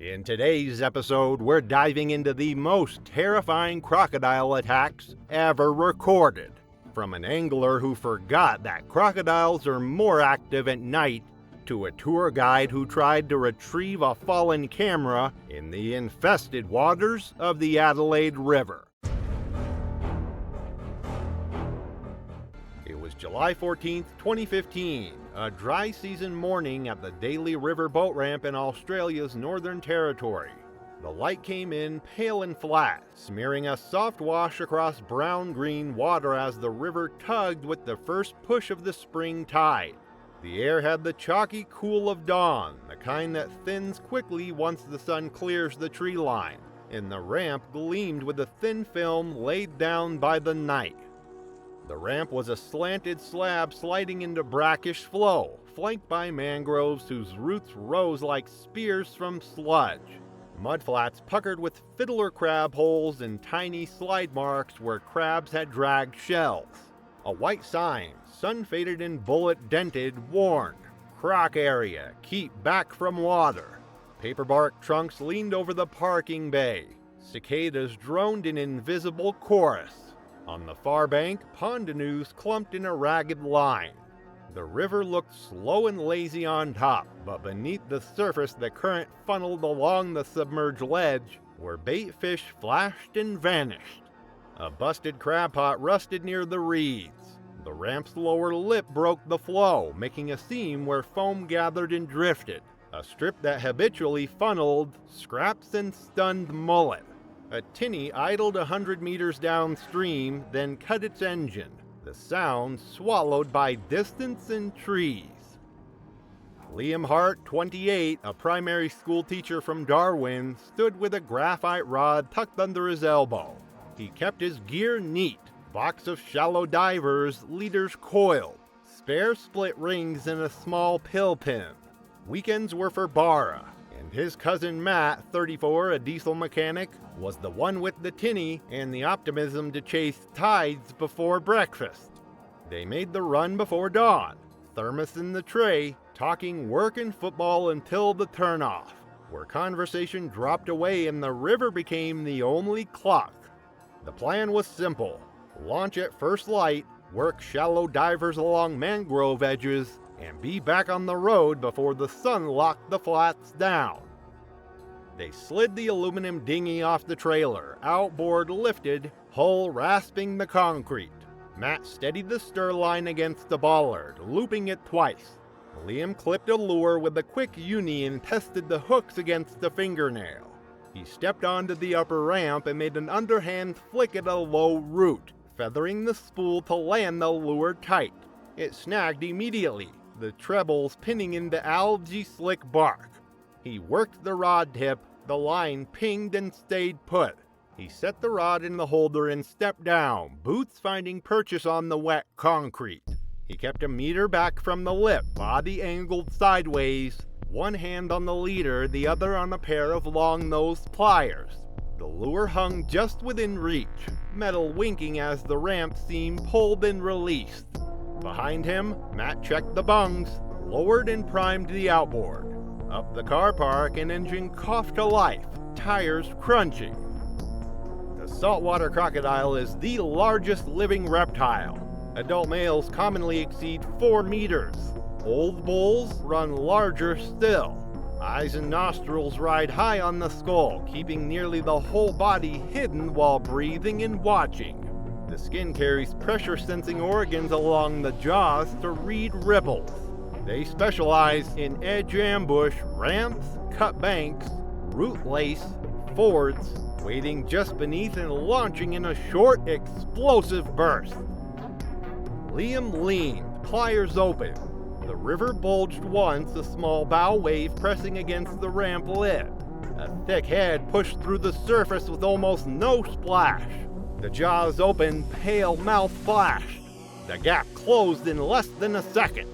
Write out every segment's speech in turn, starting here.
In today's episode, we're diving into the most terrifying crocodile attacks ever recorded. From an angler who forgot that crocodiles are more active at night, to a tour guide who tried to retrieve a fallen camera in the infested waters of the Adelaide River. It was July 14th, 2015, a dry season morning at the Daly River boat ramp in Australia's Northern Territory. The light came in pale and flat, smearing a soft wash across brown-green water as the river tugged with the first push of the spring tide. The air had the chalky cool of dawn, the kind that thins quickly once the sun clears the tree line, and the ramp gleamed with the thin film laid down by the night. The ramp was a slanted slab sliding into brackish flow, flanked by mangroves whose roots rose like spears from sludge. Mudflats puckered with fiddler crab holes and tiny slide marks where crabs had dragged shells. A white sign, sun-faded and bullet-dented, warned, "Croc area, keep back from water." Paperbark trunks leaned over the parking bay. Cicadas droned in invisible chorus. On the far bank, pontoons clumped in a ragged line. The river looked slow and lazy on top, but beneath the surface the current funneled along the submerged ledge, where bait fish flashed and vanished. A busted crab pot rusted near the reeds. The ramp's lower lip broke the flow, making a seam where foam gathered and drifted, a strip that habitually funneled scraps and stunned mullet. A tinny idled 100 meters downstream, then cut its engine, the sound swallowed by distance and trees. Liam Hart, 28, a primary school teacher from Darwin, stood with a graphite rod tucked under his elbow. He kept his gear neat, box of shallow divers, leaders coiled, spare split rings and a small pill pin. Weekends were for Bara, and his cousin Matt, 34, a diesel mechanic, was the one with the tinny and the optimism to chase tides before breakfast. They made the run before dawn, thermos in the tray, talking work and football until the turnoff, where conversation dropped away and the river became the only clock. The plan was simple: launch at first light, work shallow divers along mangrove edges, and be back on the road before the sun locked the flats down. They slid the aluminum dinghy off the trailer, outboard lifted, hull rasping the concrete. Matt steadied the stir line against the bollard, looping it twice. Liam clipped a lure with a quick uni and tested the hooks against the fingernail. He stepped onto the upper ramp and made an underhand flick at a low root, feathering the spool to land the lure tight. It snagged immediately, the trebles pinning into algae slick bark. He worked the rod tip, the line pinged and stayed put. He set the rod in the holder and stepped down, boots finding purchase on the wet concrete. He kept a meter back from the lip, body angled sideways, one hand on the leader, the other on a pair of long-nosed pliers. The lure hung just within reach, metal winking as the ramp seam pulled and released. Behind him, Matt checked the bungs, lowered and primed the outboard. Up the car park, an engine coughed to life, tires crunching. The saltwater crocodile is the largest living reptile. Adult males commonly exceed 4 meters. Old bulls run larger still. Eyes and nostrils ride high on the skull, keeping nearly the whole body hidden while breathing and watching. The skin carries pressure-sensing organs along the jaws to read ripples. They specialize in edge ambush, ramps, cut banks, root lace, fords, waiting just beneath and launching in a short, explosive burst. Liam leaned, pliers open. The river bulged once, a small bow wave pressing against the ramp lip. A thick head pushed through the surface with almost no splash. The jaws opened, pale mouth flashed. The gap closed in less than a second.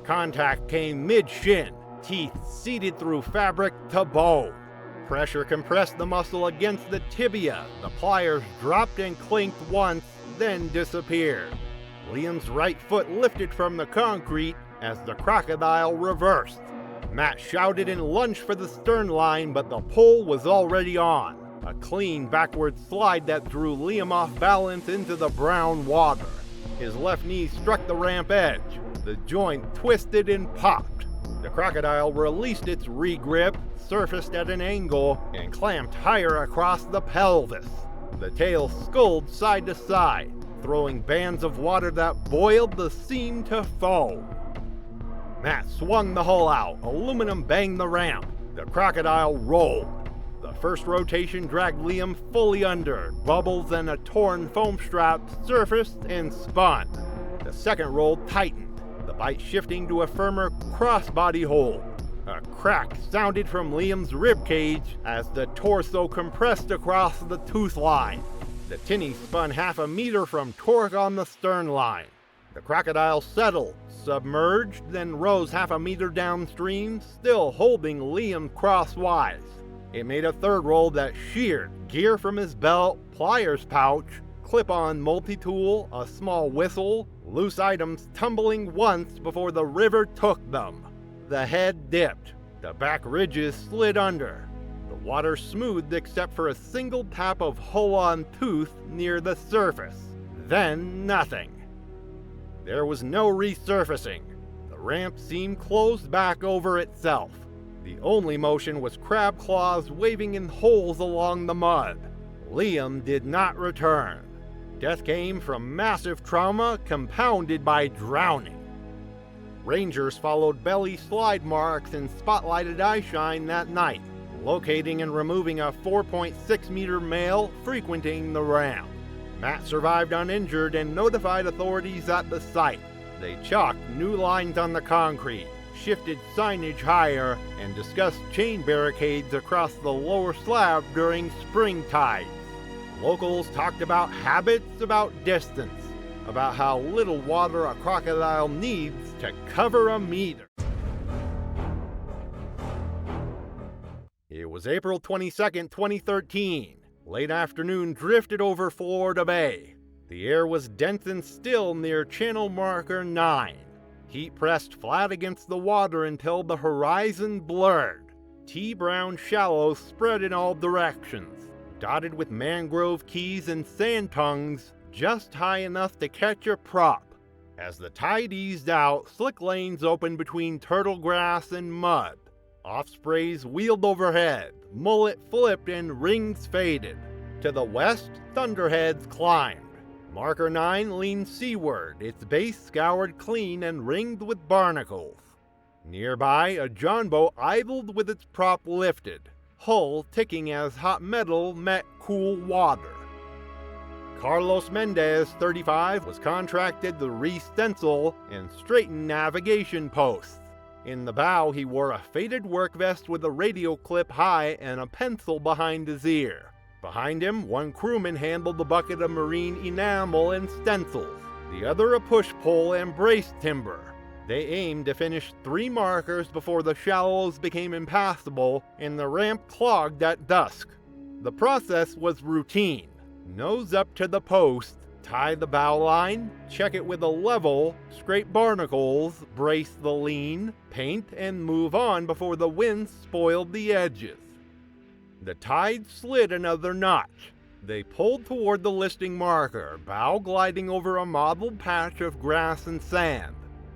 Contact came mid-shin, teeth seeded through fabric to bone. Pressure compressed the muscle against the tibia. The pliers dropped and clinked once, then disappeared. Liam's right foot lifted from the concrete as the crocodile reversed. Matt shouted and lunged for the stern line, but the pole was already on. A clean backward slide that threw Liam off balance into the brown water. His left knee struck the ramp edge. The joint twisted and popped. The crocodile released its re-grip, surfaced at an angle, and clamped higher across the pelvis. The tail sculled side to side, throwing bands of water that boiled the seam to foam. Matt swung the hull out, aluminum banged the ramp. The crocodile rolled. The first rotation dragged Liam fully under. Bubbles and a torn foam strap surfaced and spun. The second roll tightened, the bite shifting to a firmer crossbody hold. A crack sounded from Liam's ribcage as the torso compressed across the tooth line. The tinny spun half a meter from torque on the stern line. The crocodile settled, submerged, then rose half a meter downstream, still holding Liam crosswise. It made a third roll that sheared gear from his belt, pliers pouch, clip-on multi-tool, a small whistle, loose items tumbling once before the river took them. The head dipped. The back ridges slid under. The water smoothed except for a single tap of hull-on tooth near the surface. Then nothing. There was no resurfacing. The ramp seemed closed back over itself. The only motion was crab claws waving in holes along the mud. Liam did not return. Death came from massive trauma compounded by drowning. Rangers followed belly slide marks and spotlighted eyeshine that night, locating and removing a 4.6 meter male frequenting the ramp. Matt survived uninjured and notified authorities at the site. They chalked new lines on the concrete, shifted signage higher, and discussed chain barricades across the lower slab during spring tides. Locals talked about habits, about distance, about how little water a crocodile needs to cover a meter. It was April 22nd, 2013. Late afternoon drifted over Florida Bay. The air was dense and still near channel marker 9. Heat pressed flat against the water until the horizon blurred. Tea-brown shallows spread in all directions, dotted with mangrove keys and sand tongues, just high enough to catch a prop. As the tide eased out, slick lanes opened between turtle grass and mud. Ospreys wheeled overhead, mullet flipped and rings faded. To the west, thunderheads climbed. Marker 9 leaned seaward, its base scoured clean and ringed with barnacles. Nearby, a John boat idled with its prop lifted, hull ticking as hot metal met cool water. Carlos Mendez, 35, was contracted to re-stencil and straighten navigation posts. In the bow, he wore a faded work vest with a radio clip high and a pencil behind his ear. Behind him, one crewman handled the bucket of marine enamel and stencils, the other a push-pole and brace timber. They aimed to finish 3 markers before the shallows became impassable and the ramp clogged at dusk. The process was routine. Nose up to the post, tie the bow line, check it with a level, scrape barnacles, brace the lean, paint, and move on before the wind spoiled the edges. The tide slid another notch. They pulled toward the listing marker, bow gliding over a mottled patch of grass and sand.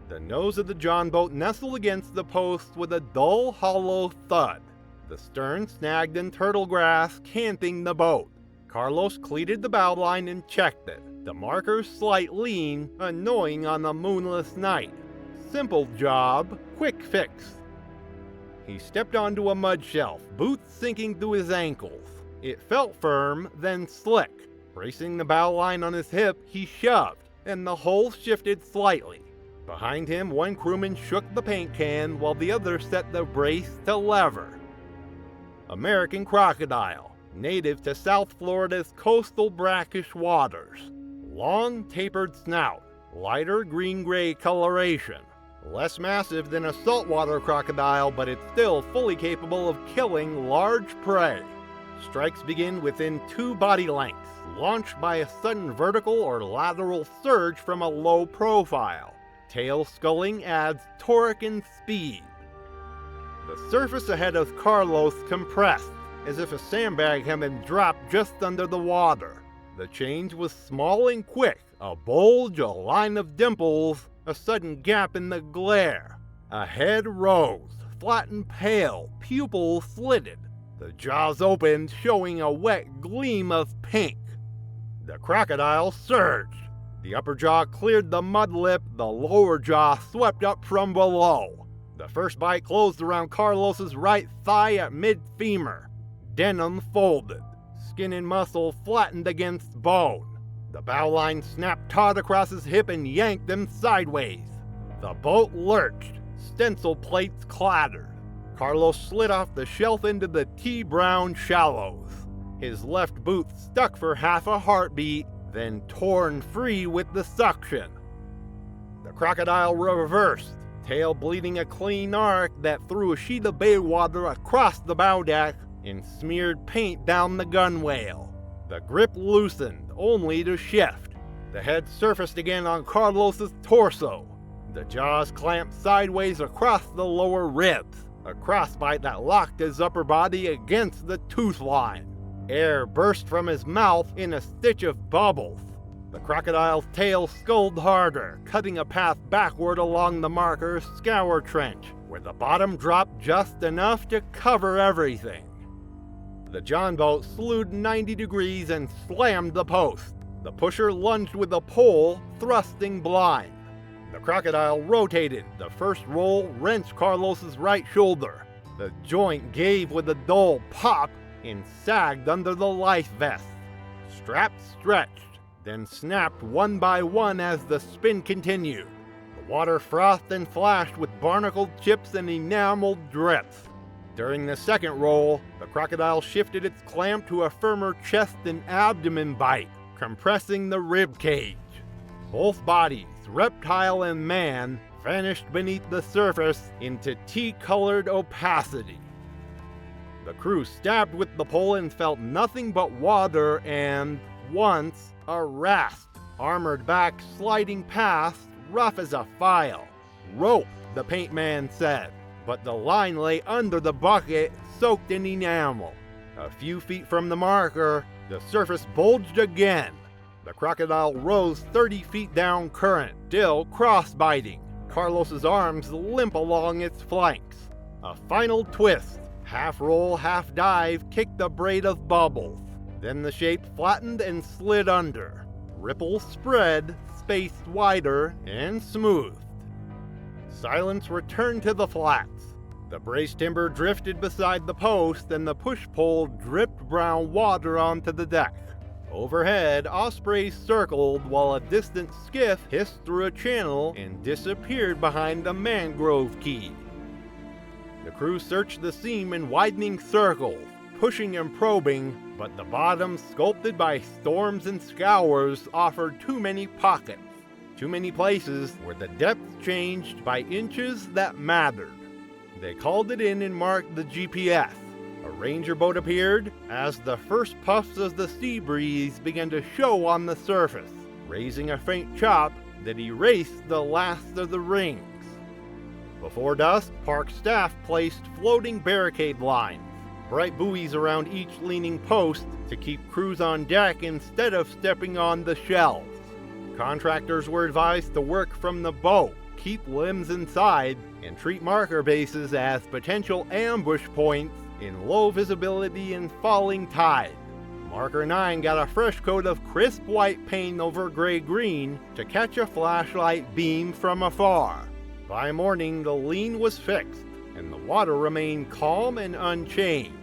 The nose of the John boat nestled against the post with a dull, hollow thud. The stern snagged in turtle grass, canting the boat. Carlos cleated the bow line and checked it. The marker's slight lean, annoying on a moonless night. Simple job, quick fix. He stepped onto a mud shelf, boots sinking through his ankles. It felt firm, then slick. Bracing the bow line on his hip, he shoved, and the hull shifted slightly. Behind him, one crewman shook the paint can while the other set the brace to lever. American Crocodile, native to South Florida's coastal brackish waters. Long, tapered snout, lighter green-gray coloration. Less massive than a saltwater crocodile, but it's still fully capable of killing large prey. Strikes begin within 2 body lengths, launched by a sudden vertical or lateral surge from a low profile. Tail sculling adds torque and speed. The surface ahead of Carlos compressed, as if a sandbag had been dropped just under the water. The change was small and quick, a bulge, a line of dimples, a sudden gap in the glare. A head rose, flat and pale, pupils slitted. The jaws opened, showing a wet gleam of pink. The crocodile surged. The upper jaw cleared the mud lip, the lower jaw swept up from below. The first bite closed around Carlos's right thigh at mid-femur. Denim folded. Skin and muscle flattened against bone. The bow line snapped taut across his hip and yanked him sideways. The boat lurched. Stencil plates clattered. Carlos slid off the shelf into the tea-brown shallows. His left boot stuck for half a heartbeat, then torn free with the suction. The crocodile reversed, tail bleeding a clean arc that threw a sheet of bay water across the bow deck and smeared paint down the gunwale. The grip loosened, only to shift. The head surfaced again on Carlos's torso. The jaws clamped sideways across the lower ribs, a crossbite that locked his upper body against the tooth line. Air burst from his mouth in a stitch of bubbles. The crocodile's tail sculled harder, cutting a path backward along the marker's scour trench, where the bottom dropped just enough to cover everything. The John boat slewed 90 degrees and slammed the post. The pusher lunged with a pole, thrusting blind. The crocodile rotated. The first roll wrenched Carlos's right shoulder. The joint gave with a dull pop and sagged under the life vest. Straps stretched, then snapped one by one as the spin continued. The water frothed and flashed with barnacled chips and enameled drips. During the second roll, the crocodile shifted its clamp to a firmer chest and abdomen bite, compressing the rib cage. Both bodies, reptile and man, vanished beneath the surface into tea-colored opacity. The crew stabbed with the pole and felt nothing but water and, once, a rasp, armored back sliding past, rough as a file. Rope, the paint man said, but the line lay under the bucket, soaked in enamel. A few feet from the marker, the surface bulged again. The crocodile rose 30 feet down current, still cross-biting. Carlos's arms limp along its flanks. A final twist, half roll, half dive, kicked the braid of bubbles. Then the shape flattened and slid under. Ripples spread, spaced wider, and smoothed. Silence returned to the flats. The brace timber drifted beside the post, and the push pole dripped brown water onto the deck. Overhead, ospreys circled while a distant skiff hissed through a channel and disappeared behind a mangrove key. The crew searched the seam in widening circles, pushing and probing, but the bottom, sculpted by storms and scours, offered too many pockets, too many places where the depth changed by inches that mattered. They called it in and marked the GPS. A ranger boat appeared as the first puffs of the sea breeze began to show on the surface, raising a faint chop that erased the last of the rings. Before dusk, park staff placed floating barricade lines, bright buoys around each leaning post to keep crews on deck instead of stepping on the shelves. Contractors were advised to work from the boat, keep limbs inside, and treat marker bases as potential ambush points in low visibility and falling tide. Marker 9 got a fresh coat of crisp white paint over gray-green to catch a flashlight beam from afar. By morning, the lean was fixed, and the water remained calm and unchanged.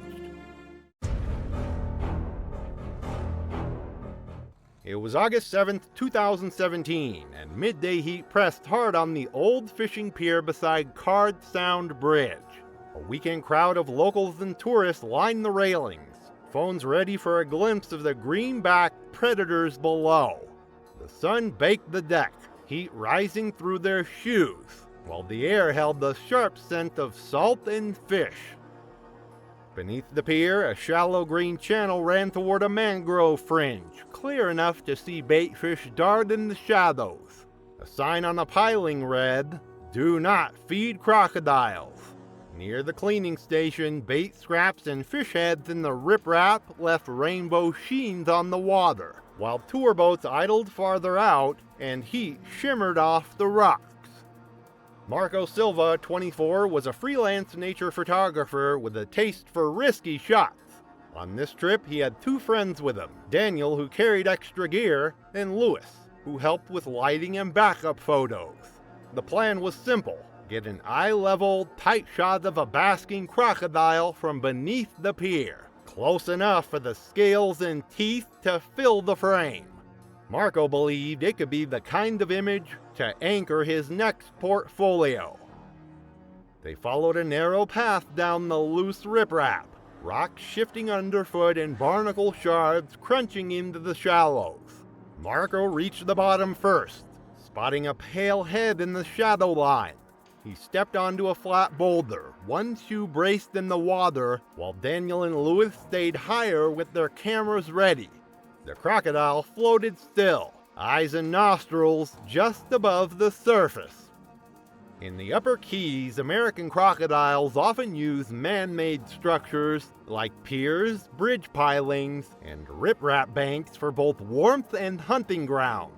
It was August 7th, 2017, and midday heat pressed hard on the old fishing pier beside Card Sound Bridge. A weekend crowd of locals and tourists lined the railings, phones ready for a glimpse of the greenback predators below. The sun baked the deck, heat rising through their shoes, while the air held the sharp scent of salt and fish. Beneath the pier, a shallow green channel ran toward a mangrove fringe, clear enough to see baitfish dart in the shadows. A sign on the piling read, "Do not feed crocodiles." Near the cleaning station, bait scraps and fish heads in the riprap left rainbow sheens on the water, while tour boats idled farther out and heat shimmered off the rocks. Marco Silva, 24, was a freelance nature photographer with a taste for risky shots. On this trip, he had two friends with him, Daniel, who carried extra gear, and Louis, who helped with lighting and backup photos. The plan was simple: get an eye-level, tight shot of a basking crocodile from beneath the pier, close enough for the scales and teeth to fill the frame. Marco believed it could be the kind of image to anchor his next portfolio. They followed a narrow path down the loose riprap, rocks shifting underfoot and barnacle shards crunching into the shallows. Marco reached the bottom first, spotting a pale head in the shadow line. He stepped onto a flat boulder, one shoe braced in the water, while Daniel and Louis stayed higher with their cameras ready. The crocodile floated still, eyes and nostrils just above the surface. In the upper Keys, American crocodiles often use man-made structures like piers, bridge pilings, and riprap banks for both warmth and hunting grounds.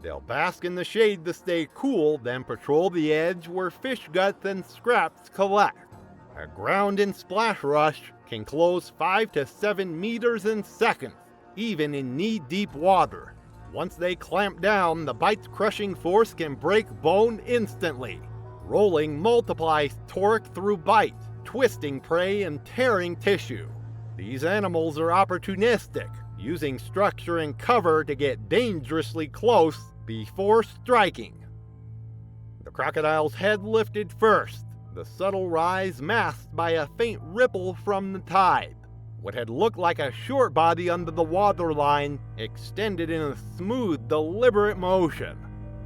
They'll bask in the shade to stay cool, then patrol the edge where fish guts and scraps collect. A ground and splash rush can close 5 to 7 meters in seconds, even in knee-deep water. Once they clamp down, the bite's crushing force can break bone instantly. Rolling multiplies torque through bite, twisting prey and tearing tissue. These animals are opportunistic, using structure and cover to get dangerously close before striking. The crocodile's head lifted first, the subtle rise masked by a faint ripple from the tide. What had looked like a short body under the waterline extended in a smooth, deliberate motion.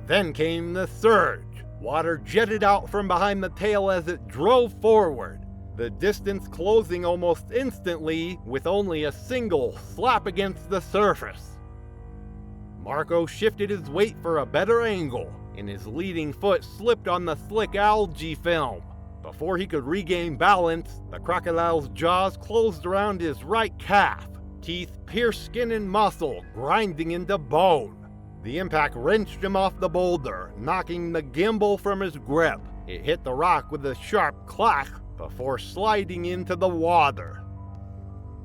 Then came the surge. Water jetted out from behind the tail as it drove forward, the distance closing almost instantly with only a single slap against the surface. Marco shifted his weight for a better angle, and his leading foot slipped on the slick algae film. Before he could regain balance, the crocodile's jaws closed around his right calf. Teeth pierced skin and muscle, grinding into bone. The impact wrenched him off the boulder, knocking the gimbal from his grip. It hit the rock with a sharp clack before sliding into the water.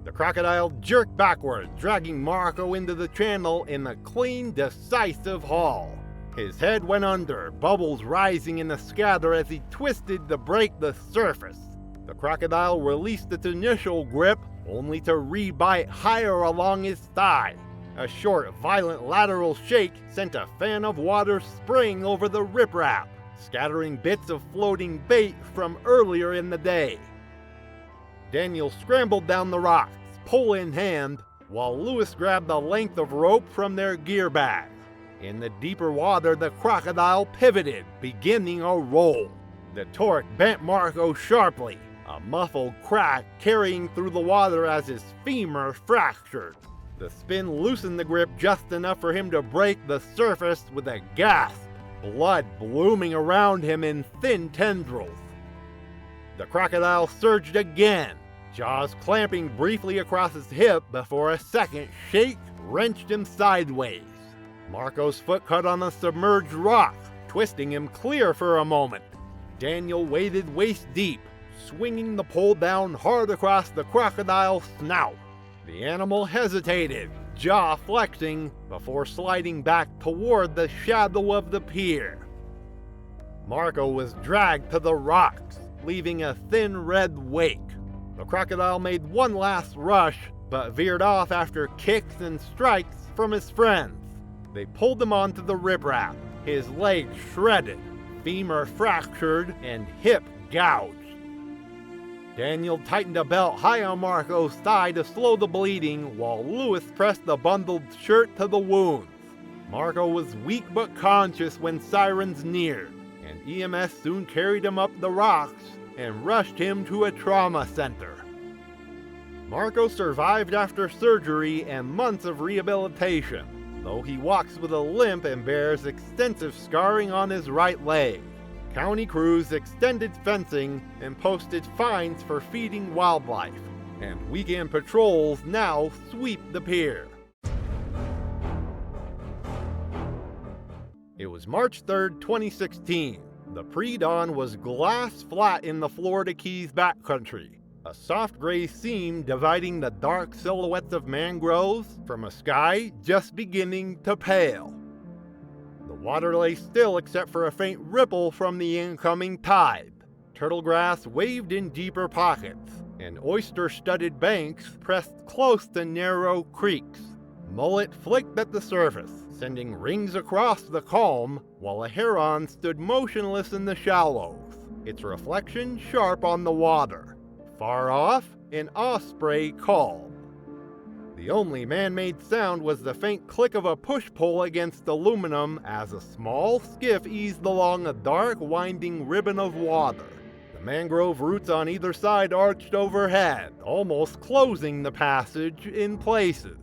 The crocodile jerked backward, dragging Marco into the channel in a clean, decisive haul. His head went under, bubbles rising in the scatter as he twisted to break the surface. The crocodile released its initial grip, only to re-bite higher along his thigh. A short, violent lateral shake sent a fan of water spraying over the riprap, scattering bits of floating bait from earlier in the day. Daniel scrambled down the rocks, pole in hand, while Louis grabbed the length of rope from their gear bag. In the deeper water, the crocodile pivoted, beginning a roll. The torque bent Marco sharply, a muffled crack carrying through the water as his femur fractured. The spin loosened the grip just enough for him to break the surface with a gasp, blood blooming around him in thin tendrils. The crocodile surged again, jaws clamping briefly across his hip before a second shake wrenched him sideways. Marco's foot caught on a submerged rock, twisting him clear for a moment. Daniel waded waist deep, swinging the pole down hard across the crocodile's snout. The animal hesitated, jaw flexing, before sliding back toward the shadow of the pier. Marco was dragged to the rocks, leaving a thin red wake. The crocodile made one last rush, but veered off after kicks and strikes from his friends. They pulled him onto the riprap, his legs shredded, femur fractured, and hip gouged. Daniel tightened a belt high on Marco's thigh to slow the bleeding, while Louis pressed the bundled shirt to the wounds. Marco was weak but conscious when sirens neared, and EMS soon carried him up the rocks and rushed him to a trauma center. Marco survived after surgery and months of rehabilitation, though he walks with a limp and bears extensive scarring on his right leg. County crews extended fencing and posted fines for feeding wildlife, and weekend patrols now sweep the pier. It was March 3rd, 2016. The pre-dawn was glass flat in the Florida Keys backcountry, a soft gray seam dividing the dark silhouettes of mangroves from a sky just beginning to pale. The water lay still except for a faint ripple from the incoming tide. Turtle grass waved in deeper pockets, and oyster-studded banks pressed close to narrow creeks. Mullet flicked at the surface, sending rings across the calm, while a heron stood motionless in the shallows, its reflection sharp on the water. Far off, an osprey called. The only man-made sound was the faint click of a push-pull against aluminum as a small skiff eased along a dark, winding ribbon of water. The mangrove roots on either side arched overhead, almost closing the passage in places.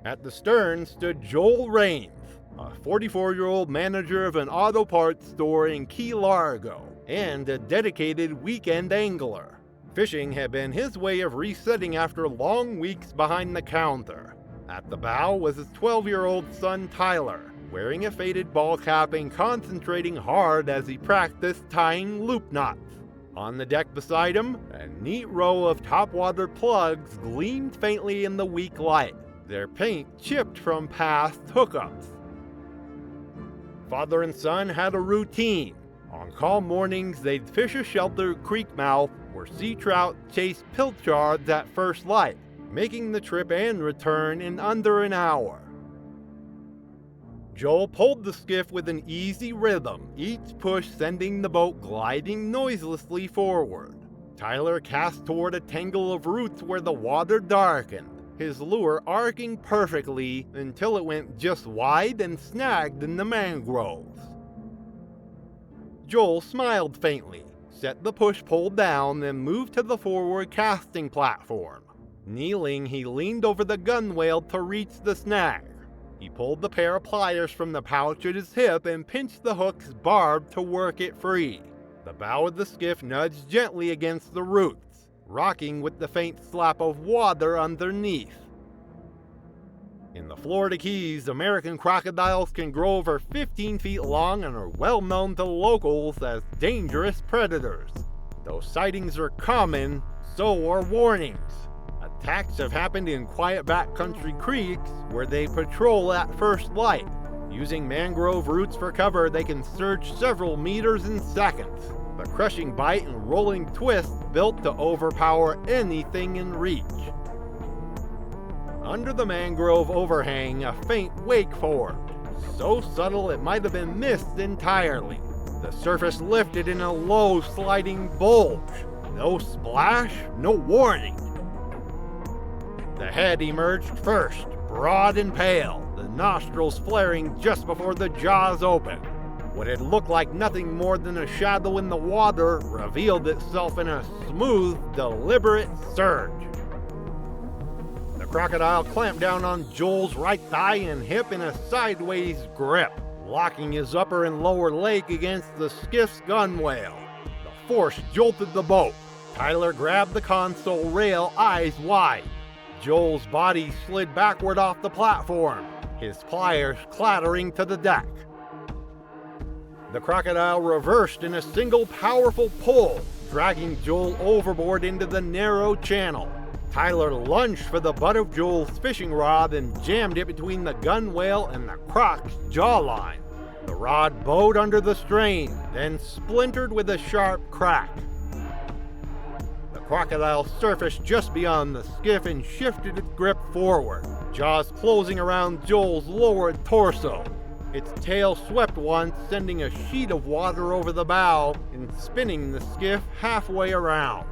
At the stern stood Joel Raines, a 44-year-old manager of an auto parts store in Key Largo, and a dedicated weekend angler. Fishing had been his way of resetting after long weeks behind the counter. At the bow was his 12-year-old son Tyler, wearing a faded ball cap and concentrating hard as he practiced tying loop knots. On the deck beside him, a neat row of topwater plugs gleamed faintly in the weak light, their paint chipped from past hookups. Father and son had a routine. On calm mornings, they'd fish a sheltered creek mouth where sea trout chased pilchards at first light, making the trip and return in under an hour. Joel pulled the skiff with an easy rhythm, each push sending the boat gliding noiselessly forward. Tyler cast toward a tangle of roots where the water darkened, his lure arcing perfectly until it went just wide and snagged in the mangroves. Joel smiled faintly, set the push-pull down, then moved to the forward casting platform. Kneeling, he leaned over the gunwale to reach the snag. He pulled the pair of pliers from the pouch at his hip and pinched the hook's barb to work it free. The bow of the skiff nudged gently against the roots, rocking with the faint slap of water underneath. In the Florida Keys, American crocodiles can grow over 15 feet long and are well known to locals as dangerous predators. Though sightings are common, so are warnings. Attacks have happened in quiet backcountry creeks where they patrol at first light. Using mangrove roots for cover, they can surge several meters in seconds. The crushing bite and rolling twist built to overpower anything in reach. Under the mangrove overhang, a faint wake formed, so subtle it might have been missed entirely. The surface lifted in a low sliding bulge. No splash, no warning. The head emerged first, broad and pale, the nostrils flaring just before the jaws opened. What had looked like nothing more than a shadow in the water revealed itself in a smooth, deliberate surge. The crocodile clamped down on Joel's right thigh and hip in a sideways grip, locking his upper and lower leg against the skiff's gunwale. The force jolted the boat. Tyler grabbed the console rail, eyes wide. Joel's body slid backward off the platform, his pliers clattering to the deck. The crocodile reversed in a single powerful pull, dragging Joel overboard into the narrow channel. Tyler lunged for the butt of Joel's fishing rod and jammed it between the gunwale and the croc's jawline. The rod bowed under the strain, then splintered with a sharp crack. The crocodile surfaced just beyond the skiff and shifted its grip forward, jaws closing around Joel's lowered torso. Its tail swept once, sending a sheet of water over the bow and spinning the skiff halfway around.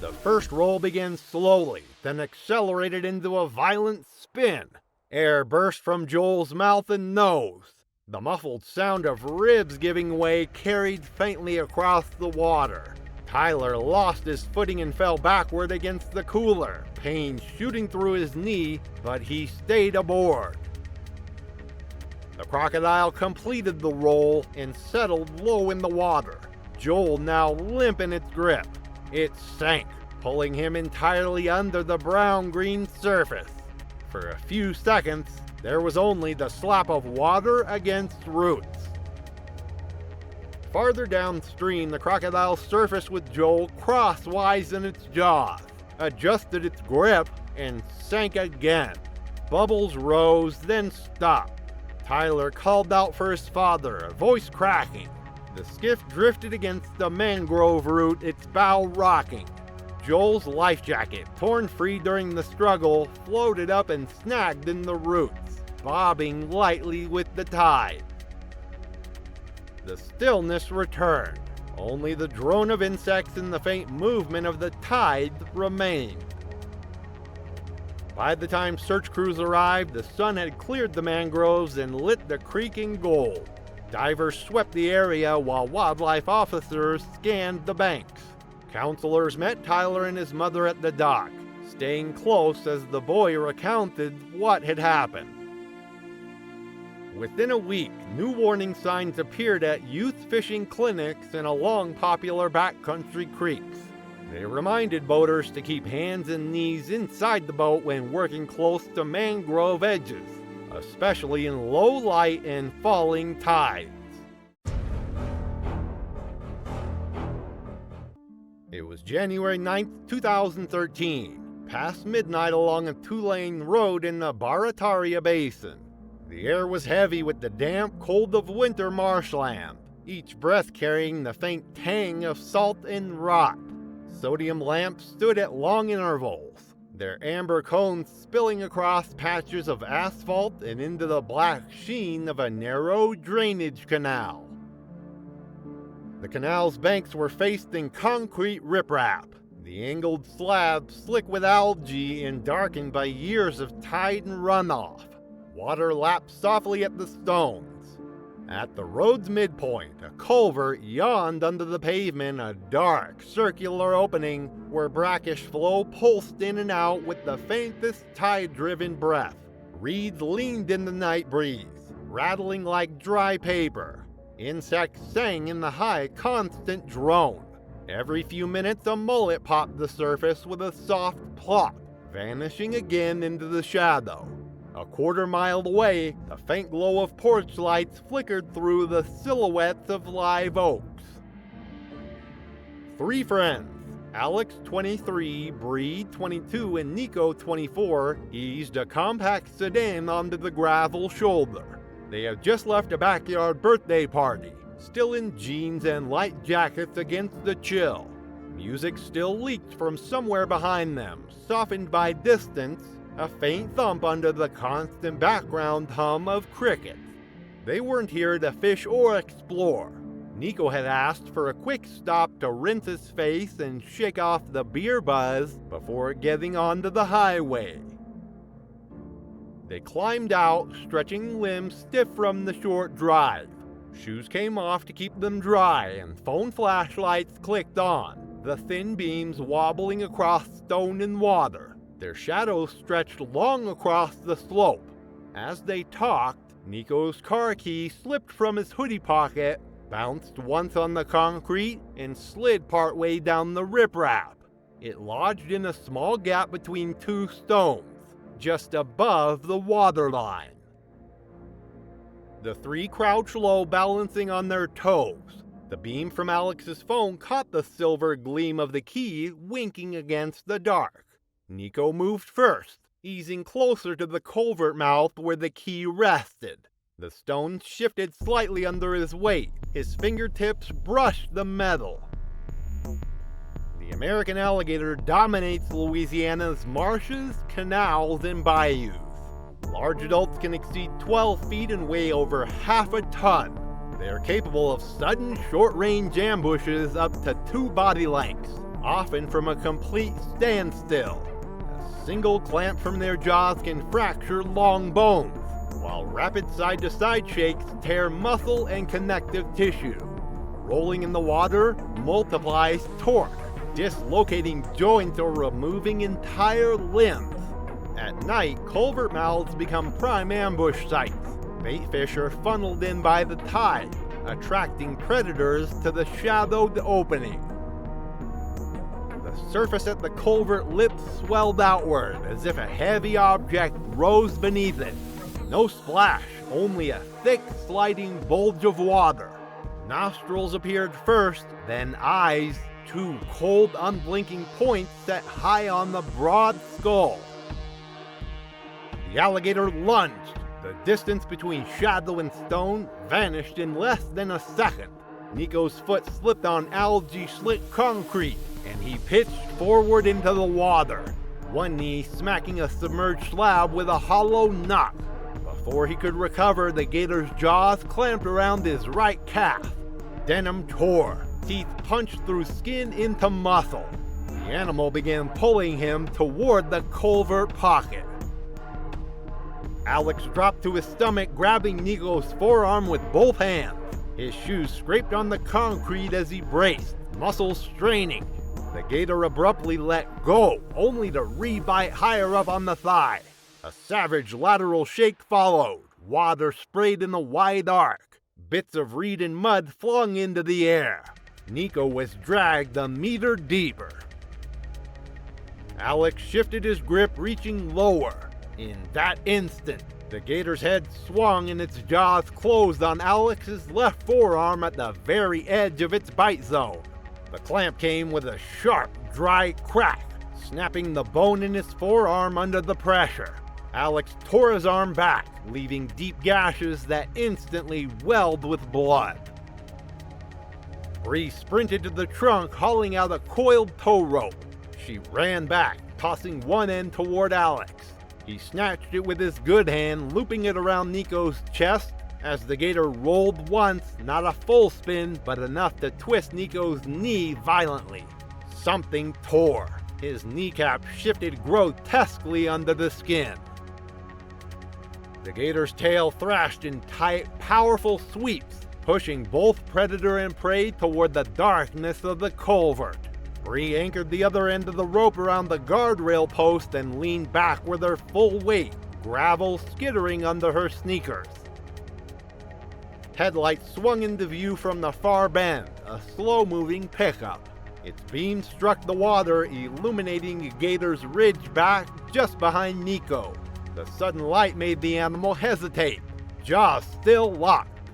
The first roll began slowly, then accelerated into a violent spin. Air burst from Joel's mouth and nose. The muffled sound of ribs giving way carried faintly across the water. Tyler lost his footing and fell backward against the cooler, pain shooting through his knee, but he stayed aboard. The crocodile completed the roll and settled low in the water, Joel now limp in its grip. It sank, pulling him entirely under the brown-green surface. For a few seconds, there was only the slap of water against roots. Farther downstream, the crocodile surfaced with Joel crosswise in its jaws, adjusted its grip, and sank again. Bubbles rose, then stopped. Tyler called out for his father, voice cracking. The skiff drifted against the mangrove root, its bow rocking. Joel's life jacket, torn free during the struggle, floated up and snagged in the roots, bobbing lightly with the tide. The stillness returned. Only the drone of insects and the faint movement of the tide remained. By the time search crews arrived, the sun had cleared the mangroves and lit the creek in gold. Divers swept the area while wildlife officers scanned the banks. Counselors met Tyler and his mother at the dock, staying close as the boy recounted what had happened. Within a week, new warning signs appeared at youth fishing clinics and along popular backcountry creeks. They reminded boaters to keep hands and knees inside the boat when working close to mangrove edges, especially in low light and falling tides. It was January 9th, 2013, past midnight along a 2-lane road in the Barataria Basin. The air was heavy with the damp cold of winter marshland, each breath carrying the faint tang of salt and rot. Sodium lamps stood at long intervals, their amber cones spilling across patches of asphalt and into the black sheen of a narrow drainage canal. The canal's banks were faced in concrete riprap, the angled slabs slick with algae and darkened by years of tide and runoff. Water lapped softly at the stones. At the road's midpoint, a culvert yawned under the pavement, a dark, circular opening where brackish flow pulsed in and out with the faintest tide-driven breath. Reeds leaned in the night breeze, rattling like dry paper. Insects sang in the high, constant drone. Every few minutes, a mullet popped the surface with a soft plop, vanishing again into the shadow. A quarter-mile away, the faint glow of porch lights flickered through the silhouettes of live oaks. 3 friends, Alex 23, Bree 22, and Nico 24, eased a compact sedan onto the gravel shoulder. They had just left a backyard birthday party, still in jeans and light jackets against the chill. Music still leaked from somewhere behind them, softened by distance, a faint thump under the constant background hum of crickets. They weren't here to fish or explore. Nico had asked for a quick stop to rinse his face and shake off the beer buzz before getting onto the highway. They climbed out, stretching limbs stiff from the short drive. Shoes came off to keep them dry, and phone flashlights clicked on, the thin beams wobbling across stone and water. Their shadows stretched long across the slope. As they talked, Nico's car key slipped from his hoodie pocket, bounced once on the concrete, and slid partway down the riprap. It lodged in a small gap between 2 stones, just above the waterline. The 3 crouched low, balancing on their toes. The beam from Alex's phone caught the silver gleam of the key winking against the dark. Nico moved first, easing closer to the culvert mouth where the key rested. The stone shifted slightly under his weight. His fingertips brushed the metal. The American alligator dominates Louisiana's marshes, canals, and bayous. Large adults can exceed 12 feet and weigh over half a ton. They are capable of sudden, short-range ambushes up to 2 body lengths, often from a complete standstill. A single clamp from their jaws can fracture long bones, while rapid side-to-side shakes tear muscle and connective tissue. Rolling in the water multiplies torque, dislocating joints or removing entire limbs. At night, culvert mouths become prime ambush sites. Bait fish are funneled in by the tide, attracting predators to the shadowed opening. The surface at the culvert lip swelled outward as if a heavy object rose beneath it. No splash, only a thick, sliding bulge of water. Nostrils appeared first, then eyes, two cold, unblinking points set high on the broad skull. The alligator lunged. The distance between shadow and stone vanished in less than a second. Nico's foot slipped on algae-slick concrete, and he pitched forward into the water, one knee smacking a submerged slab with a hollow knock. Before he could recover, the gator's jaws clamped around his right calf. Denim tore, teeth punched through skin into muscle. The animal began pulling him toward the culvert pocket. Alex dropped to his stomach, grabbing Nico's forearm with both hands. His shoes scraped on the concrete as he braced, muscles straining. The gator abruptly let go, only to re-bite higher up on the thigh. A savage lateral shake followed. Water sprayed in a wide arc. Bits of reed and mud flung into the air. Nico was dragged a meter deeper. Alex shifted his grip, reaching lower. In that instant, the gator's head swung and its jaws closed on Alex's left forearm at the very edge of its bite zone. The clamp came with a sharp, dry crack, snapping the bone in his forearm under the pressure. Alex tore his arm back, leaving deep gashes that instantly welled with blood. Bree sprinted to the trunk, hauling out a coiled tow rope. She ran back, tossing one end toward Alex. He snatched it with his good hand, looping it around Nico's chest as the gator rolled once, not a full spin, but enough to twist Nico's knee violently. Something tore. His kneecap shifted grotesquely under the skin. The gator's tail thrashed in tight, powerful sweeps, pushing both predator and prey toward the darkness of the culvert. Bree anchored the other end of the rope around the guardrail post and leaned back with her full weight, gravel skittering under her sneakers. Headlights swung into view from the far bend, a slow-moving pickup. Its beam struck the water, illuminating the gator's ridge back just behind Nico. The sudden light made the animal hesitate, jaws still locked.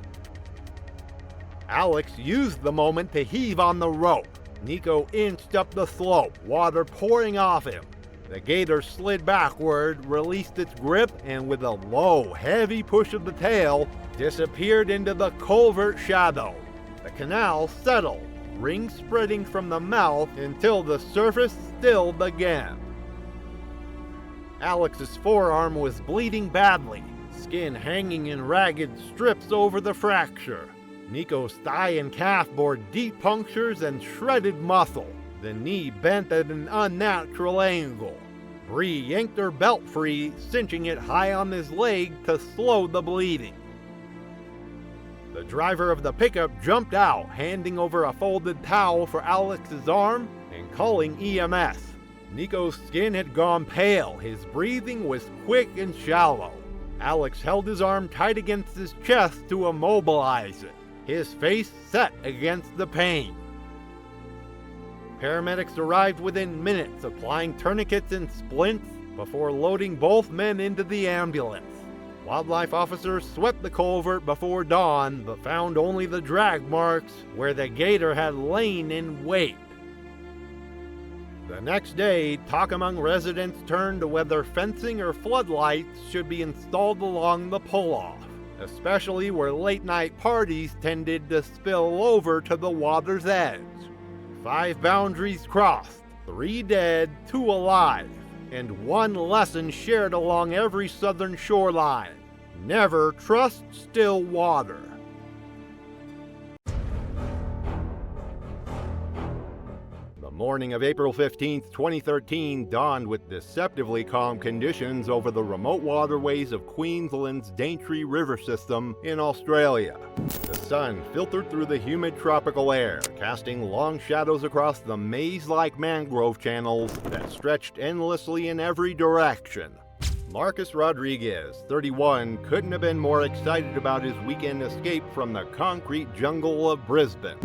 Alex used the moment to heave on the rope. Nico inched up the slope, water pouring off him. The gator slid backward, released its grip, and with a low, heavy push of the tail, disappeared into the culvert shadow. The canal settled, rings spreading from the mouth until the surface stilled again. Alex's forearm was bleeding badly, skin hanging in ragged strips over the fracture. Nico's thigh and calf bore deep punctures and shredded muscle. The knee bent at an unnatural angle. Bree yanked her belt free, cinching it high on his leg to slow the bleeding. The driver of the pickup jumped out, handing over a folded towel for Alex's arm and calling EMS. Nico's skin had gone pale. His breathing was quick and shallow. Alex held his arm tight against his chest to immobilize it, his face set against the pain. Paramedics arrived within minutes, applying tourniquets and splints before loading both men into the ambulance. Wildlife officers swept the culvert before dawn, but found only the drag marks where the gator had lain in wait. The next day, talk among residents turned to whether fencing or floodlights should be installed along the pull-off, especially where late-night parties tended to spill over to the water's edge. 5 boundaries crossed, 3 dead, 2 alive, and 1 lesson shared along every southern shoreline: never trust still water. The morning of April 15, 2013 dawned with deceptively calm conditions over the remote waterways of Queensland's Daintree River system in Australia. The sun filtered through the humid tropical air, casting long shadows across the maze-like mangrove channels that stretched endlessly in every direction. Marcus Rodriguez, 31, couldn't have been more excited about his weekend escape from the concrete jungle of Brisbane.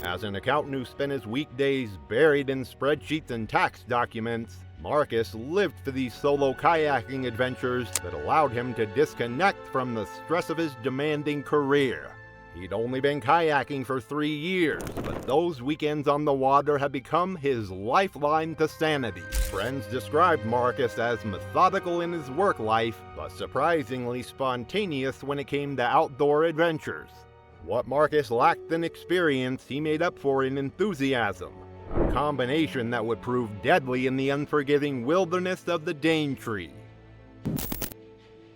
As an accountant who spent his weekdays buried in spreadsheets and tax documents, Marcus lived for these solo kayaking adventures that allowed him to disconnect from the stress of his demanding career. He'd only been kayaking for 3 years, but those weekends on the water had become his lifeline to sanity. Friends described Marcus as methodical in his work life, but surprisingly spontaneous when it came to outdoor adventures. What Marcus lacked in experience, he made up for in enthusiasm, a combination that would prove deadly in the unforgiving wilderness of the Daintree.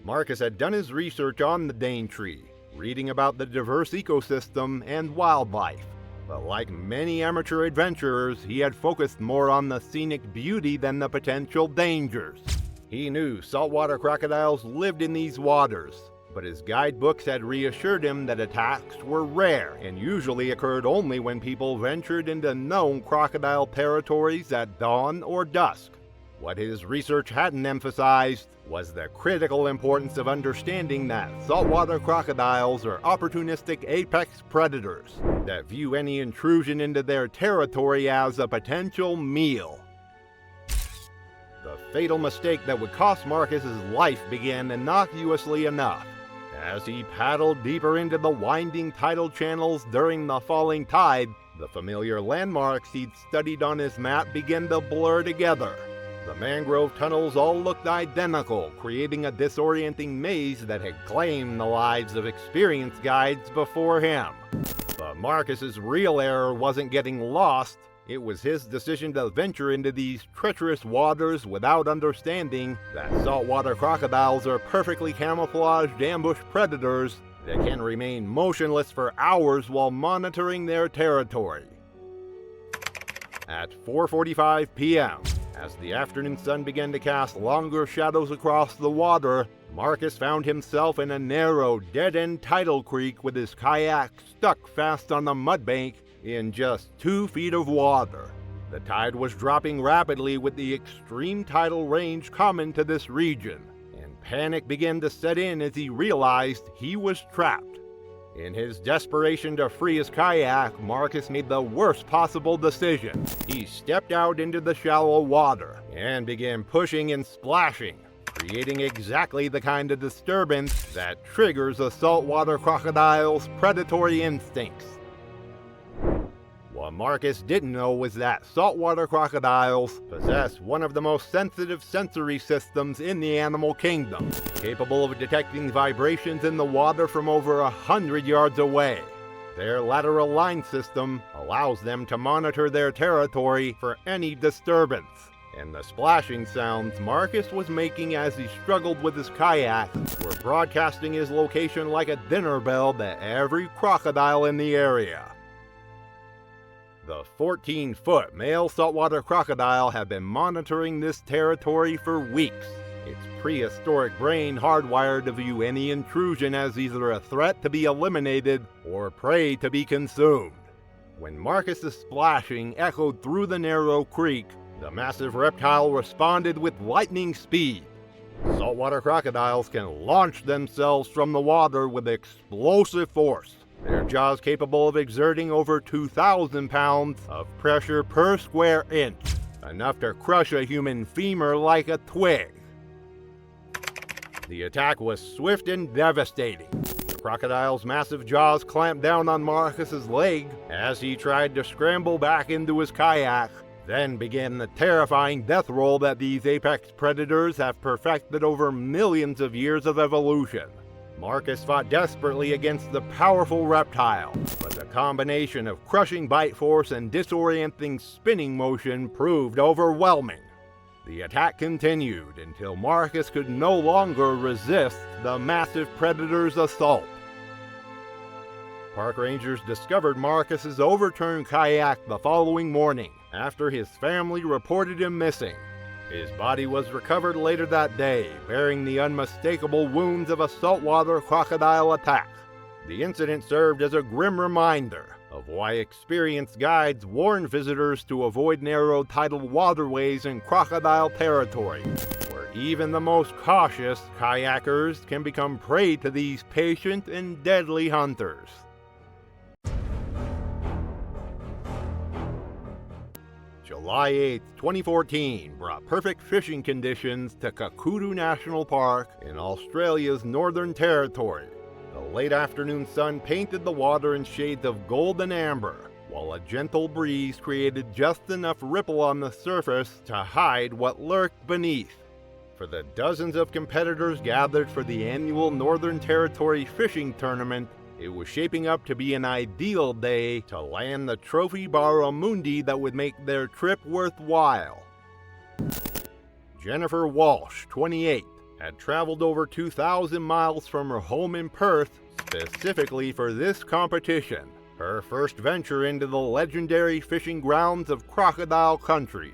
Marcus had done his research on the Daintree, reading about the diverse ecosystem and wildlife. But like many amateur adventurers, he had focused more on the scenic beauty than the potential dangers. He knew saltwater crocodiles lived in these waters, but his guidebooks had reassured him that attacks were rare and usually occurred only when people ventured into known crocodile territories at dawn or dusk. What his research hadn't emphasized was the critical importance of understanding that saltwater crocodiles are opportunistic apex predators that view any intrusion into their territory as a potential meal. The fatal mistake that would cost Marcus his life began innocuously enough. As he paddled deeper into the winding tidal channels during the falling tide, the familiar landmarks he'd studied on his map began to blur together. The mangrove tunnels all looked identical, creating a disorienting maze that had claimed the lives of experienced guides before him. But Marcus's real error wasn't getting lost. It was his decision to venture into these treacherous waters without understanding that saltwater crocodiles are perfectly camouflaged ambush predators that can remain motionless for hours while monitoring their territory. At 4:45 p.m., as the afternoon sun began to cast longer shadows across the water, Marcus found himself in a narrow, dead-end tidal creek with his kayak stuck fast on the mudbank in just 2 feet of water. The tide was dropping rapidly with the extreme tidal range common to this region, and panic began to set in as he realized he was trapped. In his desperation to free his kayak, Marcus made the worst possible decision. He stepped out into the shallow water and began pushing and splashing, creating exactly the kind of disturbance that triggers a saltwater crocodile's predatory instincts. What Marcus didn't know was that saltwater crocodiles possess one of the most sensitive sensory systems in the animal kingdom, capable of detecting vibrations in the water from over 100 yards away. Their lateral line system allows them to monitor their territory for any disturbance, and the splashing sounds Marcus was making as he struggled with his kayak were broadcasting his location like a dinner bell to every crocodile in the area. The 14-foot male saltwater crocodile had been monitoring this territory for weeks, its prehistoric brain hardwired to view any intrusion as either a threat to be eliminated or prey to be consumed. When Marcus's splashing echoed through the narrow creek, the massive reptile responded with lightning speed. Saltwater crocodiles can launch themselves from the water with explosive force, their jaws capable of exerting over 2,000 pounds of pressure per square inch, enough to crush a human femur like a twig. The attack was swift and devastating. The crocodile's massive jaws clamped down on Marcus's leg as he tried to scramble back into his kayak, then began the terrifying death roll that these apex predators have perfected over millions of years of evolution. Marcus fought desperately against the powerful reptile, but the combination of crushing bite force and disorienting spinning motion proved overwhelming. The attack continued until Marcus could no longer resist the massive predator's assault. Park rangers discovered Marcus's overturned kayak the following morning after his family reported him missing. His body was recovered later that day, bearing the unmistakable wounds of a saltwater crocodile attack. The incident served as a grim reminder of why experienced guides warn visitors to avoid narrow tidal waterways in crocodile territory, where where even the most cautious kayakers can become prey to these patient and deadly hunters. July 8, 2014 brought perfect fishing conditions to Crocodile National Park in Australia's Northern Territory. The late afternoon sun painted the water in shades of golden amber, while a gentle breeze created just enough ripple on the surface to hide what lurked beneath. For the dozens of competitors gathered for the annual Northern Territory fishing tournament, it was shaping up to be an ideal day to land the trophy barramundi that would make their trip worthwhile. Jennifer Walsh, 28, had traveled over 2,000 miles from her home in Perth specifically for this competition, her first venture into the legendary fishing grounds of Crocodile Country.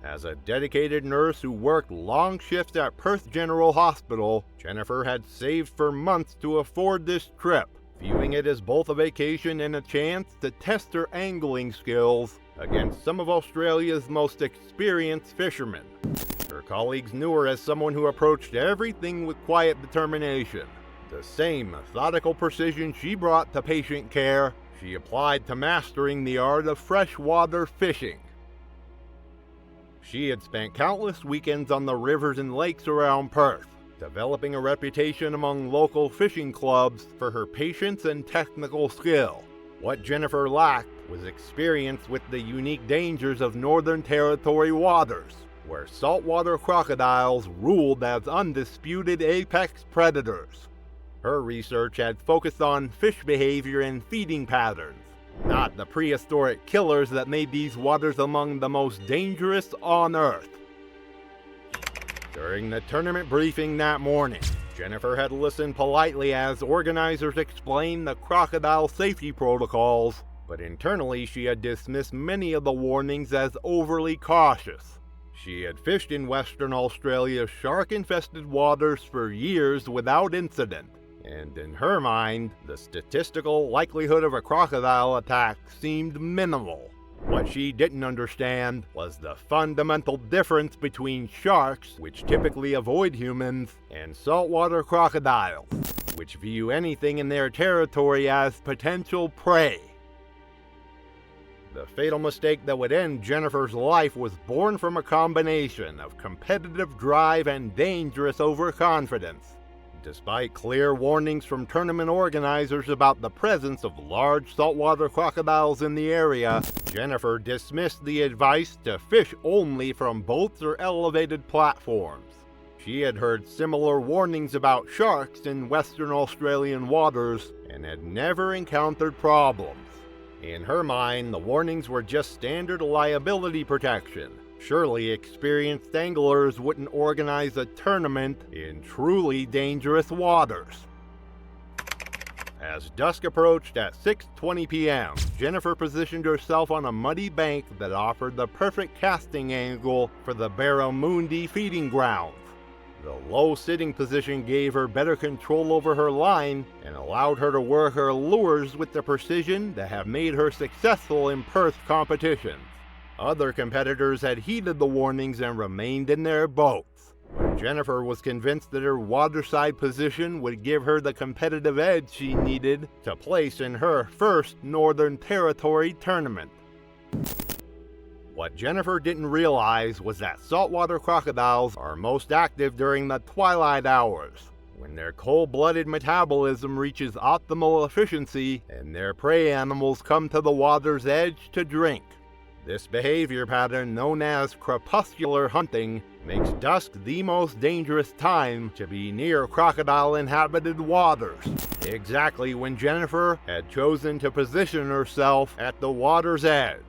As a dedicated nurse who worked long shifts at Perth General Hospital, Jennifer had saved for months to afford this trip, viewing it as both a vacation and a chance to test her angling skills against some of Australia's most experienced fishermen. Her colleagues knew her as someone who approached everything with quiet determination. The same methodical precision she brought to patient care, she applied to mastering the art of freshwater fishing. She had spent countless weekends on the rivers and lakes around Perth, developing a reputation among local fishing clubs for her patience and technical skill. What Jennifer lacked was experience with the unique dangers of Northern Territory waters, where saltwater crocodiles ruled as undisputed apex predators. Her research had focused on fish behavior and feeding patterns, not the prehistoric killers that made these waters among the most dangerous on Earth. During the tournament briefing that morning, Jennifer had listened politely as organizers explained the crocodile safety protocols, but internally she had dismissed many of the warnings as overly cautious. She had fished in Western Australia's shark-infested waters for years without incident, and in her mind, the statistical likelihood of a crocodile attack seemed minimal. What she didn't understand was the fundamental difference between sharks, which typically avoid humans, and saltwater crocodiles, which view anything in their territory as potential prey. The fatal mistake that would end Jennifer's life was born from a combination of competitive drive and dangerous overconfidence. Despite clear warnings from tournament organizers about the presence of large saltwater crocodiles in the area, Jennifer dismissed the advice to fish only from boats or elevated platforms. She had heard similar warnings about sharks in Western Australian waters and had never encountered problems. In her mind, the warnings were just standard liability protection. Surely experienced anglers wouldn't organize a tournament in truly dangerous waters. As dusk approached at 6:20 p.m., Jennifer positioned herself on a muddy bank that offered the perfect casting angle for the barramundi feeding grounds. The low sitting position gave her better control over her line and allowed her to work her lures with the precision that have made her successful in Perth competitions. Other competitors had heeded the warnings and remained in their boats, but Jennifer was convinced that her waterside position would give her the competitive edge she needed to place in her first Northern Territory tournament. What Jennifer didn't realize was that saltwater crocodiles are most active during the twilight hours, when their cold-blooded metabolism reaches optimal efficiency and their prey animals come to the water's edge to drink. This behavior pattern, known as crepuscular hunting, makes dusk the most dangerous time to be near crocodile-inhabited waters, exactly when Jennifer had chosen to position herself at the water's edge.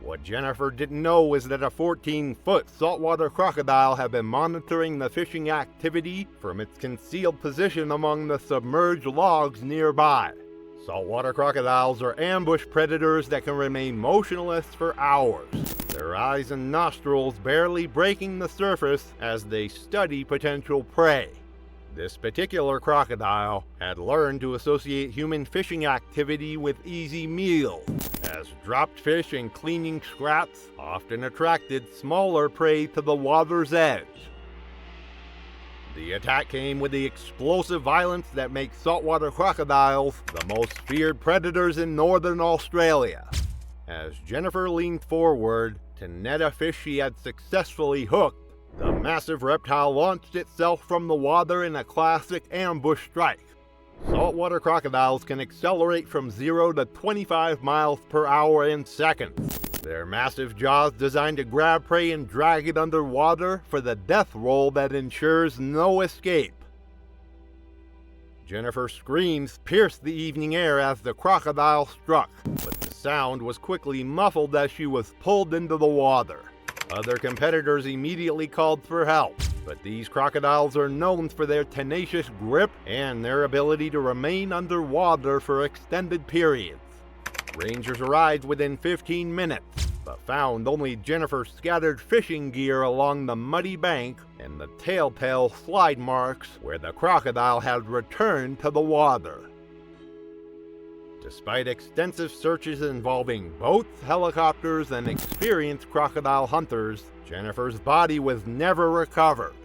What Jennifer didn't know was that a 14-foot saltwater crocodile had been monitoring the fishing activity from its concealed position among the submerged logs nearby. Saltwater crocodiles are ambush predators that can remain motionless for hours, their eyes and nostrils barely breaking the surface as they study potential prey. This particular crocodile had learned to associate human fishing activity with easy meals, as dropped fish and cleaning scraps often attracted smaller prey to the water's edge. The attack came with the explosive violence that makes saltwater crocodiles the most feared predators in northern Australia. As Jennifer leaned forward to net a fish she had successfully hooked, the massive reptile launched itself from the water in a classic ambush strike. Saltwater crocodiles can accelerate from 0 to 25 miles per hour in seconds. Their massive jaws designed to grab prey and drag it underwater for the death roll that ensures no escape. Jennifer's screams pierced the evening air as the crocodile struck, but the sound was quickly muffled as she was pulled into the water. Other competitors immediately called for help, but these crocodiles are known for their tenacious grip and their ability to remain underwater for extended periods. Rangers arrived within 15 minutes, but found only Jennifer's scattered fishing gear along the muddy bank and the telltale slide marks where the crocodile had returned to the water. Despite extensive searches involving boats, helicopters, and experienced crocodile hunters, Jennifer's body was never recovered.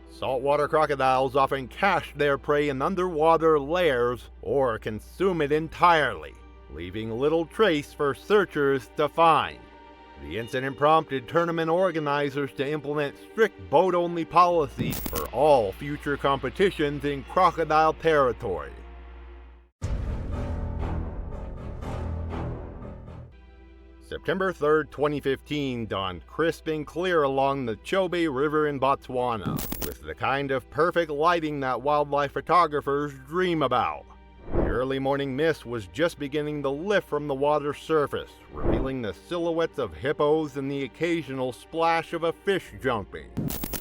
Saltwater crocodiles often cache their prey in underwater lairs or consume it entirely, leaving little trace for searchers to find. The incident prompted tournament organizers to implement strict boat-only policies for all future competitions in crocodile territory. September 3, 2015 dawned crisp and clear along the Chobe River in Botswana, with the kind of perfect lighting that wildlife photographers dream about. The early morning mist was just beginning to lift from the water's surface, revealing the silhouettes of hippos and the occasional splash of a fish jumping.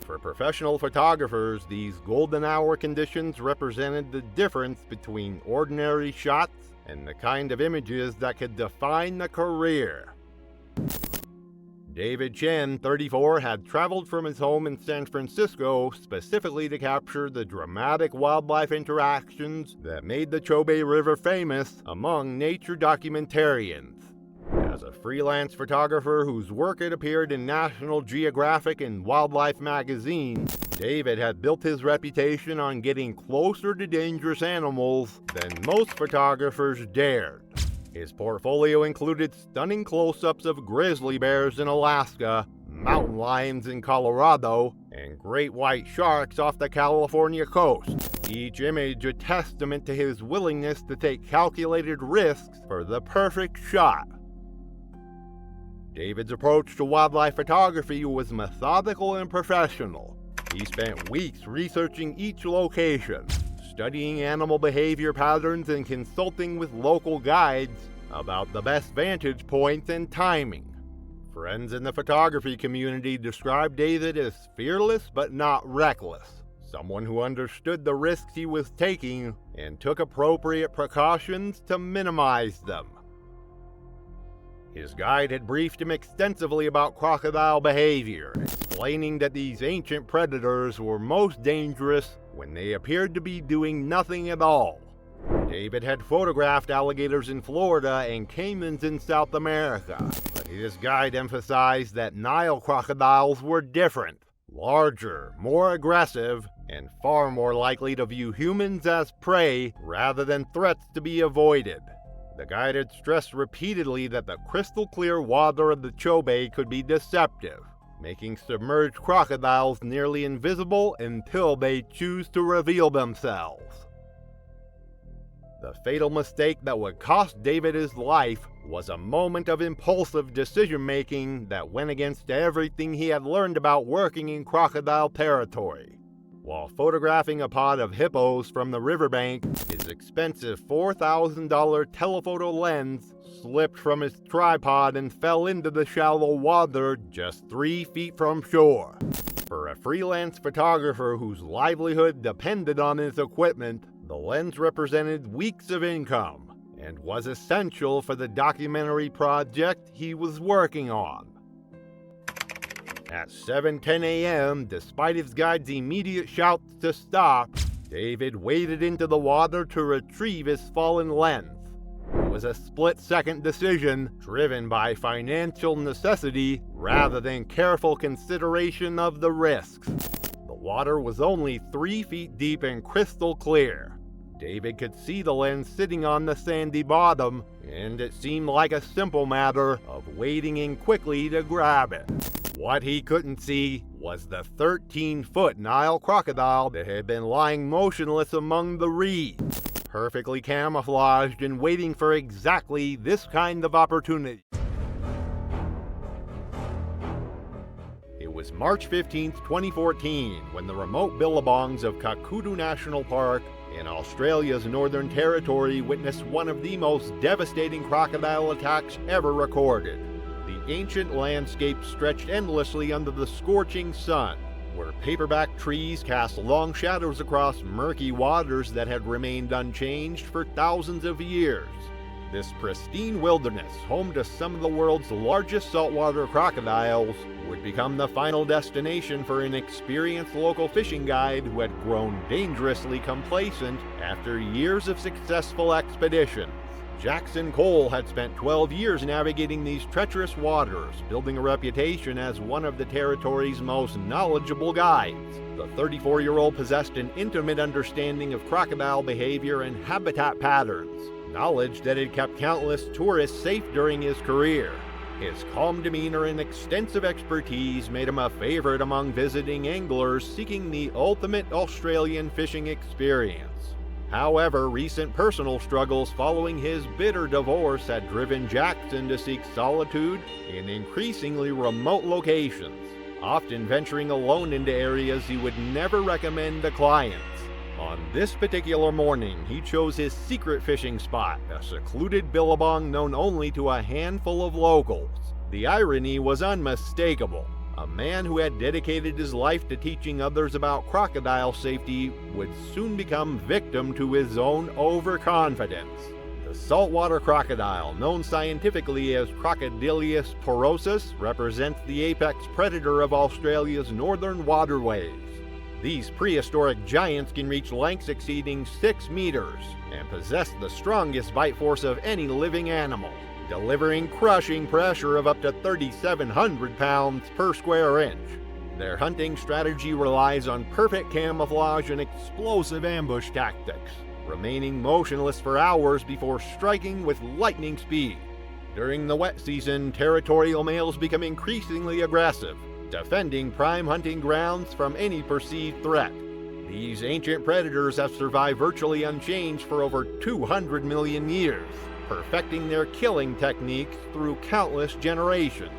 For professional photographers, these golden hour conditions represented the difference between ordinary shots and the kind of images that could define a career. David Chen, 34, had traveled from his home in San Francisco specifically to capture the dramatic wildlife interactions that made the Chobe River famous among nature documentarians. As a freelance photographer whose work had appeared in National Geographic and Wildlife magazine, David had built his reputation on getting closer to dangerous animals than most photographers dared. His portfolio included stunning close-ups of grizzly bears in Alaska, mountain lions in Colorado, and great white sharks off the California coast, each image a testament to his willingness to take calculated risks for the perfect shot. David's approach to wildlife photography was methodical and professional. He spent weeks researching each location, studying animal behavior patterns and consulting with local guides about the best vantage points and timing. Friends in the photography community described David as fearless but not reckless, someone who understood the risks he was taking and took appropriate precautions to minimize them. His guide had briefed him extensively about crocodile behavior, explaining that these ancient predators were most dangerous when they appeared to be doing nothing at all. David had photographed alligators in Florida and caimans in South America, but his guide emphasized that Nile crocodiles were different, larger, more aggressive, and far more likely to view humans as prey rather than threats to be avoided. The guide had stressed repeatedly that the crystal-clear water of the Chobe could be deceptive, making submerged crocodiles nearly invisible until they choose to reveal themselves. The fatal mistake that would cost David his life was a moment of impulsive decision-making that went against everything he had learned about working in crocodile territory. While photographing a pod of hippos from the riverbank, his expensive $4,000 telephoto lens slipped from his tripod and fell into the shallow water just 3 feet from shore. For a freelance photographer whose livelihood depended on his equipment, the lens represented weeks of income and was essential for the documentary project he was working on. At 7:10 a.m., despite his guide's immediate shouts to stop, David waded into the water to retrieve his fallen lens. It was a split-second decision driven by financial necessity rather than careful consideration of the risks. The water was only 3 feet deep and crystal clear. David could see the lens sitting on the sandy bottom, and it seemed like a simple matter of wading in quickly to grab it. What he couldn't see was the 13-foot Nile crocodile that had been lying motionless among the reeds, perfectly camouflaged and waiting for exactly this kind of opportunity. It was March 15, 2014, when the remote billabongs of Crocodile National Park in Australia's Northern Territory witnessed one of the most devastating crocodile attacks ever recorded. The ancient landscape stretched endlessly under the scorching sun, where paperback trees cast long shadows across murky waters that had remained unchanged for thousands of years. This pristine wilderness, home to some of the world's largest saltwater crocodiles, would become the final destination for an experienced local fishing guide who had grown dangerously complacent after years of successful expeditions. Jackson Cole had spent 12 years navigating these treacherous waters, building a reputation as one of the territory's most knowledgeable guides. The 34-year-old possessed an intimate understanding of crocodile behavior and habitat patterns, knowledge that had kept countless tourists safe during his career. His calm demeanor and extensive expertise made him a favorite among visiting anglers seeking the ultimate Australian fishing experience. However, recent personal struggles following his bitter divorce had driven Jackson to seek solitude in increasingly remote locations, often venturing alone into areas he would never recommend to clients. On this particular morning, he chose his secret fishing spot, a secluded billabong known only to a handful of locals. The irony was unmistakable. A man who had dedicated his life to teaching others about crocodile safety would soon become victim to his own overconfidence. The saltwater crocodile, known scientifically as Crocodile ferocious, represents the apex predator of Australia's northern waterways. These prehistoric giants can reach lengths exceeding 6 meters and possess the strongest bite force of any living animal, delivering crushing pressure of up to 3,700 pounds per square inch. Their hunting strategy relies on perfect camouflage and explosive ambush tactics, remaining motionless for hours before striking with lightning speed. During the wet season, territorial males become increasingly aggressive, defending prime hunting grounds from any perceived threat. These ancient predators have survived virtually unchanged for over 200 million years, perfecting their killing techniques through countless generations.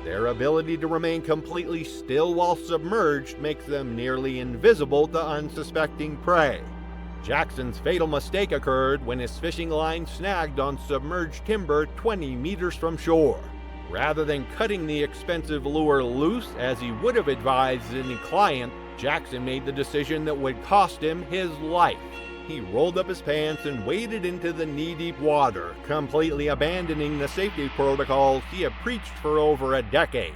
Their ability to remain completely still while submerged makes them nearly invisible to unsuspecting prey. Jackson's fatal mistake occurred when his fishing line snagged on submerged timber 20 meters from shore. Rather than cutting the expensive lure loose as he would have advised any client, Jackson made the decision that would cost him his life. He rolled up his pants and waded into the knee-deep water, completely abandoning the safety protocols he had preached for over a decade.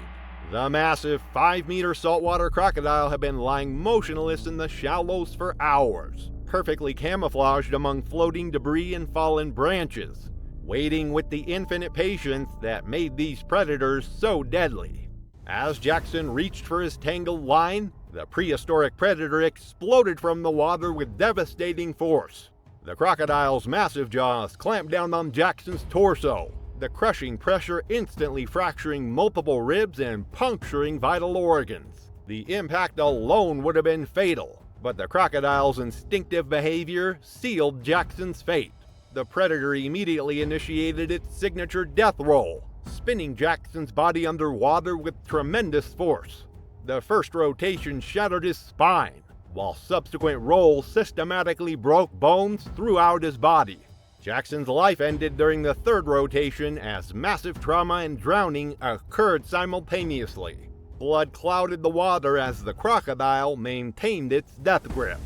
The massive 5-meter saltwater crocodile had been lying motionless in the shallows for hours, perfectly camouflaged among floating debris and fallen branches, waiting with the infinite patience that made these predators so deadly. As Jackson reached for his tangled line, the prehistoric predator exploded from the water with devastating force. The crocodile's massive jaws clamped down on Jackson's torso, the crushing pressure instantly fracturing multiple ribs and puncturing vital organs. The impact alone would have been fatal, but the crocodile's instinctive behavior sealed Jackson's fate. The predator immediately initiated its signature death roll, spinning Jackson's body underwater with tremendous force. The first rotation shattered his spine, while subsequent rolls systematically broke bones throughout his body. Jackson's life ended during the third rotation as massive trauma and drowning occurred simultaneously. Blood clouded the water as the crocodile maintained its death grip.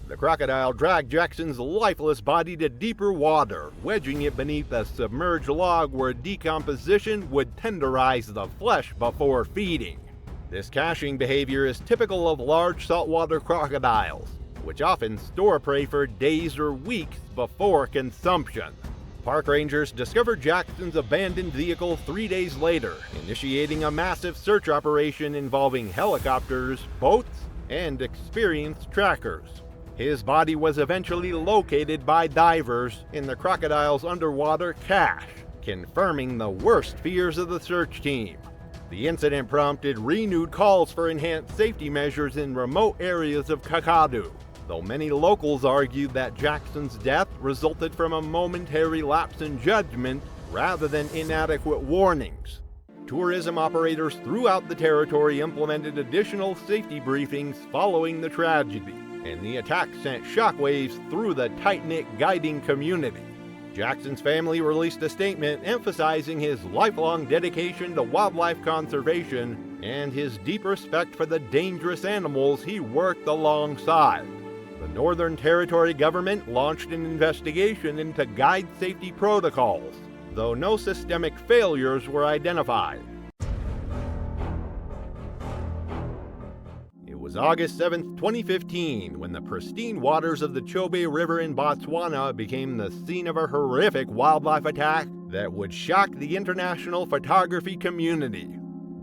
The crocodile dragged Jackson's lifeless body to deeper water, wedging it beneath a submerged log where decomposition would tenderize the flesh before feeding. This caching behavior is typical of large saltwater crocodiles, which often store prey for days or weeks before consumption. Park rangers discovered Jackson's abandoned vehicle 3 days later, initiating a massive search operation involving helicopters, boats, and experienced trackers. His body was eventually located by divers in the Crocodile's underwater cache, confirming the worst fears of the search team. The incident prompted renewed calls for enhanced safety measures in remote areas of Crocodile, though many locals argued that Jackson's death resulted from a momentary lapse in judgment rather than inadequate warnings. Tourism operators throughout the territory implemented additional safety briefings following the tragedy, and the attack sent shockwaves through the tight-knit guiding community. Jackson's family released a statement emphasizing his lifelong dedication to wildlife conservation and his deep respect for the dangerous animals he worked alongside. The Northern Territory government launched an investigation into guide safety protocols, though no systemic failures were identified. It was August 7, 2015, when the pristine waters of the Chobe River in Botswana became the scene of a horrific wildlife attack that would shock the international photography community.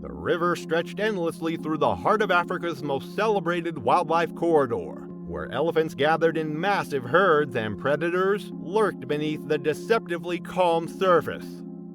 The river stretched endlessly through the heart of Africa's most celebrated wildlife corridor, where elephants gathered in massive herds and predators lurked beneath the deceptively calm surface.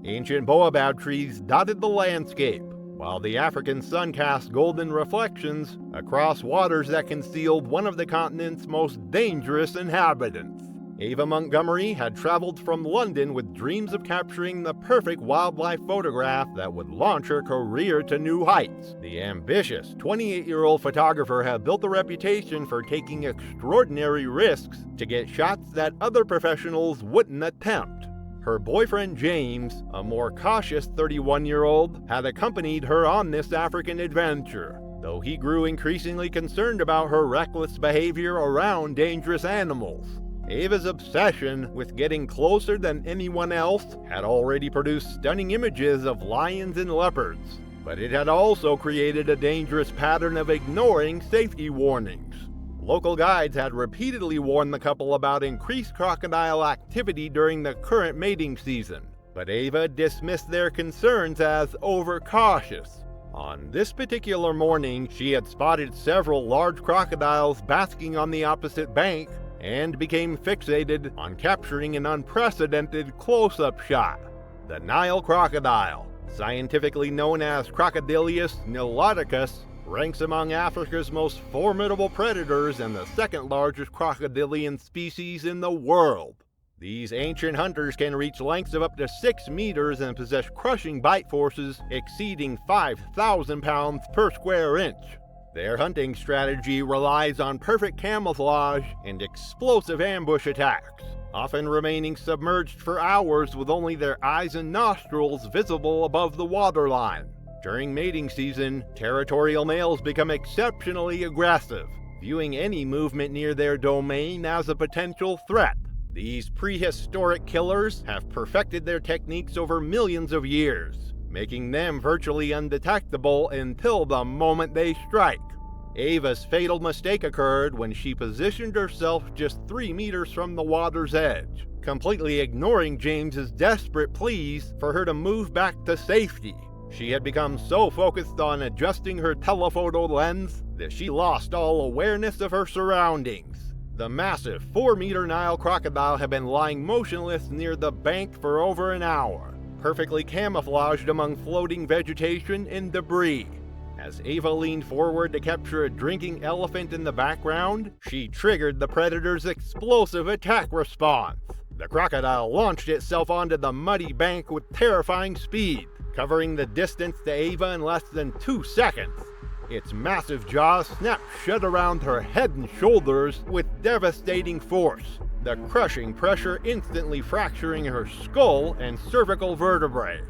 Ancient baobab trees dotted the landscape, while the African sun cast golden reflections across waters that concealed one of the continent's most dangerous inhabitants. Ava Montgomery had traveled from London with dreams of capturing the perfect wildlife photograph that would launch her career to new heights. The ambitious 28-year-old photographer had built a reputation for taking extraordinary risks to get shots that other professionals wouldn't attempt. Her boyfriend James, a more cautious 31-year-old, had accompanied her on this African adventure, though he grew increasingly concerned about her reckless behavior around dangerous animals. Ava's obsession with getting closer than anyone else had already produced stunning images of lions and leopards, but it had also created a dangerous pattern of ignoring safety warnings. Local guides had repeatedly warned the couple about increased crocodile activity during the current mating season, but Ava dismissed their concerns as overcautious. On this particular morning, she had spotted several large crocodiles basking on the opposite bank, and became fixated on capturing an unprecedented close-up shot. The Nile crocodile, scientifically known as Crocodilius niloticus, ranks among Africa's most formidable predators and the second largest crocodilian species in the world. These ancient hunters can reach lengths of up to 6 meters and possess crushing bite forces exceeding 5,000 pounds per square inch. Their hunting strategy relies on perfect camouflage and explosive ambush attacks, often remaining submerged for hours with only their eyes and nostrils visible above the waterline. During mating season, territorial males become exceptionally aggressive, viewing any movement near their domain as a potential threat. These prehistoric killers have perfected their techniques over millions of years, making them virtually undetectable until the moment they strike. Ava's fatal mistake occurred when she positioned herself just 3 meters from the water's edge, completely ignoring James's desperate pleas for her to move back to safety. She had become so focused on adjusting her telephoto lens that she lost all awareness of her surroundings. The massive 4-meter Nile crocodile had been lying motionless near the bank for over an hour, perfectly camouflaged among floating vegetation and debris. As Ava leaned forward to capture a drinking elephant in the background, she triggered the predator's explosive attack response. The crocodile launched itself onto the muddy bank with terrifying speed, covering the distance to Ava in less than 2 seconds. Its massive jaws snapped shut around her head and shoulders with devastating force, the crushing pressure instantly fracturing her skull and cervical vertebrae.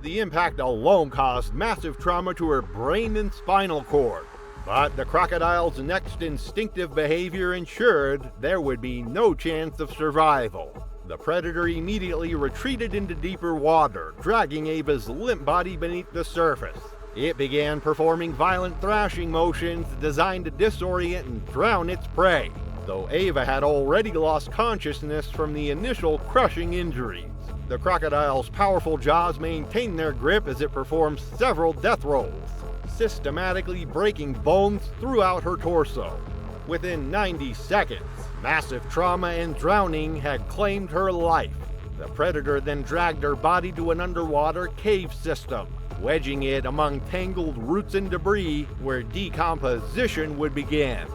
The impact alone caused massive trauma to her brain and spinal cord, but the crocodile's next instinctive behavior ensured there would be no chance of survival. The predator immediately retreated into deeper water, dragging Ava's limp body beneath the surface. It began performing violent thrashing motions designed to disorient and drown its prey, though Ava had already lost consciousness from the initial crushing injuries. The crocodile's powerful jaws maintain their grip as it performs several death rolls, systematically breaking bones throughout her torso. Within 90 seconds, massive trauma and drowning had claimed her life. The predator then dragged her body to an underwater cave system, wedging it among tangled roots and debris where decomposition would begin.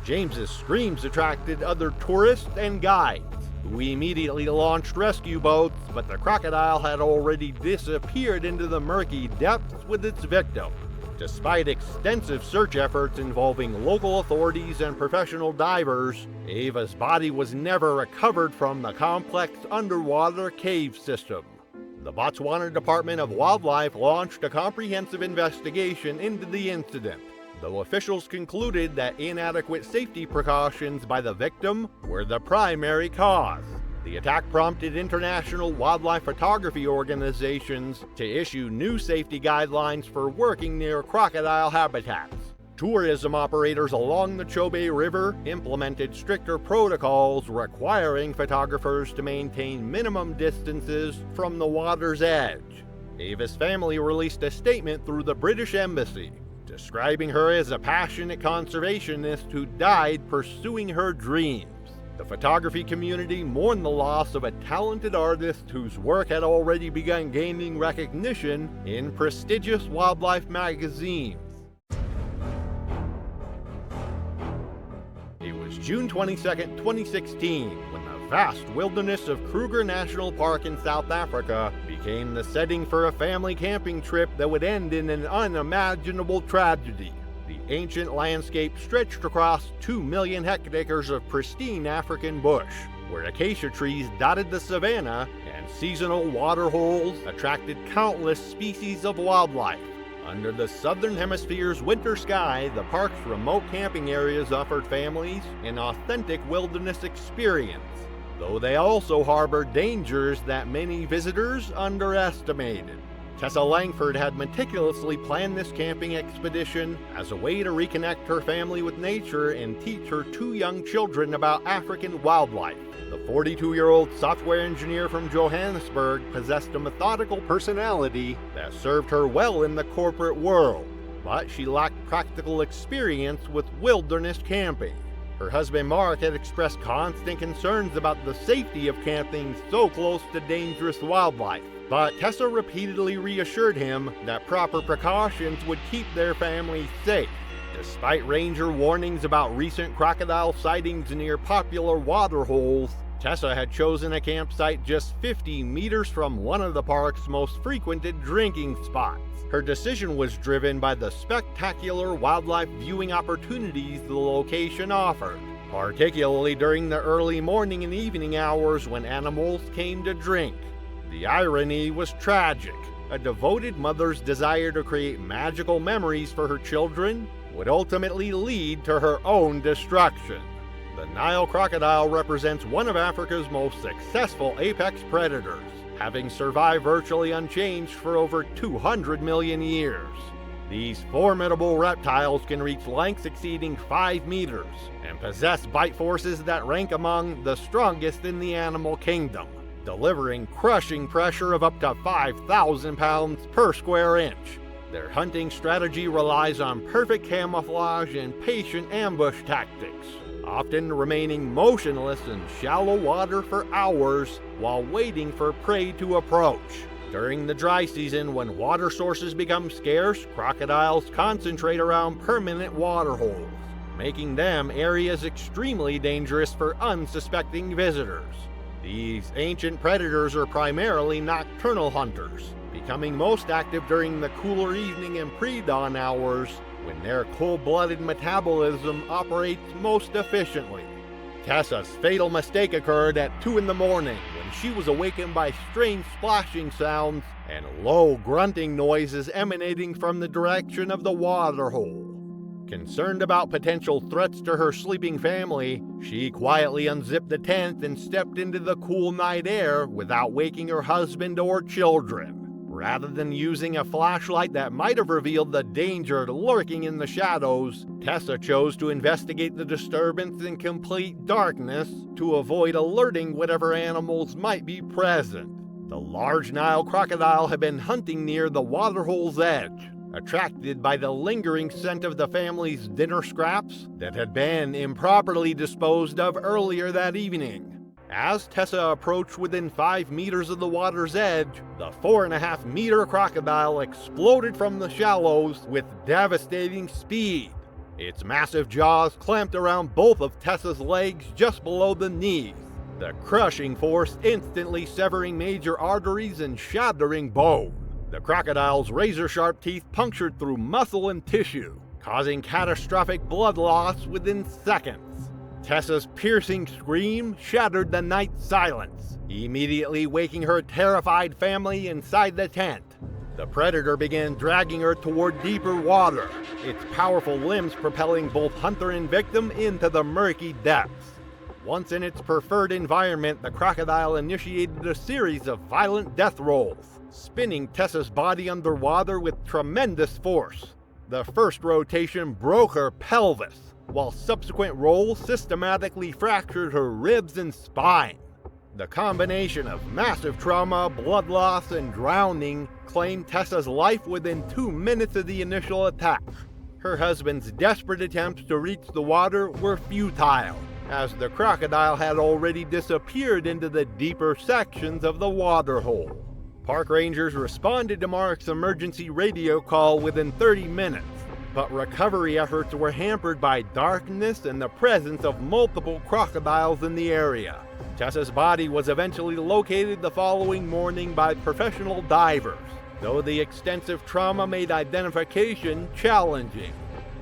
James's screams attracted other tourists and guides, who immediately launched rescue boats, but the crocodile had already disappeared into the murky depths with its victim. Despite extensive search efforts involving local authorities and professional divers, Ava's body was never recovered from the complex underwater cave system. The Botswana Department of Wildlife launched a comprehensive investigation into the incident, though officials concluded that inadequate safety precautions by the victim were the primary cause. The attack prompted international wildlife photography organizations to issue new safety guidelines for working near crocodile habitats. Tourism operators along the Chobe River implemented stricter protocols requiring photographers to maintain minimum distances from the water's edge. Ava's family released a statement through the British Embassy, describing her as a passionate conservationist who died pursuing her dreams. The photography community mourned the loss of a talented artist whose work had already begun gaining recognition in prestigious wildlife magazines. It was June 22, 2016, when the vast wilderness of Kruger National Park in South Africa became the setting for a family camping trip that would end in an unimaginable tragedy. The ancient landscape stretched across 2 million hectares of pristine African bush, where acacia trees dotted the savanna and seasonal water holes attracted countless species of wildlife. Under the southern hemisphere's winter sky, the park's remote camping areas offered families an authentic wilderness experience, though they also harbored dangers that many visitors underestimated. Tessa Langford had meticulously planned this camping expedition as a way to reconnect her family with nature and teach her 2 young children about African wildlife. The 42-year-old software engineer from Johannesburg possessed a methodical personality that served her well in the corporate world, but she lacked practical experience with wilderness camping. Her husband Mark had expressed constant concerns about the safety of camping so close to dangerous wildlife, but Tessa repeatedly reassured him that proper precautions would keep their family safe. Despite ranger warnings about recent crocodile sightings near popular water holes, Tessa had chosen a campsite just 50 meters from one of the park's most frequented drinking spots. Her decision was driven by the spectacular wildlife viewing opportunities the location offered, particularly during the early morning and evening hours when animals came to drink. The irony was tragic. A devoted mother's desire to create magical memories for her children would ultimately lead to her own destruction. The Nile crocodile represents one of Africa's most successful apex predators, having survived virtually unchanged for over 200 million years. These formidable reptiles can reach lengths exceeding 5 meters and possess bite forces that rank among the strongest in the animal kingdom, delivering crushing pressure of up to 5,000 pounds per square inch. Their hunting strategy relies on perfect camouflage and patient ambush tactics, often remaining motionless in shallow water for hours while waiting for prey to approach. During the dry season, when water sources become scarce, crocodiles concentrate around permanent water holes, making them areas extremely dangerous for unsuspecting visitors. These ancient predators are primarily nocturnal hunters, becoming most active during the cooler evening and pre-dawn hours when their cold-blooded metabolism operates most efficiently. Tessa's fatal mistake occurred at 2 in the morning when she was awakened by strange splashing sounds and low grunting noises emanating from the direction of the water hole. Concerned about potential threats to her sleeping family, she quietly unzipped the tent and stepped into the cool night air without waking her husband or children. Rather than using a flashlight that might have revealed the danger lurking in the shadows, Tessa chose to investigate the disturbance in complete darkness to avoid alerting whatever animals might be present. The large Nile crocodile had been hunting near the waterhole's edge, attracted by the lingering scent of the family's dinner scraps that had been improperly disposed of earlier that evening. As Tessa approached within 5 meters of the water's edge, the 4.5-meter crocodile exploded from the shallows with devastating speed. Its massive jaws clamped around both of Tessa's legs just below the knees, the crushing force instantly severing major arteries and shattering bone. The crocodile's razor-sharp teeth punctured through muscle and tissue, causing catastrophic blood loss within seconds. Tessa's piercing scream shattered the night's silence, immediately waking her terrified family inside the tent. The predator began dragging her toward deeper water, its powerful limbs propelling both hunter and victim into the murky depths. Once in its preferred environment, the crocodile initiated a series of violent death rolls, spinning Tessa's body underwater with tremendous force. The first rotation broke her pelvis, while subsequent rolls systematically fractured her ribs and spine. The combination of massive trauma, blood loss, and drowning claimed Tessa's life within 2 minutes of the initial attack. Her husband's desperate attempts to reach the water were futile, as the crocodile had already disappeared into the deeper sections of the waterhole. Park rangers responded to Mark's emergency radio call within 30 minutes, but recovery efforts were hampered by darkness and the presence of multiple crocodiles in the area. Tessa's body was eventually located the following morning by professional divers, though the extensive trauma made identification challenging.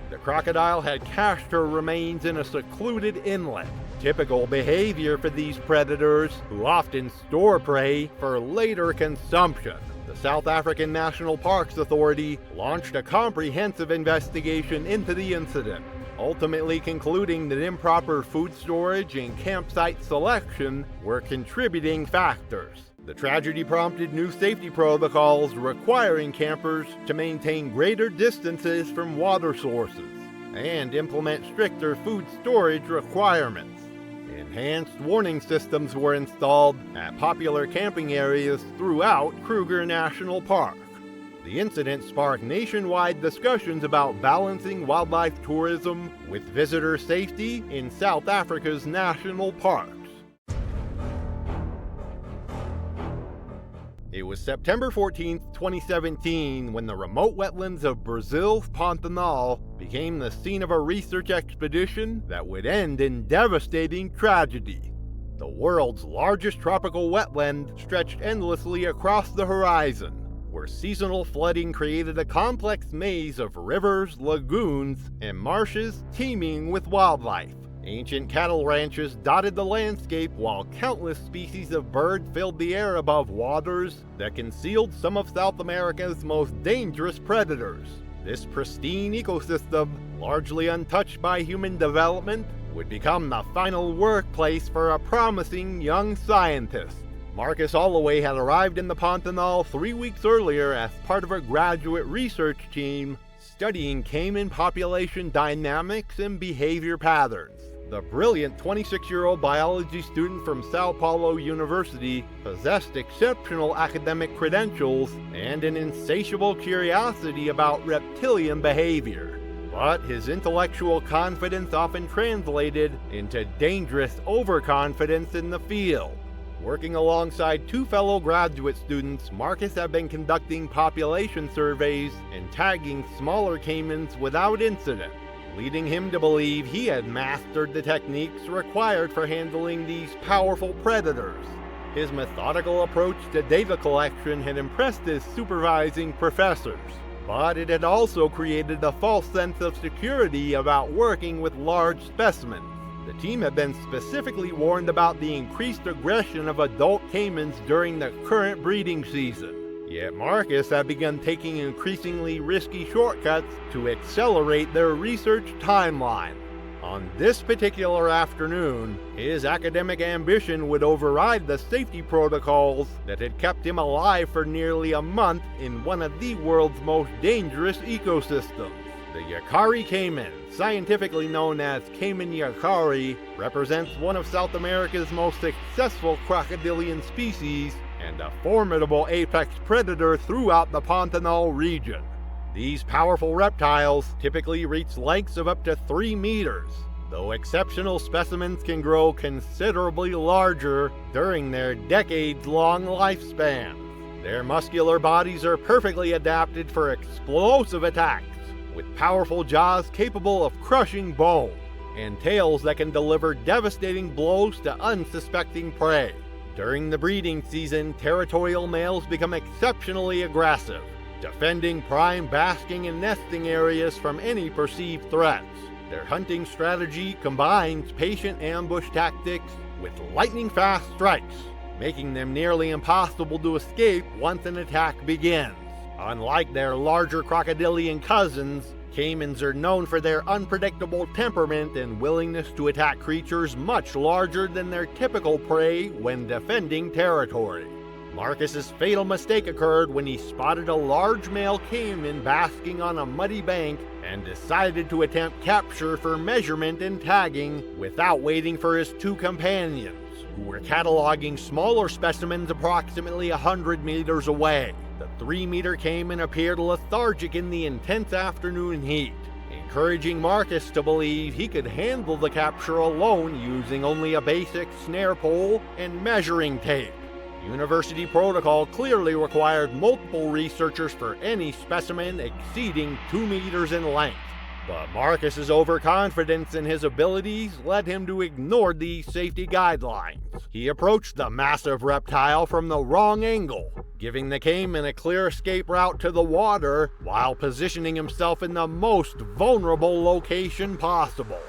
The crocodile had cached her remains in a secluded inlet, typical behavior for these predators who often store prey for later consumption. The South African National Parks Authority launched a comprehensive investigation into the incident, ultimately concluding that improper food storage and campsite selection were contributing factors. The tragedy prompted new safety protocols requiring campers to maintain greater distances from water sources and implement stricter food storage requirements. Enhanced warning systems were installed at popular camping areas throughout Kruger National Park. The incident sparked nationwide discussions about balancing wildlife tourism with visitor safety in South Africa's national parks. It was September 14, 2017, when the remote wetlands of Brazil's Pantanal became the scene of a research expedition that would end in devastating tragedy. The world's largest tropical wetland stretched endlessly across the horizon, where seasonal flooding created a complex maze of rivers, lagoons, and marshes teeming with wildlife. Ancient cattle ranches dotted the landscape, while countless species of bird filled the air above waters that concealed some of South America's most dangerous predators. This pristine ecosystem, largely untouched by human development, would become the final workplace for a promising young scientist. Marcus Holloway had arrived in the Pantanal 3 weeks earlier as part of a graduate research team studying caiman population dynamics and behavior patterns. The brilliant 26-year-old biology student from Sao Paulo University possessed exceptional academic credentials and an insatiable curiosity about reptilian behavior. But his intellectual confidence often translated into dangerous overconfidence in the field. Working alongside 2 fellow graduate students, Marcus had been conducting population surveys and tagging smaller caimans without incident, leading him to believe he had mastered the techniques required for handling these powerful predators. His methodical approach to data collection had impressed his supervising professors, but it had also created a false sense of security about working with large specimens. The team had been specifically warned about the increased aggression of adult caimans during the current breeding season. Yet Marcus had begun taking increasingly risky shortcuts to accelerate their research timeline. On this particular afternoon, his academic ambition would override the safety protocols that had kept him alive for nearly a month in one of the world's most dangerous ecosystems. The Yacari caiman, scientifically known as Caiman yacari, represents one of South America's most successful crocodilian species and a formidable apex predator throughout the Pantanal region. These powerful reptiles typically reach lengths of up to 3 meters, though exceptional specimens can grow considerably larger during their decades-long lifespan. Their muscular bodies are perfectly adapted for explosive attacks, with powerful jaws capable of crushing bone, and tails that can deliver devastating blows to unsuspecting prey. During the breeding season, territorial males become exceptionally aggressive, defending prime basking and nesting areas from any perceived threats. Their hunting strategy combines patient ambush tactics with lightning-fast strikes, making them nearly impossible to escape once an attack begins. Unlike their larger crocodilian cousins, caimans are known for their unpredictable temperament and willingness to attack creatures much larger than their typical prey when defending territory. Marcus's fatal mistake occurred when he spotted a large male caiman basking on a muddy bank and decided to attempt capture for measurement and tagging without waiting for his 2 companions, who were cataloging smaller specimens approximately 100 meters away. The 3-meter caiman appeared lethargic in the intense afternoon heat, encouraging Marcus to believe he could handle the capture alone using only a basic snare pole and measuring tape. University protocol clearly required multiple researchers for any specimen exceeding 2 meters in length, but Marcus's overconfidence in his abilities led him to ignore these safety guidelines. He approached the massive reptile from the wrong angle, giving the caiman a clear escape route to the water while positioning himself in the most vulnerable location possible.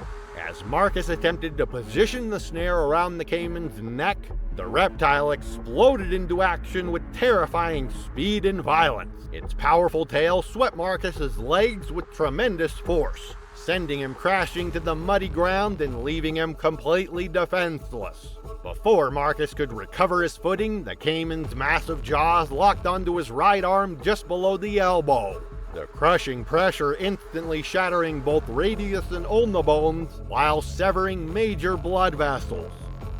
As Marcus attempted to position the snare around the caiman's neck, the reptile exploded into action with terrifying speed and violence. Its powerful tail swept Marcus's legs with tremendous force, sending him crashing to the muddy ground and leaving him completely defenseless. Before Marcus could recover his footing, the caiman's massive jaws locked onto his right arm just below the elbow, the crushing pressure instantly shattering both radius and ulna bones while severing major blood vessels.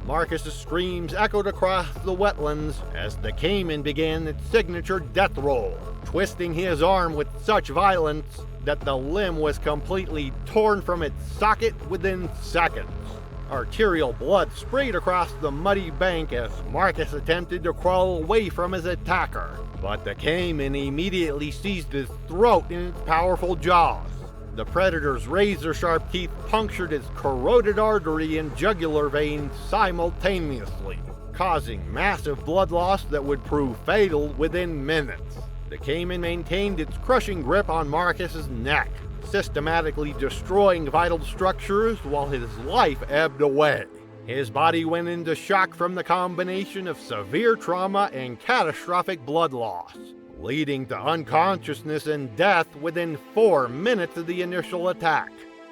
Marcus's screams echoed across the wetlands as the caiman began its signature death roll, twisting his arm with such violence that the limb was completely torn from its socket within seconds. Arterial blood sprayed across the muddy bank as Marcus attempted to crawl away from his attacker, but the caiman immediately seized his throat in its powerful jaws. The predator's razor-sharp teeth punctured his carotid artery and jugular veins simultaneously, causing massive blood loss that would prove fatal within minutes. The caiman maintained its crushing grip on Marcus's neck, systematically destroying vital structures while his life ebbed away. His body went into shock from the combination of severe trauma and catastrophic blood loss, leading to unconsciousness and death within 4 minutes of the initial attack.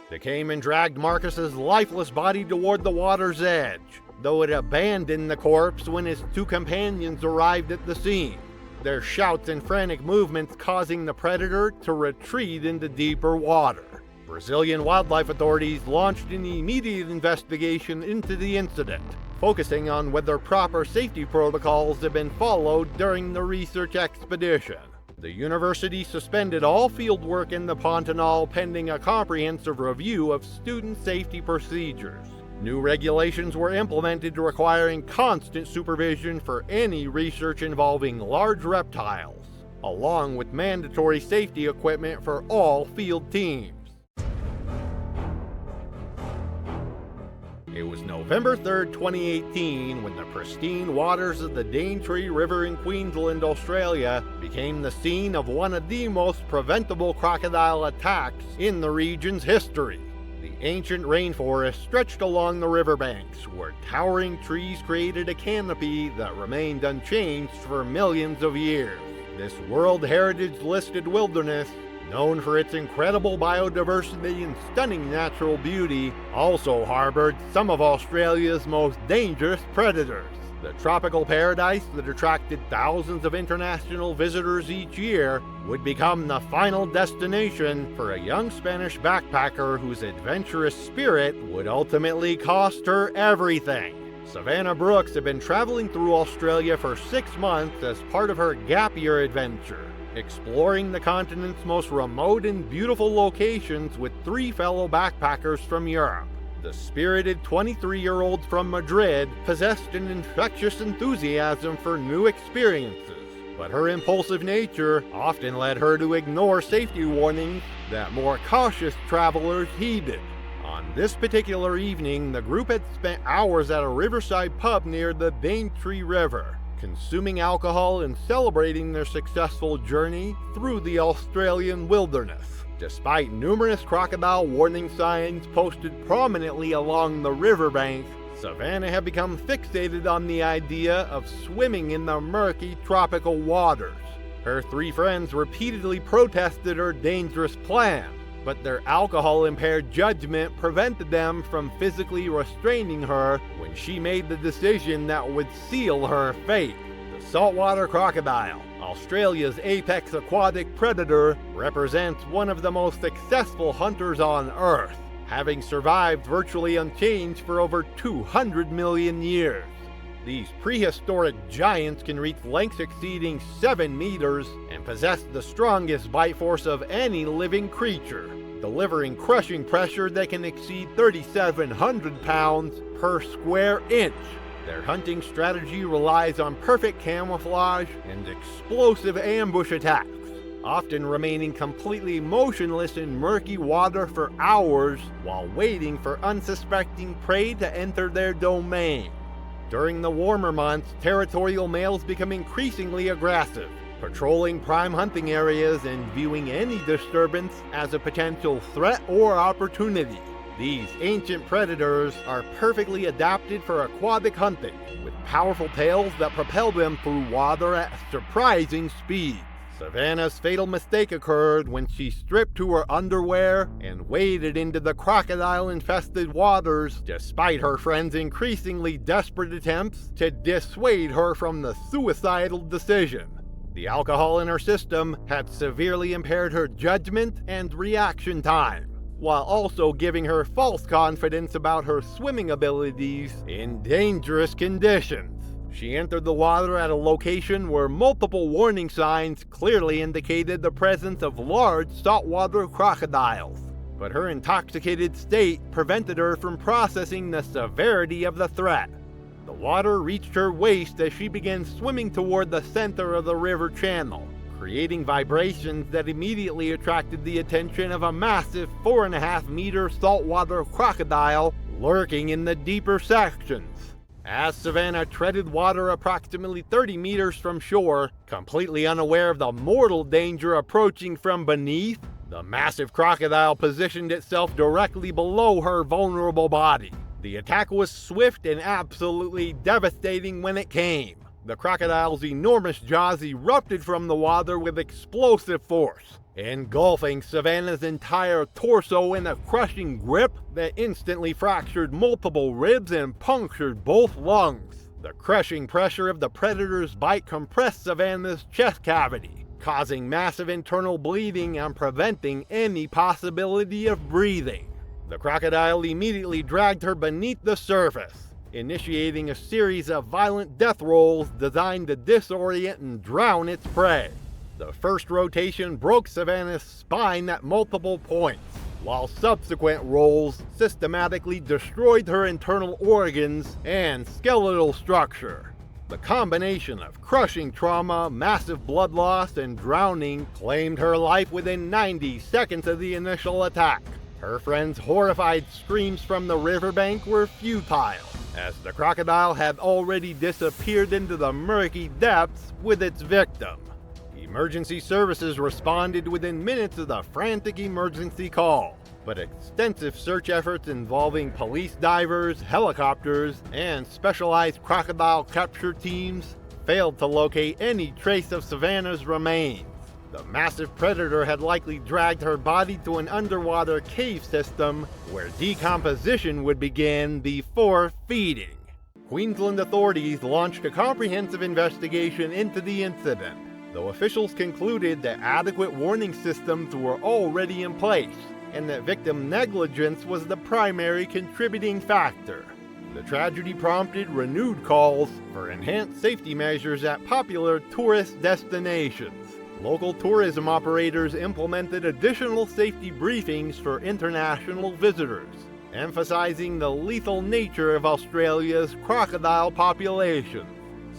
The caiman dragged Marcus's lifeless body toward the water's edge, though it abandoned the corpse when his 2 companions arrived at the scene, their shouts and frantic movements causing the predator to retreat into deeper water. Brazilian wildlife authorities launched an immediate investigation into the incident, focusing on whether proper safety protocols had been followed during the research expedition. The university suspended all fieldwork in the Pantanal pending a comprehensive review of student safety procedures. New regulations were implemented requiring constant supervision for any research involving large reptiles, along with mandatory safety equipment for all field teams. It was November 3rd, 2018, when the pristine waters of the Daintree River in Queensland, Australia, became the scene of one of the most preventable crocodile attacks in the region's history. The ancient rainforest stretched along the riverbanks, where towering trees created a canopy that remained unchanged for millions of years. This World Heritage listed wilderness, known for its incredible biodiversity and stunning natural beauty, also harbored some of Australia's most dangerous predators. The tropical paradise that attracted thousands of international visitors each year would become the final destination for a young Spanish backpacker whose adventurous spirit would ultimately cost her everything, Savannah Brooks had been traveling through Australia for 6 months as part of her gap year adventure, exploring the continent's most remote and beautiful locations with 3 fellow backpackers from Europe. The spirited 23-year-old from Madrid possessed an infectious enthusiasm for new experiences, but her impulsive nature often led her to ignore safety warnings that more cautious travelers heeded. On this particular evening, the group had spent hours at a riverside pub near the Daintree River, consuming alcohol and celebrating their successful journey through the Australian wilderness. Despite numerous crocodile warning signs posted prominently along the riverbank, Savannah had become fixated on the idea of swimming in the murky tropical waters. Her 3 friends repeatedly protested her dangerous plan, but their alcohol-impaired judgment prevented them from physically restraining her when she made the decision that would seal her fate. The saltwater crocodile, Australia's apex aquatic predator, represents one of the most successful hunters on Earth, having survived virtually unchanged for over 200 million years. These prehistoric giants can reach lengths exceeding 7 meters and possess the strongest bite force of any living creature, delivering crushing pressure that can exceed 3,700 pounds per square inch. Their hunting strategy relies on perfect camouflage and explosive ambush attacks, often remaining completely motionless in murky water for hours while waiting for unsuspecting prey to enter their domain. During the warmer months, territorial males become increasingly aggressive, patrolling prime hunting areas and viewing any disturbance as a potential threat or opportunity. These ancient predators are perfectly adapted for aquatic hunting, with powerful tails that propel them through water at surprising speeds. Savannah's fatal mistake occurred when she stripped to her underwear and waded into the crocodile-infested waters, despite her friends' increasingly desperate attempts to dissuade her from the suicidal decision. The alcohol in her system had severely impaired her judgment and reaction time, while also giving her false confidence about her swimming abilities in dangerous conditions. She entered the water at a location where multiple warning signs clearly indicated the presence of large saltwater crocodiles, but her intoxicated state prevented her from processing the severity of the threat. The water reached her waist as she began swimming toward the center of the river channel, creating vibrations that immediately attracted the attention of a massive 4.5-meter saltwater crocodile lurking in the deeper sections. As Savannah treaded water approximately 30 meters from shore, completely unaware of the mortal danger approaching from beneath, the massive crocodile positioned itself directly below her vulnerable body. The attack was swift and absolutely devastating when it came. The crocodile's enormous jaws erupted from the water with explosive force, engulfing Savannah's entire torso in a crushing grip that instantly fractured multiple ribs and punctured both lungs. The crushing pressure of the predator's bite compressed Savannah's chest cavity, causing massive internal bleeding and preventing any possibility of breathing. The crocodile immediately dragged her beneath the surface, initiating a series of violent death rolls designed to disorient and drown its prey. The first rotation broke Savannah's spine at multiple points, while subsequent rolls systematically destroyed her internal organs and skeletal structure. The combination of crushing trauma, massive blood loss, and drowning claimed her life within 90 seconds of the initial attack. Her friends' horrified screams from the riverbank were futile, as the crocodile had already disappeared into the murky depths with its victim. Emergency services responded within minutes of the frantic emergency call, but extensive search efforts involving police divers, helicopters, and specialized crocodile capture teams failed to locate any trace of Savannah's remains. The massive predator had likely dragged her body to an underwater cave system where decomposition would begin before feeding. Queensland authorities launched a comprehensive investigation into the incident, though officials concluded that adequate warning systems were already in place and that victim negligence was the primary contributing factor. The tragedy prompted renewed calls for enhanced safety measures at popular tourist destinations. Local tourism operators implemented additional safety briefings for international visitors, emphasizing the lethal nature of Australia's crocodile population.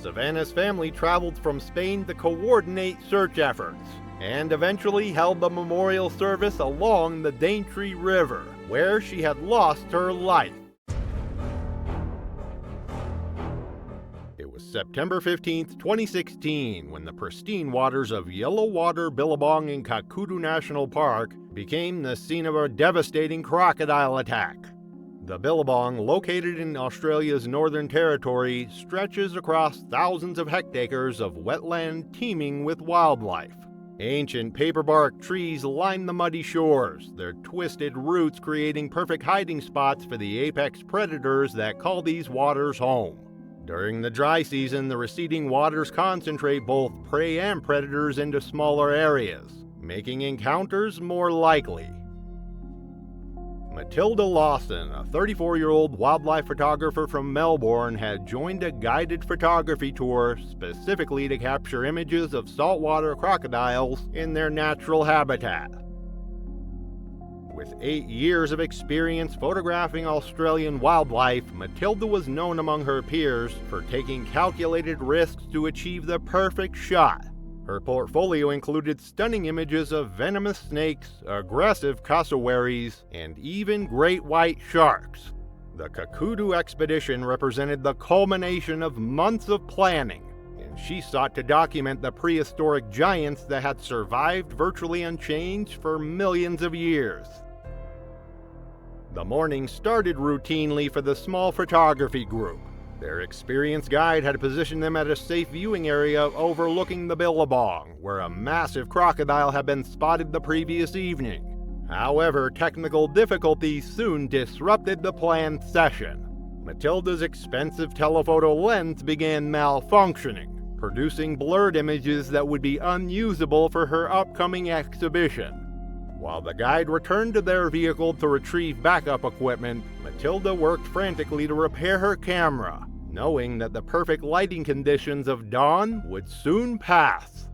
Savannah's family traveled from Spain to coordinate search efforts, and eventually held a memorial service along the Daintree River, where she had lost her life. It was September 15, 2016, when the pristine waters of Yellowwater Billabong in Kakudu National Park became the scene of a devastating crocodile attack. The Billabong, located in Australia's Northern Territory, stretches across thousands of hectares of wetland teeming with wildlife. Ancient paperbark trees line the muddy shores, their twisted roots creating perfect hiding spots for the apex predators that call these waters home. During the dry season, the receding waters concentrate both prey and predators into smaller areas, making encounters more likely. Matilda Lawson, a 34-year-old wildlife photographer from Melbourne, had joined a guided photography tour specifically to capture images of saltwater crocodiles in their natural habitat. With 8 years of experience photographing Australian wildlife, Matilda was known among her peers for taking calculated risks to achieve the perfect shot. Her portfolio included stunning images of venomous snakes, aggressive cassowaries, and even great white sharks. The Kakudu expedition represented the culmination of months of planning, and she sought to document the prehistoric giants that had survived virtually unchanged for millions of years. The morning started routinely for the small photography group. Their experienced guide had positioned them at a safe viewing area overlooking the Billabong, where a massive crocodile had been spotted the previous evening. However, technical difficulties soon disrupted the planned session. Matilda's expensive telephoto lens began malfunctioning, producing blurred images that would be unusable for her upcoming exhibition. While the guide returned to their vehicle to retrieve backup equipment, Matilda worked frantically to repair her camera, knowing that the perfect lighting conditions of dawn would soon pass.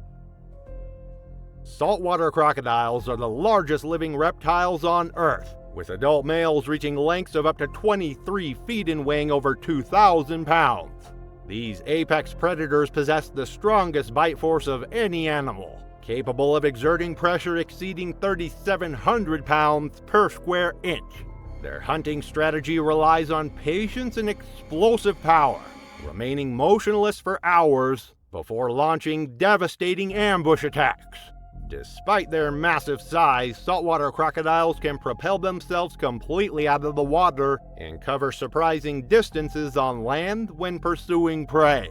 Saltwater crocodiles are the largest living reptiles on Earth, with adult males reaching lengths of up to 23 feet and weighing over 2,000 pounds. These apex predators possess the strongest bite force of any animal, capable of exerting pressure exceeding 3,700 pounds per square inch. Their hunting strategy relies on patience and explosive power, remaining motionless for hours before launching devastating ambush attacks. Despite their massive size, saltwater crocodiles can propel themselves completely out of the water and cover surprising distances on land when pursuing prey.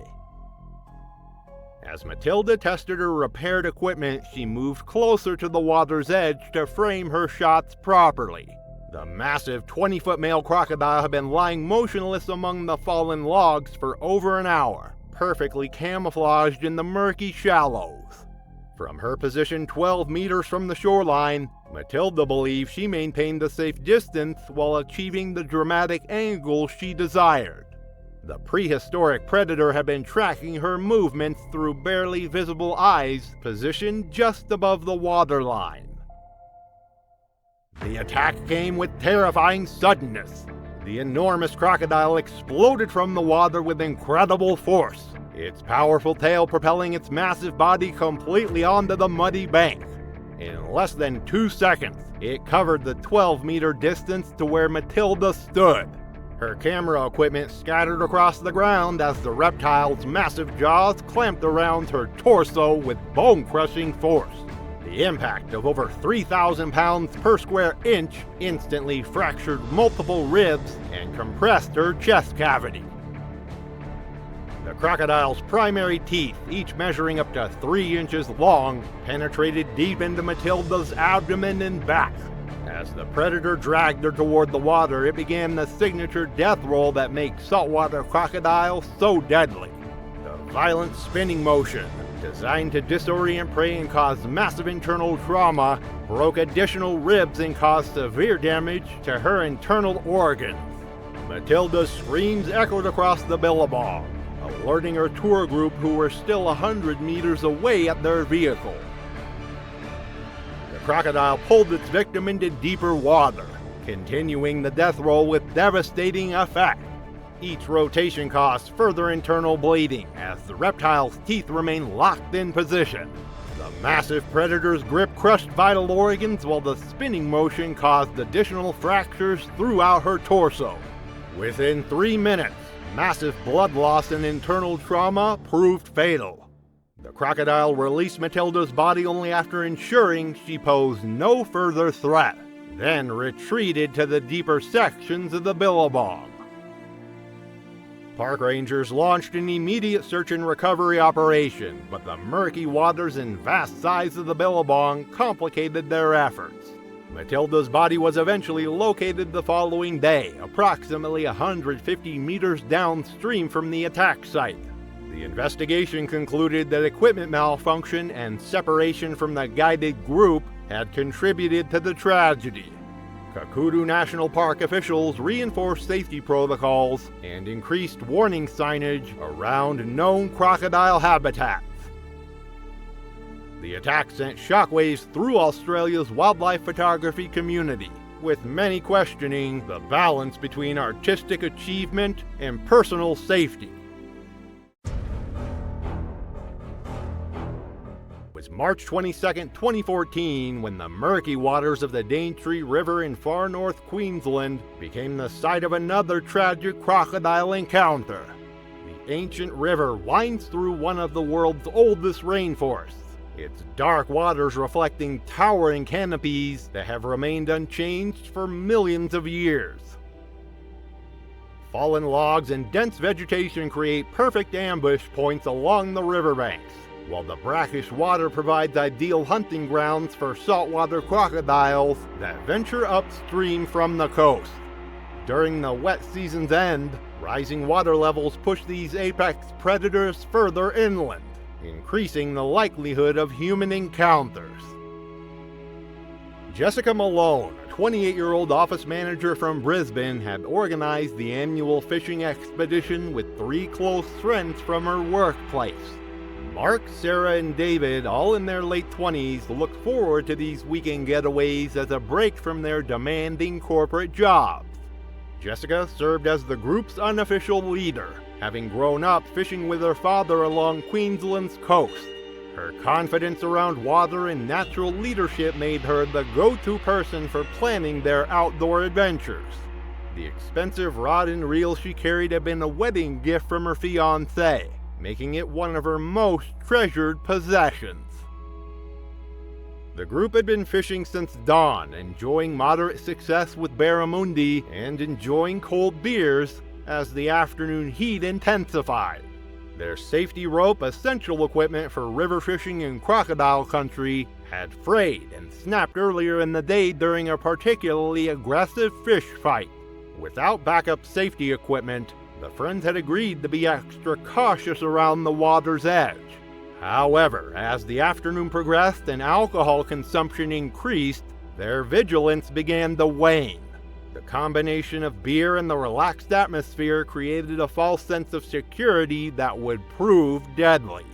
As Matilda tested her repaired equipment, she moved closer to the water's edge to frame her shots properly. The massive 20-foot male crocodile had been lying motionless among the fallen logs for over an hour, perfectly camouflaged in the murky shallows. From her position 12 meters from the shoreline, Matilda believed she maintained a safe distance while achieving the dramatic angle she desired. The prehistoric predator had been tracking her movements through barely visible eyes positioned just above the waterline. The attack came with terrifying suddenness. The enormous crocodile exploded from the water with incredible force, its powerful tail propelling its massive body completely onto the muddy bank. In less than 2 seconds, it covered the 12-meter distance to where Matilda stood. Her camera equipment scattered across the ground as the reptile's massive jaws clamped around her torso with bone-crushing force. The impact of over 3,000 pounds per square inch instantly fractured multiple ribs and compressed her chest cavity. The crocodile's primary teeth, each measuring up to 3 inches long, penetrated deep into Matilda's abdomen and back. As the predator dragged her toward the water, it began the signature death roll that makes saltwater crocodiles so deadly. The violent spinning motion, designed to disorient prey and cause massive internal trauma, broke additional ribs and caused severe damage to her internal organs. Matilda's screams echoed across the billabong, alerting her tour group who were still 100 meters away at their vehicle. The crocodile pulled its victim into deeper water, continuing the death roll with devastating effect. Each rotation caused further internal bleeding as the reptile's teeth remained locked in position. The massive predator's grip crushed vital organs while the spinning motion caused additional fractures throughout her torso. Within 3 minutes, massive blood loss and internal trauma proved fatal. The crocodile released Matilda's body only after ensuring she posed no further threat, then retreated to the deeper sections of the billabong. Park rangers launched an immediate search and recovery operation, but the murky waters and vast size of the billabong complicated their efforts. Matilda's body was eventually located the following day, approximately 150 meters downstream from the attack site. The investigation concluded that equipment malfunction and separation from the guided group had contributed to the tragedy. Kakudu National Park officials reinforced safety protocols and increased warning signage around known crocodile habitats. The attack sent shockwaves through Australia's wildlife photography community, with many questioning the balance between artistic achievement and personal safety. It was March 22, 2014, when the murky waters of the Daintree River in far north Queensland became the site of another tragic crocodile encounter. The ancient river winds through one of the world's oldest rainforests, its dark waters reflecting towering canopies that have remained unchanged for millions of years. Fallen logs and dense vegetation create perfect ambush points along the riverbanks, while the brackish water provides ideal hunting grounds for saltwater crocodiles that venture upstream from the coast. During the wet season's end, rising water levels push these apex predators further inland, increasing the likelihood of human encounters. Jessica Malone, a 28-year-old office manager from Brisbane, had organized the annual fishing expedition with 3 close friends from her workplace. Mark, Sarah, and David, all in their late 20s, looked forward to these weekend getaways as a break from their demanding corporate jobs. Jessica served as the group's unofficial leader, having grown up fishing with her father along Queensland's coast. Her confidence around water and natural leadership made her the go-to person for planning their outdoor adventures. The expensive rod and reel she carried had been a wedding gift from her fiancé, making it one of her most treasured possessions. The group had been fishing since dawn, enjoying moderate success with barramundi and enjoying cold beers as the afternoon heat intensified. Their safety rope, essential equipment for river fishing in crocodile country, had frayed and snapped earlier in the day during a particularly aggressive fish fight. Without backup safety equipment, the friends had agreed to be extra cautious around the water's edge. However, as the afternoon progressed and alcohol consumption increased, their vigilance began to wane. The combination of beer and the relaxed atmosphere created a false sense of security that would prove deadly.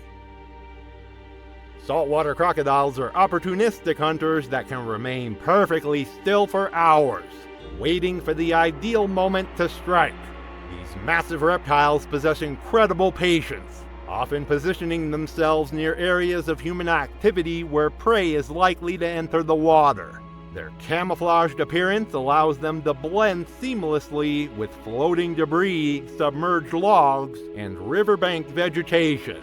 Saltwater crocodiles are opportunistic hunters that can remain perfectly still for hours, waiting for the ideal moment to strike. These massive reptiles possess incredible patience, often positioning themselves near areas of human activity where prey is likely to enter the water. Their camouflaged appearance allows them to blend seamlessly with floating debris, submerged logs, and riverbank vegetation.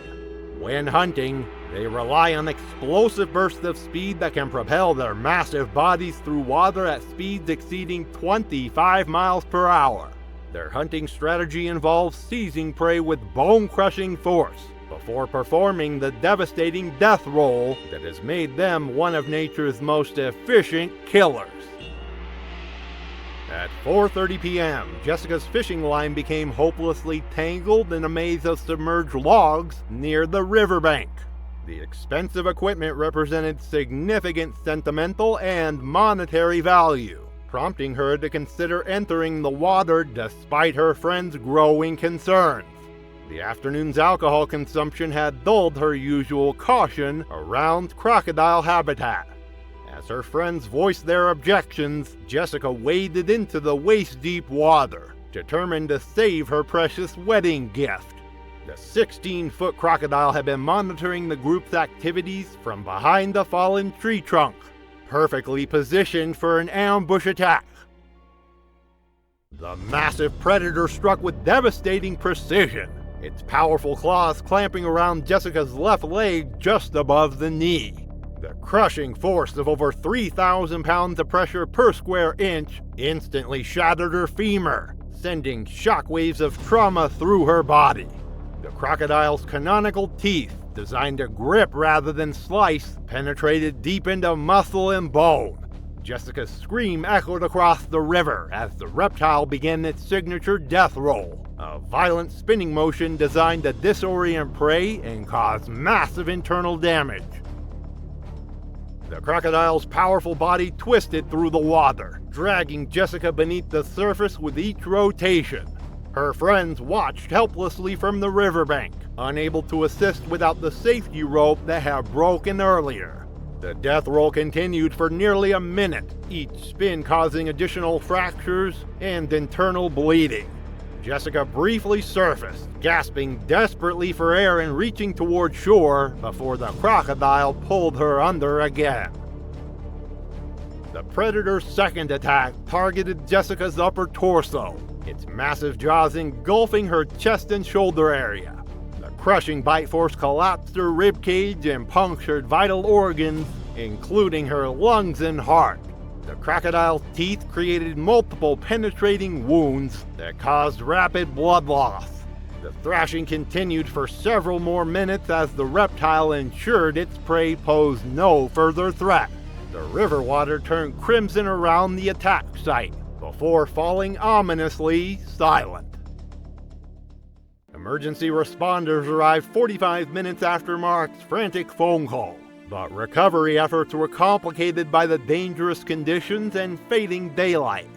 When hunting, they rely on explosive bursts of speed that can propel their massive bodies through water at speeds exceeding 25 miles per hour. Their hunting strategy involves seizing prey with bone-crushing force before performing the devastating death roll that has made them one of nature's most efficient killers. At 4:30 p.m., Jessica's fishing line became hopelessly tangled in a maze of submerged logs near the riverbank. The expensive equipment represented significant sentimental and monetary value. prompting her to consider entering the water despite her friend's growing concerns. The afternoon's alcohol consumption had dulled her usual caution around crocodile habitat. As her friends voiced their objections, Jessica waded into the waist-deep water, determined to save her precious wedding gift. The 16-foot crocodile had been monitoring the group's activities from behind the fallen tree trunk, perfectly positioned for an ambush attack. The massive predator struck with devastating precision, its powerful claws clamping around Jessica's left leg just above the knee. The crushing force of over 3,000 pounds of pressure per square inch instantly shattered her femur, sending shockwaves of trauma through her body. The crocodile's canonical teeth, designed to grip rather than slice, penetrated deep into muscle and bone. Jessica's scream echoed across the river as the reptile began its signature death roll, a violent spinning motion designed to disorient prey and cause massive internal damage. The crocodile's powerful body twisted through the water, dragging Jessica beneath the surface with each rotation. Her friends watched helplessly from the riverbank, unable to assist without the safety rope that had broken earlier. The death roll continued for nearly a minute, each spin causing additional fractures and internal bleeding. Jessica briefly surfaced, gasping desperately for air and reaching toward shore before the crocodile pulled her under again. The predator's second attack targeted Jessica's upper torso, its massive jaws engulfing her chest and shoulder area. The crushing bite force collapsed her ribcage and punctured vital organs, including her lungs and heart. The crocodile's teeth created multiple penetrating wounds that caused rapid blood loss. The thrashing continued for several more minutes as the reptile ensured its prey posed no further threat. The river water turned crimson around the attack site, before falling ominously silent. Emergency responders arrived 45 minutes after Mark's frantic phone call, but recovery efforts were complicated by the dangerous conditions and fading daylight.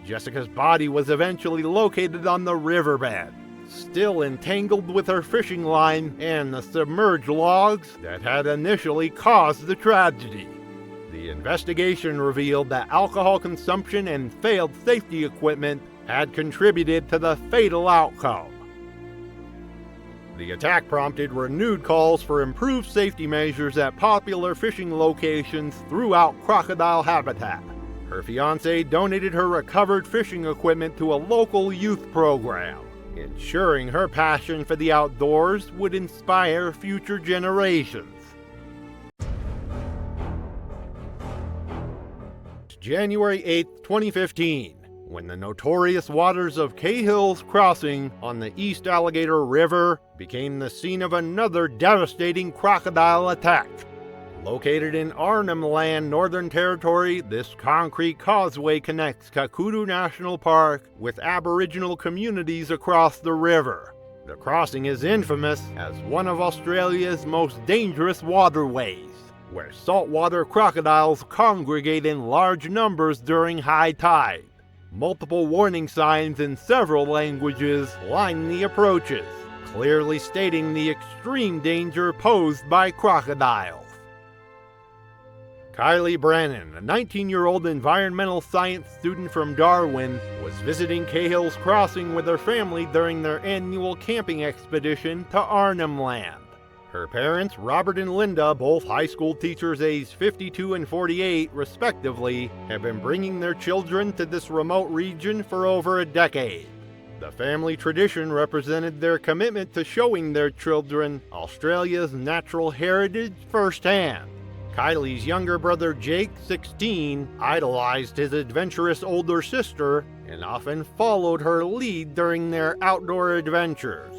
Jessica's body was eventually located on the riverbed, still entangled with her fishing line and the submerged logs that had initially caused the tragedy. The investigation revealed that alcohol consumption and failed safety equipment had contributed to the fatal outcome. The attack prompted renewed calls for improved safety measures at popular fishing locations throughout crocodile habitat. Her fiancé donated her recovered fishing equipment to a local youth program, ensuring her passion for the outdoors would inspire future generations. January 8, 2015, when the notorious waters of Cahill's Crossing on the East Alligator River became the scene of another devastating crocodile attack. Located in Arnhem Land, Northern Territory, this concrete causeway connects Kakudu National Park with Aboriginal communities across the river. The crossing is infamous as one of Australia's most dangerous waterways, where saltwater crocodiles congregate in large numbers during high tide. Multiple warning signs in several languages line the approaches, clearly stating the extreme danger posed by crocodiles. Kylie Brannon, a 19-year-old environmental science student from Darwin, was visiting Cahill's Crossing with her family during their annual camping expedition to Arnhem Land. Her parents, Robert and Linda, both high school teachers aged 52 and 48 respectively, have been bringing their children to this remote region for over a decade. The family tradition represented their commitment to showing their children Australia's natural heritage firsthand. Kylie's younger brother Jake, 16, idolized his adventurous older sister and often followed her lead during their outdoor adventures.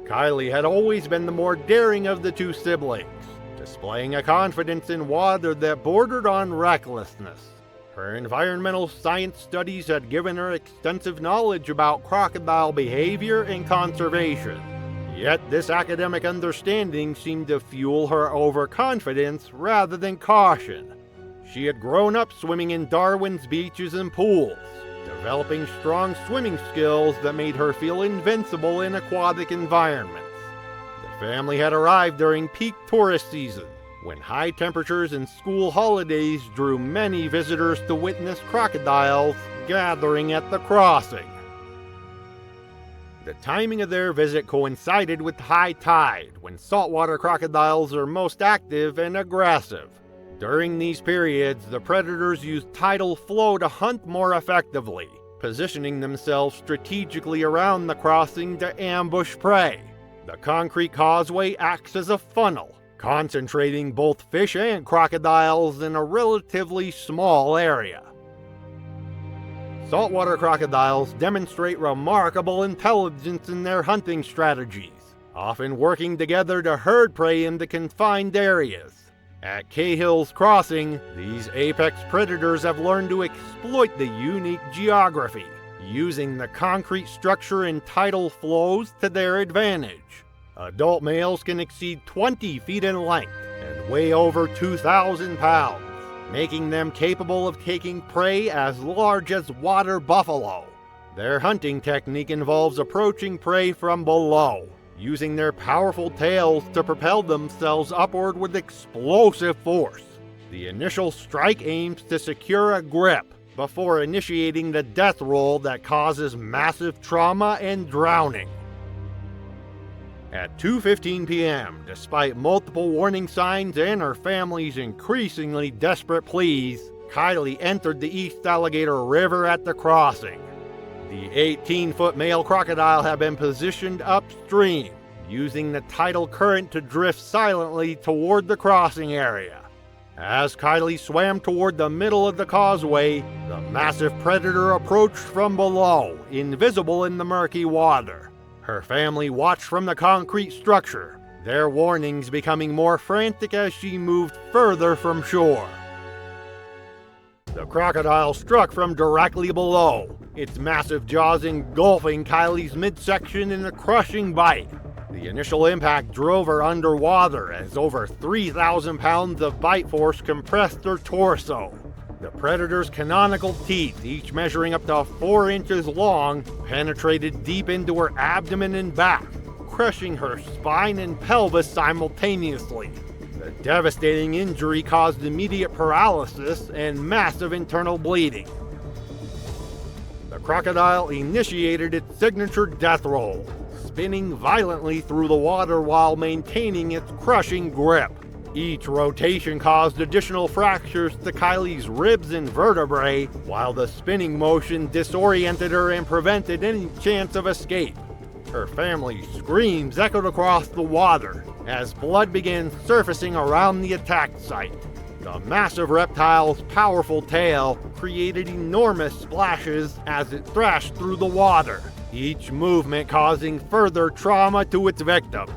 Kylie had always been the more daring of the two siblings, displaying a confidence in water that bordered on recklessness. Her environmental science studies had given her extensive knowledge about crocodile behavior and conservation. Yet this academic understanding seemed to fuel her overconfidence rather than caution. She had grown up swimming in Darwin's beaches and pools, developing strong swimming skills that made her feel invincible in aquatic environments. The family had arrived during peak tourist season, when high temperatures and school holidays drew many visitors to witness crocodiles gathering at the crossing. The timing of their visit coincided with high tide, when saltwater crocodiles are most active and aggressive. During these periods, the predators use tidal flow to hunt more effectively, positioning themselves strategically around the crossing to ambush prey. The concrete causeway acts as a funnel, concentrating both fish and crocodiles in a relatively small area. Saltwater crocodiles demonstrate remarkable intelligence in their hunting strategies, often working together to herd prey into confined areas. At Cahill's Crossing, these apex predators have learned to exploit the unique geography, using the concrete structure and tidal flows to their advantage. Adult males can exceed 20 feet in length and weigh over 2,000 pounds, making them capable of taking prey as large as water buffalo. Their hunting technique involves approaching prey from below, using their powerful tails to propel themselves upward with explosive force. The initial strike aims to secure a grip before initiating the death roll that causes massive trauma and drowning. At 2:15 p.m., despite multiple warning signs and her family's increasingly desperate pleas, Kylie entered the East Alligator River at the crossing. The 18-foot male crocodile had been positioned upstream, using the tidal current to drift silently toward the crossing area. As Kylie swam toward the middle of the causeway, the massive predator approached from below, invisible in the murky water. Her family watched from the concrete structure, their warnings becoming more frantic as she moved further from shore. The crocodile struck from directly below, its massive jaws engulfing Kylie's midsection in a crushing bite. The initial impact drove her underwater as over 3,000 pounds of bite force compressed her torso. The predator's canonical teeth, each measuring up to 4 inches long, penetrated deep into her abdomen and back, crushing her spine and pelvis simultaneously. The devastating injury caused immediate paralysis and massive internal bleeding. The crocodile initiated its signature death roll, spinning violently through the water while maintaining its crushing grip. Each rotation caused additional fractures to Kylie's ribs and vertebrae, while the spinning motion disoriented her and prevented any chance of escape. Her family's screams echoed across the water as blood began surfacing around the attack site. The massive reptile's powerful tail created enormous splashes as it thrashed through the water, each movement causing further trauma to its victim.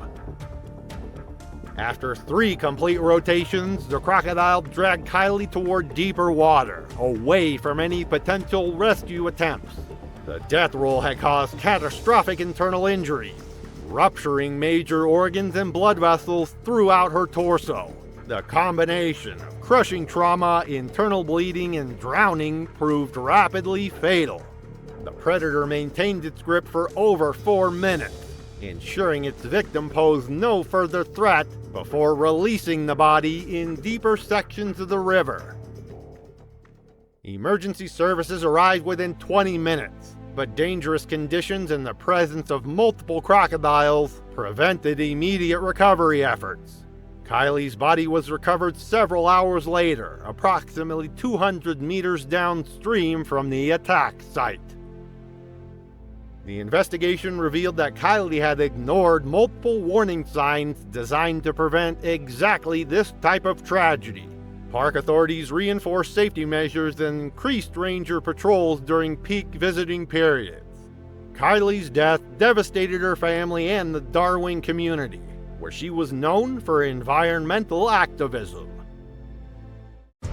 After 3 complete rotations, the crocodile dragged Kylie toward deeper water, away from any potential rescue attempts. The death roll had caused catastrophic internal injuries, rupturing major organs and blood vessels throughout her torso. The combination of crushing trauma, internal bleeding, and drowning proved rapidly fatal. The predator maintained its grip for over 4 minutes, ensuring its victim posed no further threat before releasing the body in deeper sections of the river. Emergency services arrived within 20 minutes, but dangerous conditions and the presence of multiple crocodiles prevented immediate recovery efforts. Kylie's body was recovered several hours later, approximately 200 meters downstream from the attack site. The investigation revealed that Kylie had ignored multiple warning signs designed to prevent exactly this type of tragedy. Park authorities reinforced safety measures and increased ranger patrols during peak visiting periods. Kylie's death devastated her family and the Darwin community, where she was known for environmental activism. It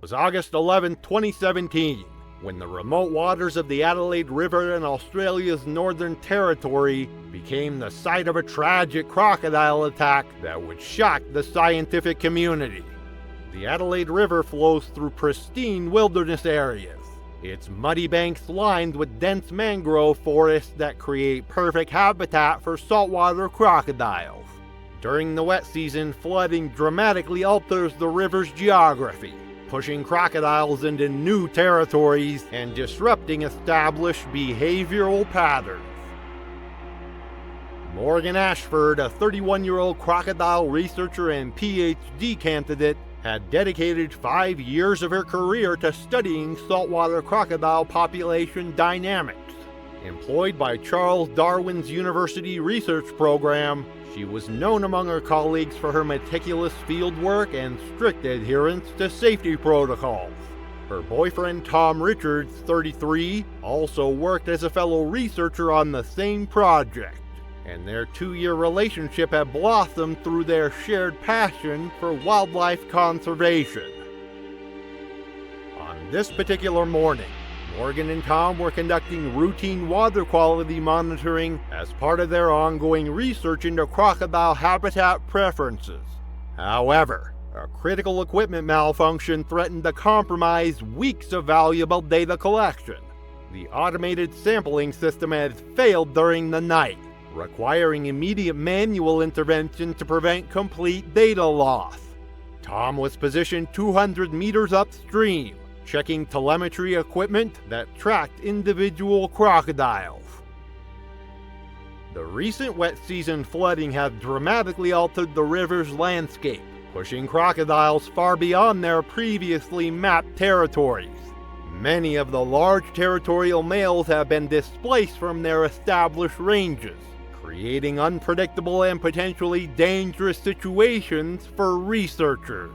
was August 11, 2017. when the remote waters of the Adelaide River in Australia's Northern Territory became the site of a tragic crocodile attack that would shock the scientific community. The Adelaide River flows through pristine wilderness areas, its muddy banks lined with dense mangrove forests that create perfect habitat for saltwater crocodiles. During the wet season, flooding dramatically alters the river's geography, pushing crocodiles into new territories and disrupting established behavioral patterns. Morgan Ashford, a 31-year-old crocodile researcher and PhD candidate, had dedicated 5 years of her career to studying saltwater crocodile population dynamics. Employed by Charles Darwin's University Research Program, she was known among her colleagues for her meticulous field work and strict adherence to safety protocols. Her boyfriend Tom Richards, 33, also worked as a fellow researcher on the same project, and their 2-year relationship had blossomed through their shared passion for wildlife conservation. On this particular morning, Morgan and Tom were conducting routine water quality monitoring as part of their ongoing research into crocodile habitat preferences. However, a critical equipment malfunction threatened to compromise weeks of valuable data collection. The automated sampling system had failed during the night, requiring immediate manual intervention to prevent complete data loss. Tom was positioned 200 meters upstream, checking telemetry equipment that tracked individual crocodiles. The recent wet season flooding had dramatically altered the river's landscape, pushing crocodiles far beyond their previously mapped territories. Many of the large territorial males have been displaced from their established ranges, creating unpredictable and potentially dangerous situations for researchers.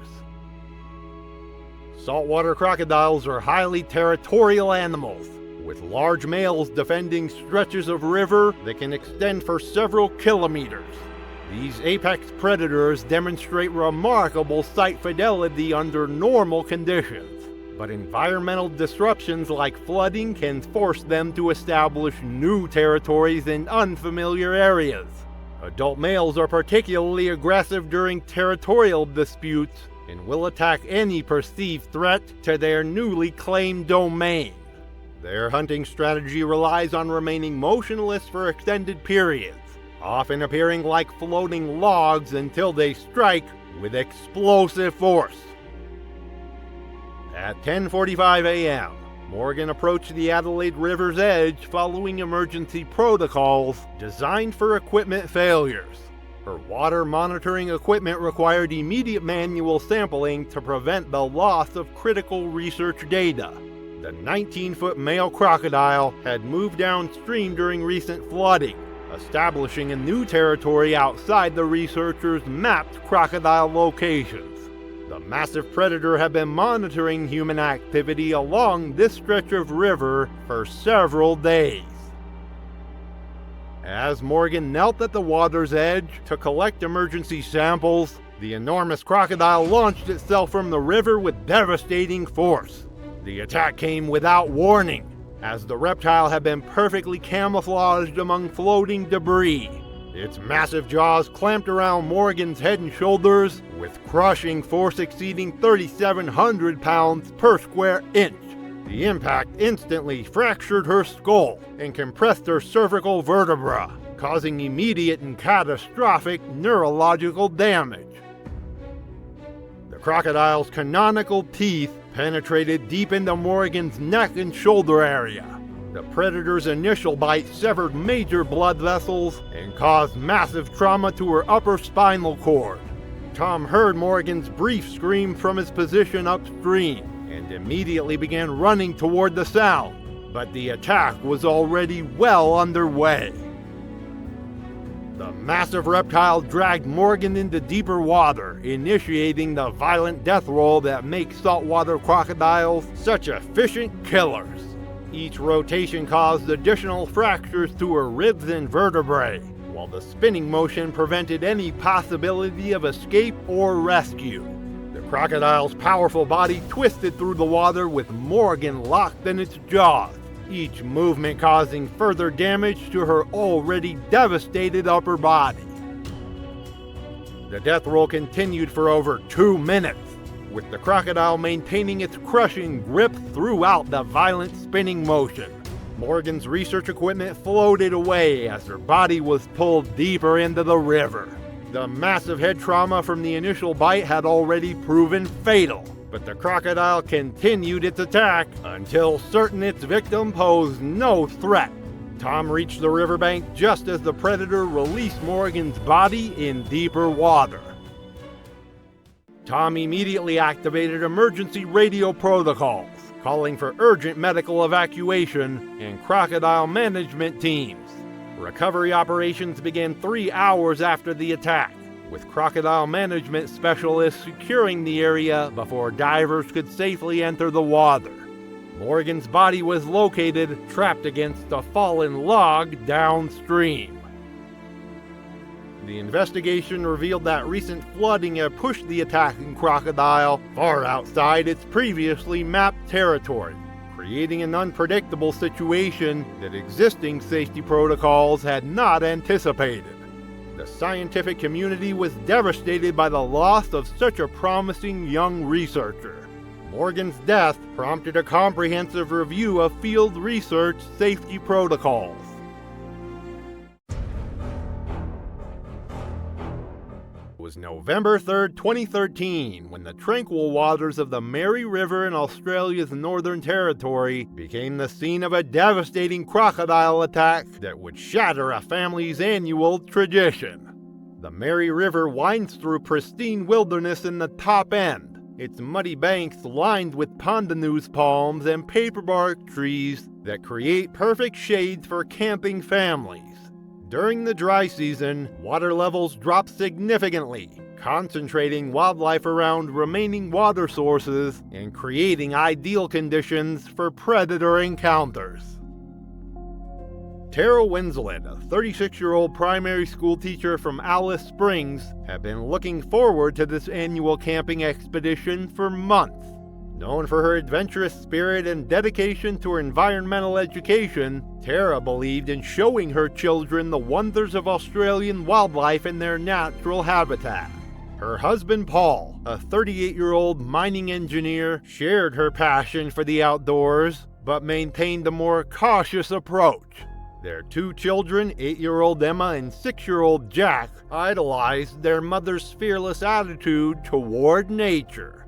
Saltwater crocodiles are highly territorial animals, with large males defending stretches of river that can extend for several kilometers. These apex predators demonstrate remarkable site fidelity under normal conditions, but environmental disruptions like flooding can force them to establish new territories in unfamiliar areas. Adult males are particularly aggressive during territorial disputes and will attack any perceived threat to their newly claimed domain. Their hunting strategy relies on remaining motionless for extended periods, often appearing like floating logs until they strike with explosive force. At 10:45 a.m., Morgan approached the Adelaide River's edge following emergency protocols designed for equipment failures. Her water monitoring equipment required immediate manual sampling to prevent the loss of critical research data. The 19-foot male crocodile had moved downstream during recent flooding, establishing a new territory outside the researchers' mapped crocodile locations. The massive predator had been monitoring human activity along this stretch of river for several days. As Morgan knelt at the water's edge to collect emergency samples, the enormous crocodile launched itself from the river with devastating force. The attack came without warning, as the reptile had been perfectly camouflaged among floating debris. Its massive jaws clamped around Morgan's head and shoulders, with crushing force exceeding 3,700 pounds per square inch. The impact instantly fractured her skull and compressed her cervical vertebra, causing immediate and catastrophic neurological damage. The crocodile's canonical teeth penetrated deep into Morgan's neck and shoulder area. The predator's initial bite severed major blood vessels and caused massive trauma to her upper spinal cord. Tom heard Morgan's brief scream from his position upstream and immediately began running toward the sound, but the attack was already well underway. The massive reptile dragged Morgan into deeper water, initiating the violent death roll that makes saltwater crocodiles such efficient killers. Each rotation caused additional fractures to her ribs and vertebrae, while the spinning motion prevented any possibility of escape or rescue. The Crocodile's powerful body twisted through the water with Morgan locked in its jaws, each movement causing further damage to her already devastated upper body. The death roll continued for over 2 minutes, with the crocodile maintaining its crushing grip throughout the violent spinning motion. Morgan's research equipment floated away as her body was pulled deeper into the river. The massive head trauma from the initial bite had already proven fatal, but the crocodile continued its attack until certain its victim posed no threat. Tom reached the riverbank just as the predator released Morgan's body in deeper water. Tom immediately activated emergency radio protocols, calling for urgent medical evacuation and crocodile management teams. Recovery operations began 3 hours after the attack, with crocodile management specialists securing the area before divers could safely enter the water. Morgan's body was located trapped against a fallen log downstream. The investigation revealed that recent flooding had pushed the attacking crocodile far outside its previously mapped territory, creating an unpredictable situation that existing safety protocols had not anticipated. The scientific community was devastated by the loss of such a promising young researcher. Morgan's death prompted a comprehensive review of field research safety protocols. It was November 3, 2013, when the tranquil waters of the Mary River in Australia's Northern Territory became the scene of a devastating crocodile attack that would shatter a family's annual tradition. The Mary River winds through pristine wilderness in the top end, its muddy banks lined with pandanus palms and paperbark trees that create perfect shades for camping families. During the dry season, water levels drop significantly, concentrating wildlife around remaining water sources and creating ideal conditions for predator encounters. Tara Winslet, a 36-year-old primary school teacher from Alice Springs, had been looking forward to this annual camping expedition for months. Known for her adventurous spirit and dedication to her environmental education, Tara believed in showing her children the wonders of Australian wildlife in their natural habitat. Her husband Paul, a 38-year-old mining engineer, shared her passion for the outdoors, but maintained a more cautious approach. Their 2 children, 8-year-old Emma and 6-year-old Jack, idolized their mother's fearless attitude toward nature.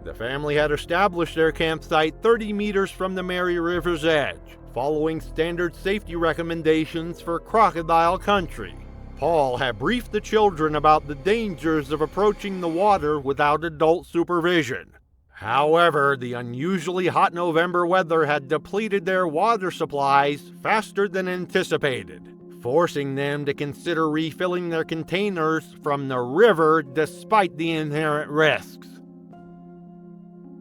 The family had established their campsite 30 meters from the Mary River's edge, following standard safety recommendations for crocodile country. Paul had briefed the children about the dangers of approaching the water without adult supervision. However, the unusually hot November weather had depleted their water supplies faster than anticipated, forcing them to consider refilling their containers from the river despite the inherent risks.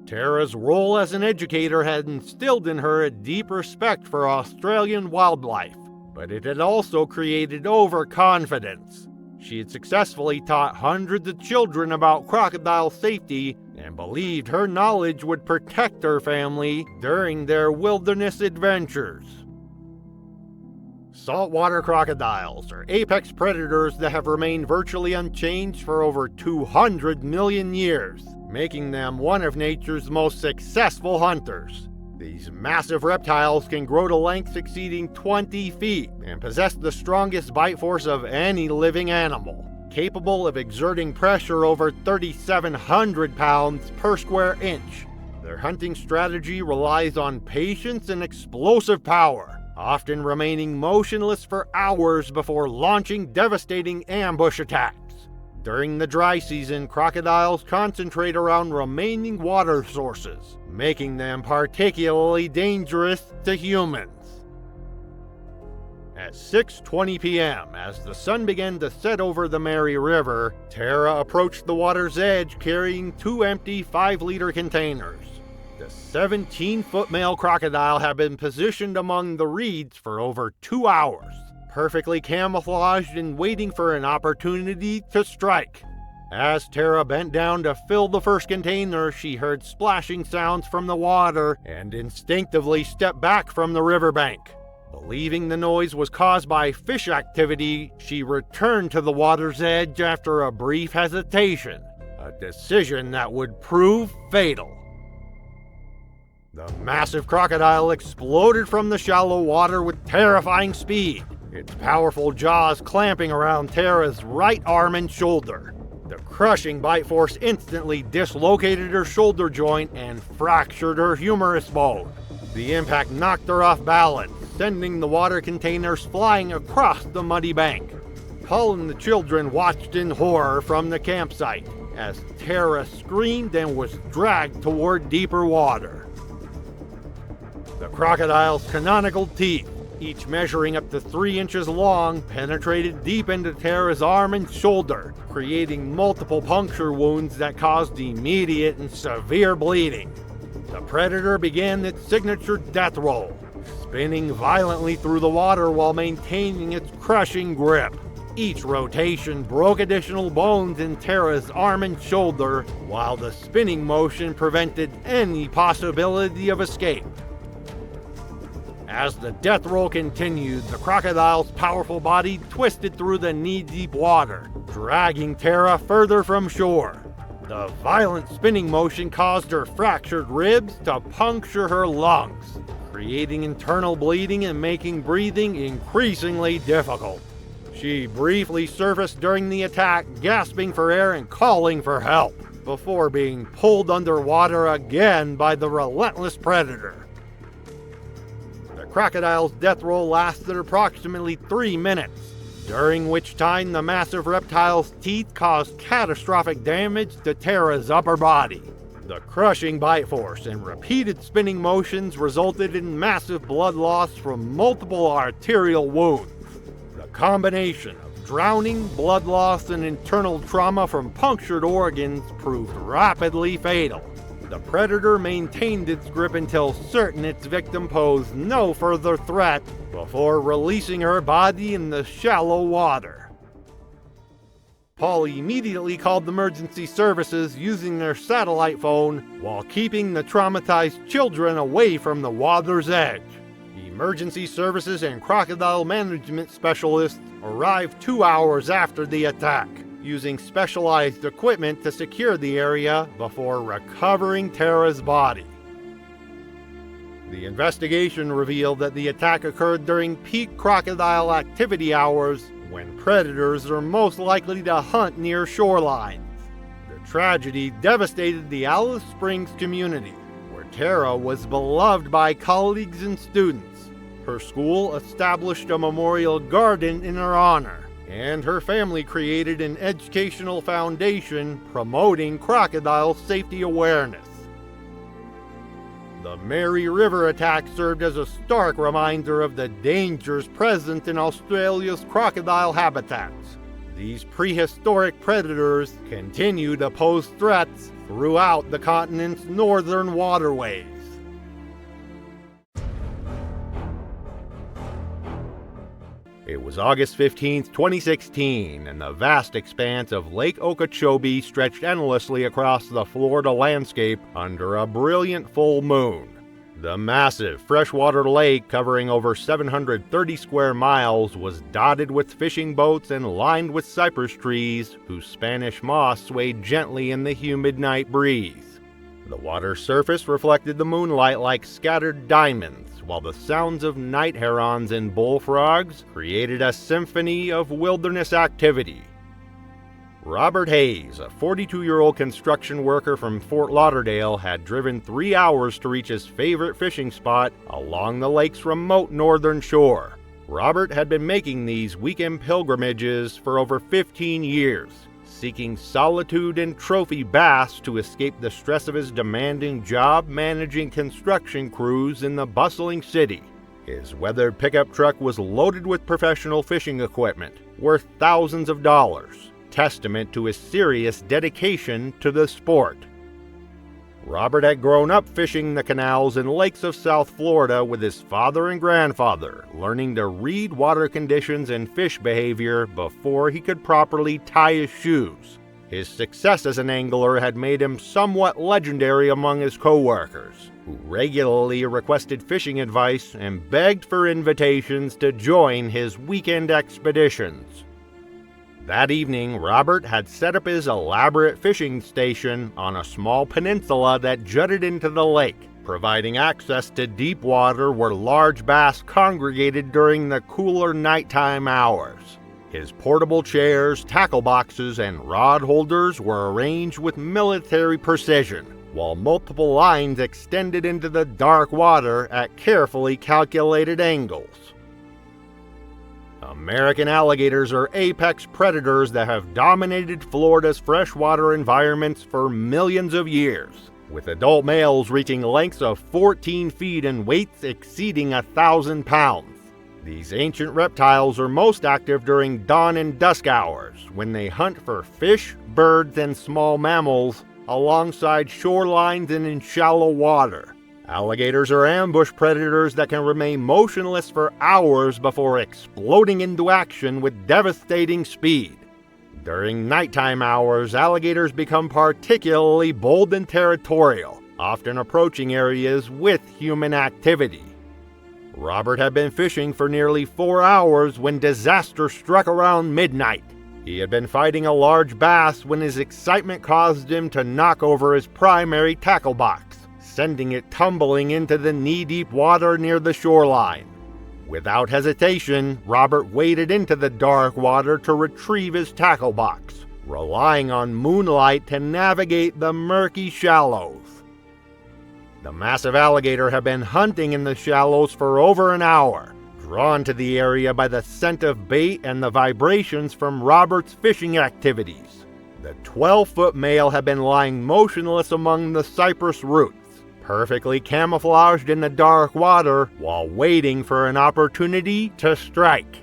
Tara's role as an educator had instilled in her a deep respect for Australian wildlife, but it had also created overconfidence. She had successfully taught hundreds of children about crocodile safety and believed her knowledge would protect her family during their wilderness adventures. Saltwater crocodiles are apex predators that have remained virtually unchanged for over 200 million years, making them one of nature's most successful hunters. These massive reptiles can grow to lengths exceeding 20 feet and possess the strongest bite force of any living animal, capable of exerting pressure over 3,700 pounds per square inch. Their hunting strategy relies on patience and explosive power, often remaining motionless for hours before launching devastating ambush attacks. During the dry season, crocodiles concentrate around remaining water sources, making them particularly dangerous to humans. At 6:20 p.m., as the sun began to set over the Mary River, Tara approached the water's edge carrying 2 empty 5-liter containers. The 17-foot male crocodile had been positioned among the reeds for over 2 hours, perfectly camouflaged and waiting for an opportunity to strike. As Tara bent down to fill the first container, she heard splashing sounds from the water and instinctively stepped back from the riverbank. Believing the noise was caused by fish activity, she returned to the water's edge after a brief hesitation, a decision that would prove fatal. The massive crocodile exploded from the shallow water with terrifying speed, its powerful jaws clamping around Tara's right arm and shoulder. The crushing bite force instantly dislocated her shoulder joint and fractured her humerus bone. The impact knocked her off balance, sending the water containers flying across the muddy bank. Paul and the children watched in horror from the campsite as Tara screamed and was dragged toward deeper water. The crocodile's canonical teeth, each measuring up to 3 inches long, penetrated deep into Tara's arm and shoulder, creating multiple puncture wounds that caused immediate and severe bleeding. The predator began its signature death roll, spinning violently through the water while maintaining its crushing grip. Each rotation broke additional bones in Tara's arm and shoulder, while the spinning motion prevented any possibility of escape. As the death roll continued, the crocodile's powerful body twisted through the knee-deep water, dragging Tara further from shore. The violent spinning motion caused her fractured ribs to puncture her lungs, creating internal bleeding and making breathing increasingly difficult. She briefly surfaced during the attack, gasping for air and calling for help, before being pulled underwater again by the relentless predator. The crocodile's death roll lasted approximately 3 minutes, during which time the massive reptile's teeth caused catastrophic damage to Tara's upper body. The crushing bite force and repeated spinning motions resulted in massive blood loss from multiple arterial wounds. The combination of drowning, blood loss, and internal trauma from punctured organs proved rapidly fatal. The predator maintained its grip until certain its victim posed no further threat before releasing her body in the shallow water. Paul immediately called the emergency services using their satellite phone while keeping the traumatized children away from the water's edge. Emergency services and crocodile management specialists arrived 2 hours after the attack, using specialized equipment to secure the area before recovering Tara's body. The investigation revealed that the attack occurred during peak crocodile activity hours, when predators are most likely to hunt near shorelines. The tragedy devastated the Alice Springs community, where Tara was beloved by colleagues and students. Her school established a memorial garden in her honor, and her family created an educational foundation promoting crocodile safety awareness. The Mary River attack served as a stark reminder of the dangers present in Australia's crocodile habitats. These prehistoric predators continue to pose threats throughout the continent's northern waterways. It was August 15, 2016, and the vast expanse of Lake Okeechobee stretched endlessly across the Florida landscape under a brilliant full moon. The massive freshwater lake, covering over 730 square miles, was dotted with fishing boats and lined with cypress trees whose Spanish moss swayed gently in the humid night breeze. The water's surface reflected the moonlight like scattered diamonds, while the sounds of night herons and bullfrogs created a symphony of wilderness activity. Robert Hayes, a 42-year-old construction worker from Fort Lauderdale, had driven 3 hours to reach his favorite fishing spot along the lake's remote northern shore. Robert had been making these weekend pilgrimages for over 15 years, seeking solitude and trophy bass to escape the stress of his demanding job managing construction crews in the bustling city. His weathered pickup truck was loaded with professional fishing equipment, worth thousands of dollars, testament to his serious dedication to the sport. Robert had grown up fishing the canals and lakes of South Florida with his father and grandfather, learning to read water conditions and fish behavior before he could properly tie his shoes. His success as an angler had made him somewhat legendary among his co-workers, who regularly requested fishing advice and begged for invitations to join his weekend expeditions. That evening, Robert had set up his elaborate fishing station on a small peninsula that jutted into the lake, providing access to deep water where large bass congregated during the cooler nighttime hours. His portable chairs, tackle boxes, and rod holders were arranged with military precision, while multiple lines extended into the dark water at carefully calculated angles. American alligators are apex predators that have dominated Florida's freshwater environments for millions of years, with adult males reaching lengths of 14 feet and weights exceeding 1,000 pounds. These ancient reptiles are most active during dawn and dusk hours, when they hunt for fish, birds, and small mammals alongside shorelines and in shallow water. Alligators are ambush predators that can remain motionless for hours before exploding into action with devastating speed. During nighttime hours, alligators become particularly bold and territorial, often approaching areas with human activity. Robert had been fishing for nearly 4 hours when disaster struck around midnight. He had been fighting a large bass when his excitement caused him to knock over his primary tackle box, sending it tumbling into the knee-deep water near the shoreline. Without hesitation, Robert waded into the dark water to retrieve his tackle box, relying on moonlight to navigate the murky shallows. The massive alligator had been hunting in the shallows for over an hour, drawn to the area by the scent of bait and the vibrations from Robert's fishing activities. The 12-foot male had been lying motionless among the cypress roots, perfectly camouflaged in the dark water while waiting for an opportunity to strike.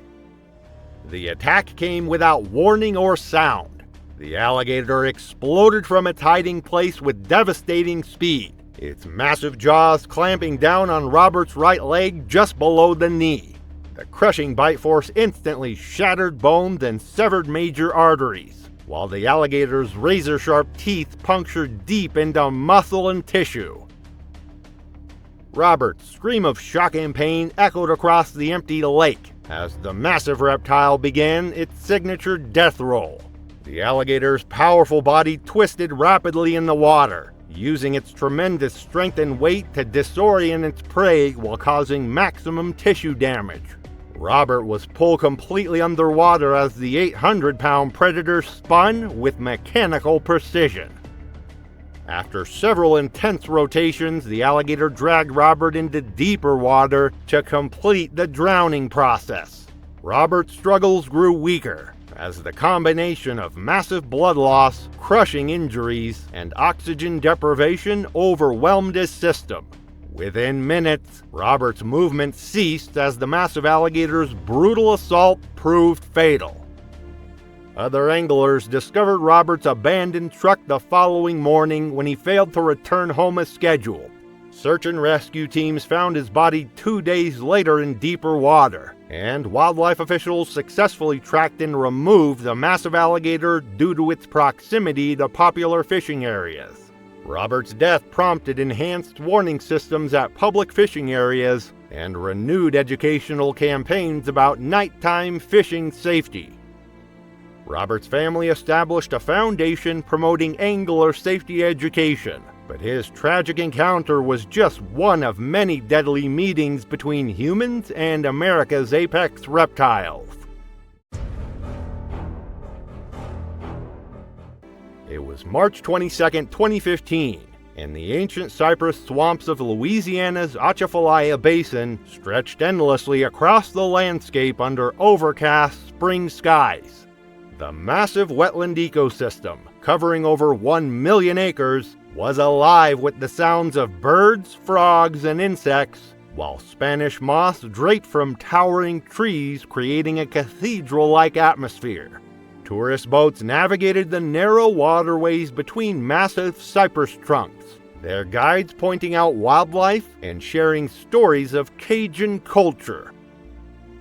The attack came without warning or sound. The alligator exploded from its hiding place with devastating speed, its massive jaws clamping down on Robert's right leg just below the knee. The crushing bite force instantly shattered bones and severed major arteries, while the alligator's razor-sharp teeth punctured deep into muscle and tissue. Robert's scream of shock and pain echoed across the empty lake as the massive reptile began its signature death roll. The alligator's powerful body twisted rapidly in the water, using its tremendous strength and weight to disorient its prey while causing maximum tissue damage. Robert was pulled completely underwater as the 800-pound predator spun with mechanical precision. After several intense rotations, the alligator dragged Robert into deeper water to complete the drowning process. Robert's struggles grew weaker, as the combination of massive blood loss, crushing injuries, and oxygen deprivation overwhelmed his system. Within minutes, Robert's movement ceased as the massive alligator's brutal assault proved fatal. Other anglers discovered Robert's abandoned truck the following morning when he failed to return home as scheduled. Search and rescue teams found his body 2 days later in deeper water, and wildlife officials successfully tracked and removed the massive alligator due to its proximity to popular fishing areas. Robert's death prompted enhanced warning systems at public fishing areas and renewed educational campaigns about nighttime fishing safety. Robert's family established a foundation promoting angler safety education, but his tragic encounter was just one of many deadly meetings between humans and America's apex reptiles. It was March 22, 2015, and the ancient cypress swamps of Louisiana's Atchafalaya Basin stretched endlessly across the landscape under overcast spring skies. The massive wetland ecosystem, covering over 1 million acres, was alive with the sounds of birds, frogs, and insects, while Spanish moss draped from towering trees, creating a cathedral-like atmosphere. Tourist boats navigated the narrow waterways between massive cypress trunks, their guides pointing out wildlife and sharing stories of Cajun culture.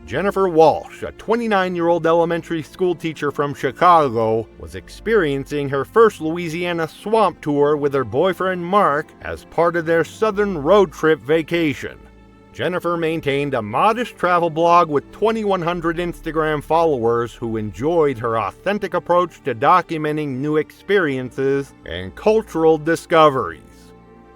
Jennifer Walsh, a 29-year-old elementary school teacher from Chicago, was experiencing her first Louisiana swamp tour with her boyfriend Mark as part of their southern road trip vacation. Jennifer maintained a modest travel blog with 2,100 Instagram followers who enjoyed her authentic approach to documenting new experiences and cultural discoveries.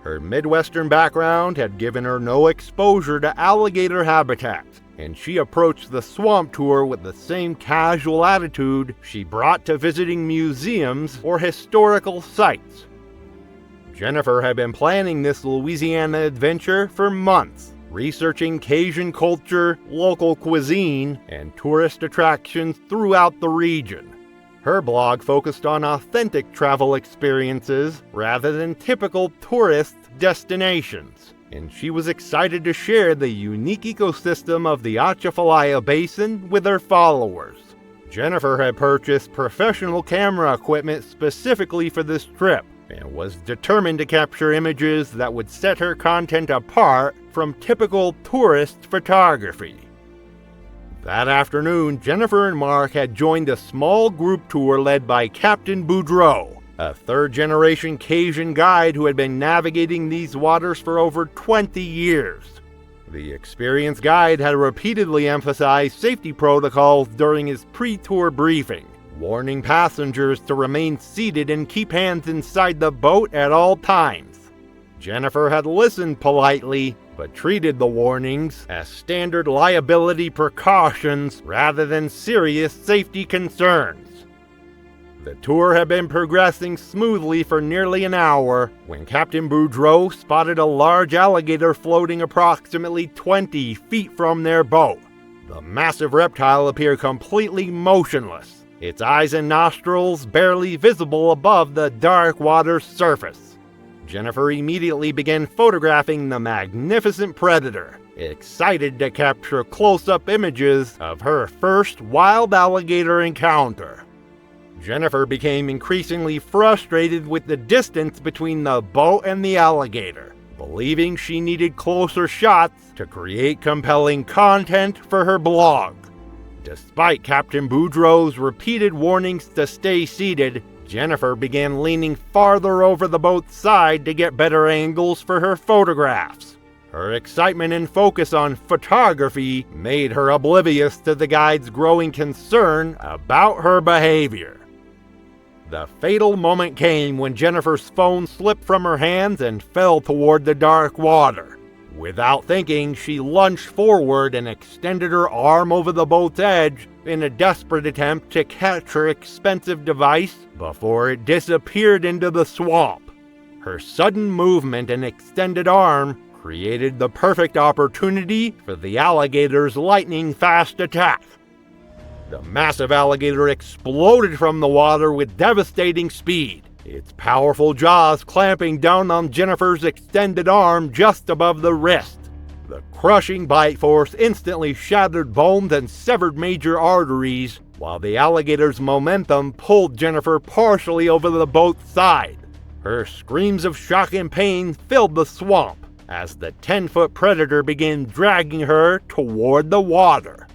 Her Midwestern background had given her no exposure to alligator habitat, and she approached the swamp tour with the same casual attitude she brought to visiting museums or historical sites. Jennifer had been planning this Louisiana adventure for months, researching Cajun culture, local cuisine, and tourist attractions throughout the region. Her blog focused on authentic travel experiences rather than typical tourist destinations, and she was excited to share the unique ecosystem of the Atchafalaya Basin with her followers. Jennifer had purchased professional camera equipment specifically for this trip, and was determined to capture images that would set her content apart from typical tourist photography. That afternoon, Jennifer and Mark had joined a small group tour led by Captain Boudreau, a third-generation Cajun guide who had been navigating these waters for over 20 years. The experienced guide had repeatedly emphasized safety protocols during his pre-tour briefing, warning passengers to remain seated and keep hands inside the boat at all times. Jennifer had listened politely, but treated the warnings as standard liability precautions rather than serious safety concerns. The tour had been progressing smoothly for nearly an hour when Captain Boudreau spotted a large alligator floating approximately 20 feet from their boat. The massive reptile appeared completely motionless, its eyes and nostrils barely visible above the dark water's surface. Jennifer immediately began photographing the magnificent predator, excited to capture close-up images of her first wild alligator encounter. Jennifer became increasingly frustrated with the distance between the boat and the alligator, believing she needed closer shots to create compelling content for her blog. Despite Captain Boudreau's repeated warnings to stay seated, Jennifer began leaning farther over the boat's side to get better angles for her photographs. Her excitement and focus on photography made her oblivious to the guide's growing concern about her behavior. The fatal moment came when Jennifer's phone slipped from her hands and fell toward the dark water. Without thinking, she lunged forward and extended her arm over the boat's edge in a desperate attempt to catch her expensive device before it disappeared into the swamp. Her sudden movement and extended arm created the perfect opportunity for the alligator's lightning-fast attack. The massive alligator exploded from the water with devastating speed, its powerful jaws clamping down on Jennifer's extended arm just above the wrist. The crushing bite force instantly shattered bones and severed major arteries, while the alligator's momentum pulled Jennifer partially over the boat's side. Her screams of shock and pain filled the swamp as the 10-foot predator began dragging her toward the water.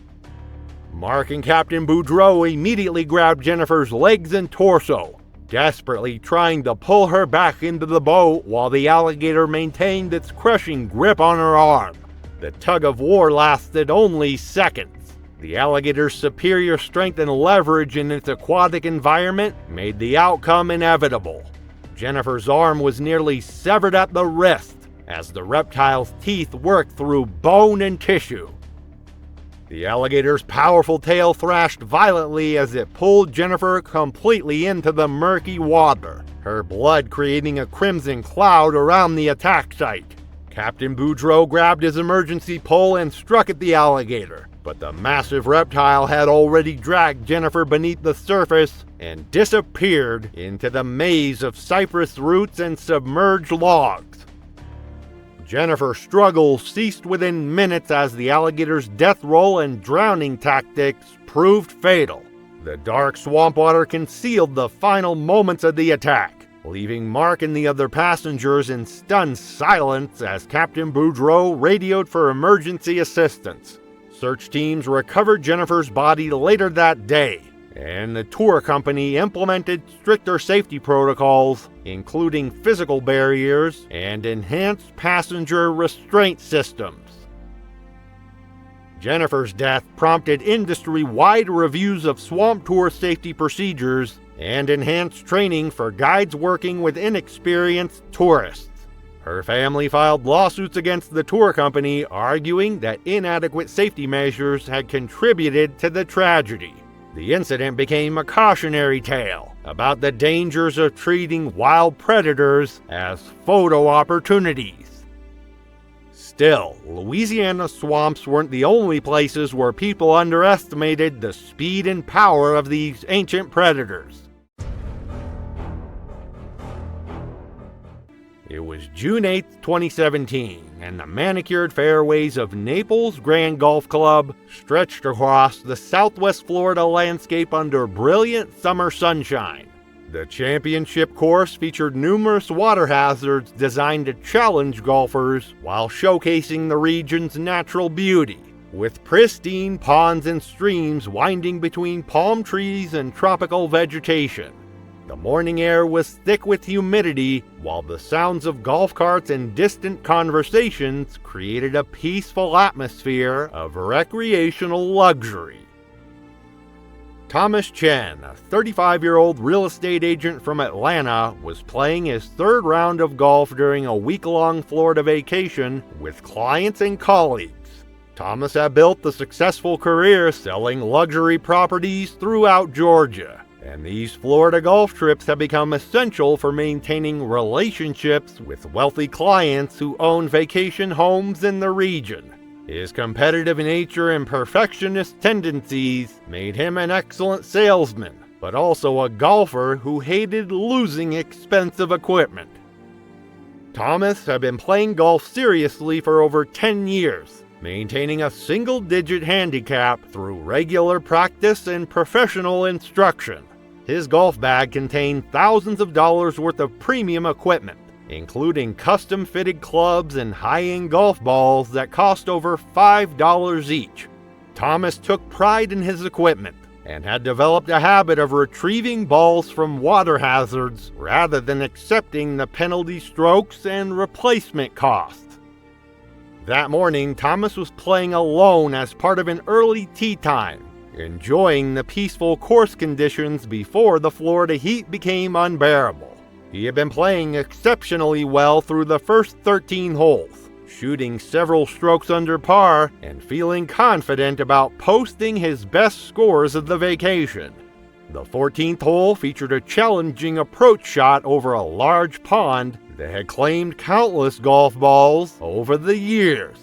Mark and Captain Boudreau immediately grabbed Jennifer's legs and torso, desperately trying to pull her back into the boat while the alligator maintained its crushing grip on her arm. The tug of war lasted only seconds. The alligator's superior strength and leverage in its aquatic environment made the outcome inevitable. Jennifer's arm was nearly severed at the wrist as the reptile's teeth worked through bone and tissue. The alligator's powerful tail thrashed violently as it pulled Jennifer completely into the murky water, her blood creating a crimson cloud around the attack site. Captain Boudreau grabbed his emergency pole and struck at the alligator, but the massive reptile had already dragged Jennifer beneath the surface and disappeared into the maze of cypress roots and submerged logs. Jennifer's struggle ceased within minutes as the alligator's death roll and drowning tactics proved fatal. The dark swamp water concealed the final moments of the attack, leaving Mark and the other passengers in stunned silence as Captain Boudreau radioed for emergency assistance. Search teams recovered Jennifer's body later that day, and the tour company implemented stricter safety protocols, including physical barriers and enhanced passenger restraint systems. Jennifer's death prompted industry-wide reviews of swamp tour safety procedures and enhanced training for guides working with inexperienced tourists. Her family filed lawsuits against the tour company, arguing that inadequate safety measures had contributed to the tragedy. The incident became a cautionary tale about the dangers of treating wild predators as photo opportunities. Still, Louisiana swamps weren't the only places where people underestimated the speed and power of these ancient predators. It was June 8, 2017, and the manicured fairways of Naples Grand Golf Club stretched across the southwest Florida landscape under brilliant summer sunshine. The championship course featured numerous water hazards designed to challenge golfers while showcasing the region's natural beauty, with pristine ponds and streams winding between palm trees and tropical vegetation. The morning air was thick with humidity, while the sounds of golf carts and distant conversations created a peaceful atmosphere of recreational luxury. Thomas Chen, a 35-year-old real estate agent from Atlanta, was playing his third round of golf during a week-long Florida vacation with clients and colleagues. Thomas had built a successful career selling luxury properties throughout Georgia, and these Florida golf trips have become essential for maintaining relationships with wealthy clients who own vacation homes in the region. His competitive nature and perfectionist tendencies made him an excellent salesman, but also a golfer who hated losing expensive equipment. Thomas had been playing golf seriously for over 10 years, maintaining a single-digit handicap through regular practice and professional instruction. His golf bag contained thousands of dollars worth of premium equipment, including custom-fitted clubs and high-end golf balls that cost over $5 each. Thomas took pride in his equipment and had developed a habit of retrieving balls from water hazards rather than accepting the penalty strokes and replacement costs. That morning, Thomas was playing alone as part of an early tee time, enjoying the peaceful course conditions before the Florida heat became unbearable. He had been playing exceptionally well through the first 13 holes, shooting several strokes under par and feeling confident about posting his best scores of the vacation. The 14th hole featured a challenging approach shot over a large pond that had claimed countless golf balls over the years.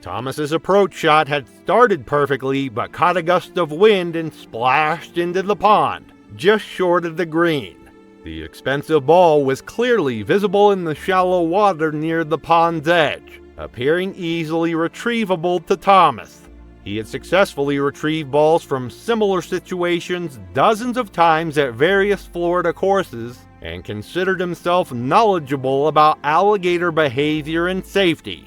Thomas's approach shot had started perfectly but caught a gust of wind and splashed into the pond, just short of the green. The expensive ball was clearly visible in the shallow water near the pond's edge, appearing easily retrievable to Thomas. He had successfully retrieved balls from similar situations dozens of times at various Florida courses and considered himself knowledgeable about alligator behavior and safety.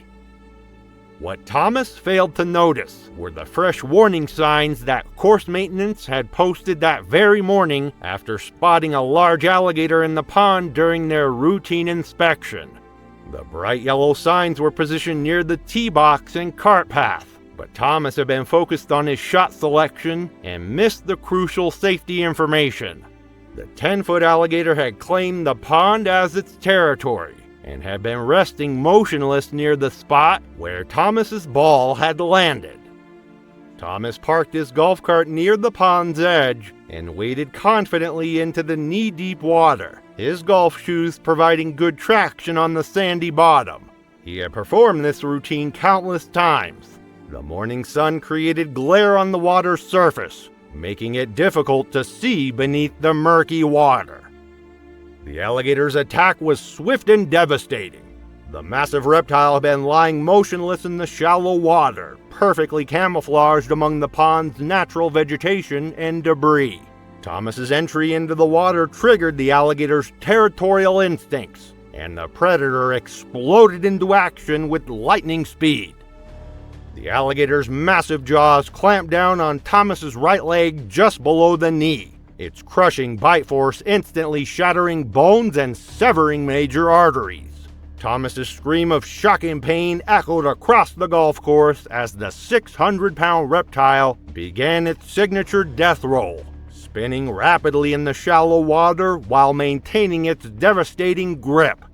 What Thomas failed to notice were the fresh warning signs that course maintenance had posted that very morning after spotting a large alligator in the pond during their routine inspection. The bright yellow signs were positioned near the tee box and cart path, but Thomas had been focused on his shot selection and missed the crucial safety information. The 10-foot alligator had claimed the pond as its territory and had been resting motionless near the spot where Thomas's ball had landed. Thomas parked his golf cart near the pond's edge and waded confidently into the knee-deep water, his golf shoes providing good traction on the sandy bottom. He had performed this routine countless times. The morning sun created glare on the water's surface, making it difficult to see beneath the murky water. The alligator's attack was swift and devastating. The massive reptile had been lying motionless in the shallow water, perfectly camouflaged among the pond's natural vegetation and debris. Thomas's entry into the water triggered the alligator's territorial instincts, and the predator exploded into action with lightning speed. The alligator's massive jaws clamped down on Thomas's right leg just below the knee, its crushing bite force instantly shattering bones and severing major arteries. Thomas's scream of shocking pain echoed across the golf course as the 600-pound reptile began its signature death roll, spinning rapidly in the shallow water while maintaining its devastating grip.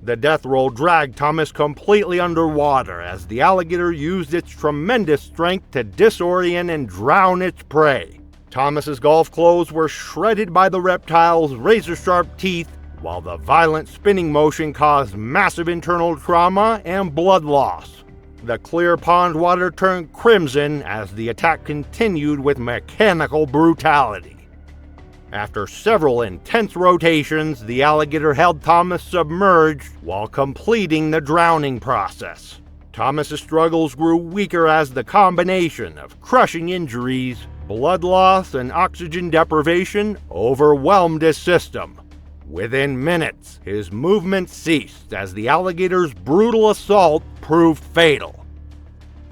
The death roll dragged Thomas completely underwater as the alligator used its tremendous strength to disorient and drown its prey. Thomas's golf clothes were shredded by the reptile's razor-sharp teeth, while the violent spinning motion caused massive internal trauma and blood loss. The clear pond water turned crimson as the attack continued with mechanical brutality. After several intense rotations, the alligator held Thomas submerged while completing the drowning process. Thomas's struggles grew weaker as the combination of crushing injuries, blood loss, and oxygen deprivation overwhelmed his system. Within minutes, his movement ceased as the alligator's brutal assault proved fatal.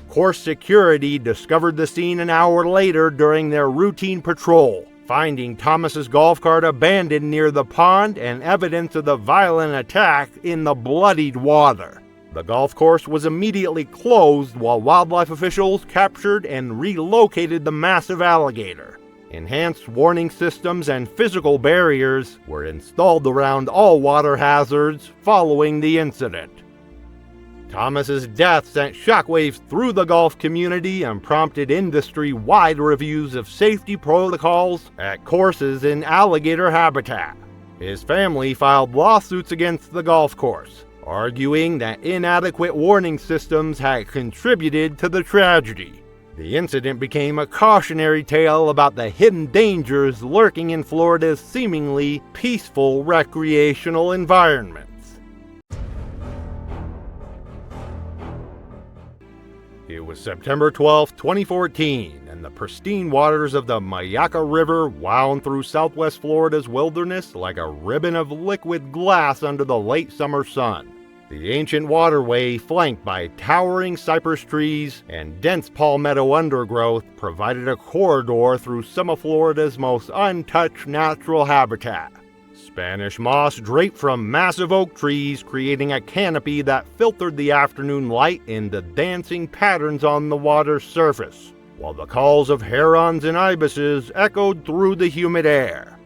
Course security discovered the scene an hour later during their routine patrol, finding Thomas's golf cart abandoned near the pond and evidence of the violent attack in the bloodied water. The golf course was immediately closed while wildlife officials captured and relocated the massive alligator. Enhanced warning systems and physical barriers were installed around all water hazards following the incident. Thomas's death sent shockwaves through the golf community and prompted industry-wide reviews of safety protocols at courses in alligator habitat. His family filed lawsuits against the golf course, arguing that inadequate warning systems had contributed to the tragedy. The incident became a cautionary tale about the hidden dangers lurking in Florida's seemingly peaceful recreational environments. It was September 12, 2014, and the pristine waters of the Mayaca River wound through southwest Florida's wilderness like a ribbon of liquid glass under the late summer sun. The ancient waterway, flanked by towering cypress trees and dense palmetto undergrowth, provided a corridor through some of Florida's most untouched natural habitat. Spanish moss draped from massive oak trees, creating a canopy that filtered the afternoon light into dancing patterns on the water's surface, while the calls of herons and ibises echoed through the humid air.